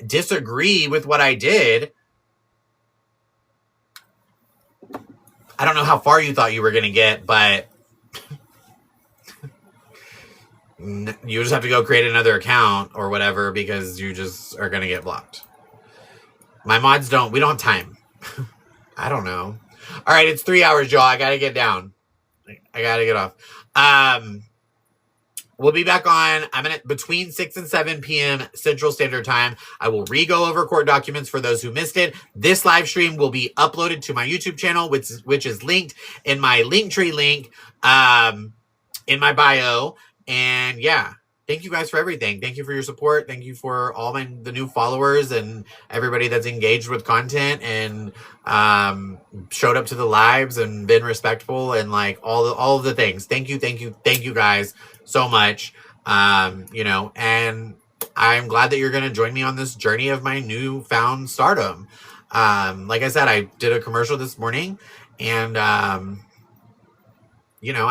disagree with what I did, I don't know how far you thought you were going to get, but you just have to go create another account or whatever, because you just are going to get blocked. My mods we don't have time. I don't know. All right, it's 3 hours, y'all. I got to get down. I got to get off. We'll be back on, between 6 and 7 p.m. Central Standard Time. I will re-go over court documents for those who missed it. This live stream will be uploaded to my YouTube channel, which is linked in my Linktree link. in my bio. And yeah, thank you guys for everything. Thank you for your support. Thank you for all the new followers and everybody that's engaged with content and showed up to the lives and been respectful and like all of the things. Thank you guys so much. And I'm glad that you're going to join me on this journey of my newfound stardom. Like I said, I did a commercial this morning, and I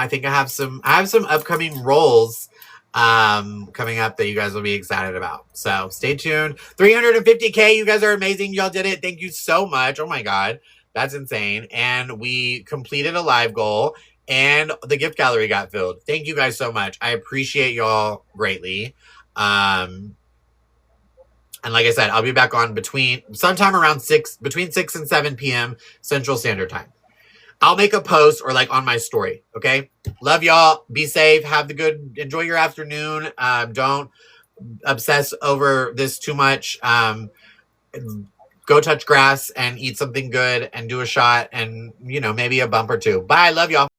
think I have some upcoming roles coming up that you guys will be excited about. So stay tuned. 350K, you guys are amazing. Y'all did it. Thank you so much. Oh my God, that's insane. And we completed a live goal and the gift gallery got filled. Thank you guys so much. I appreciate y'all greatly. And like I said, I'll be back on sometime around between 6 and 7 p.m. Central Standard Time. I'll make a post or like on my story. Okay. Love y'all. Be safe. Enjoy your afternoon. Don't obsess over this too much. Go touch grass and eat something good and do a shot and, maybe a bump or two. Bye. Love y'all.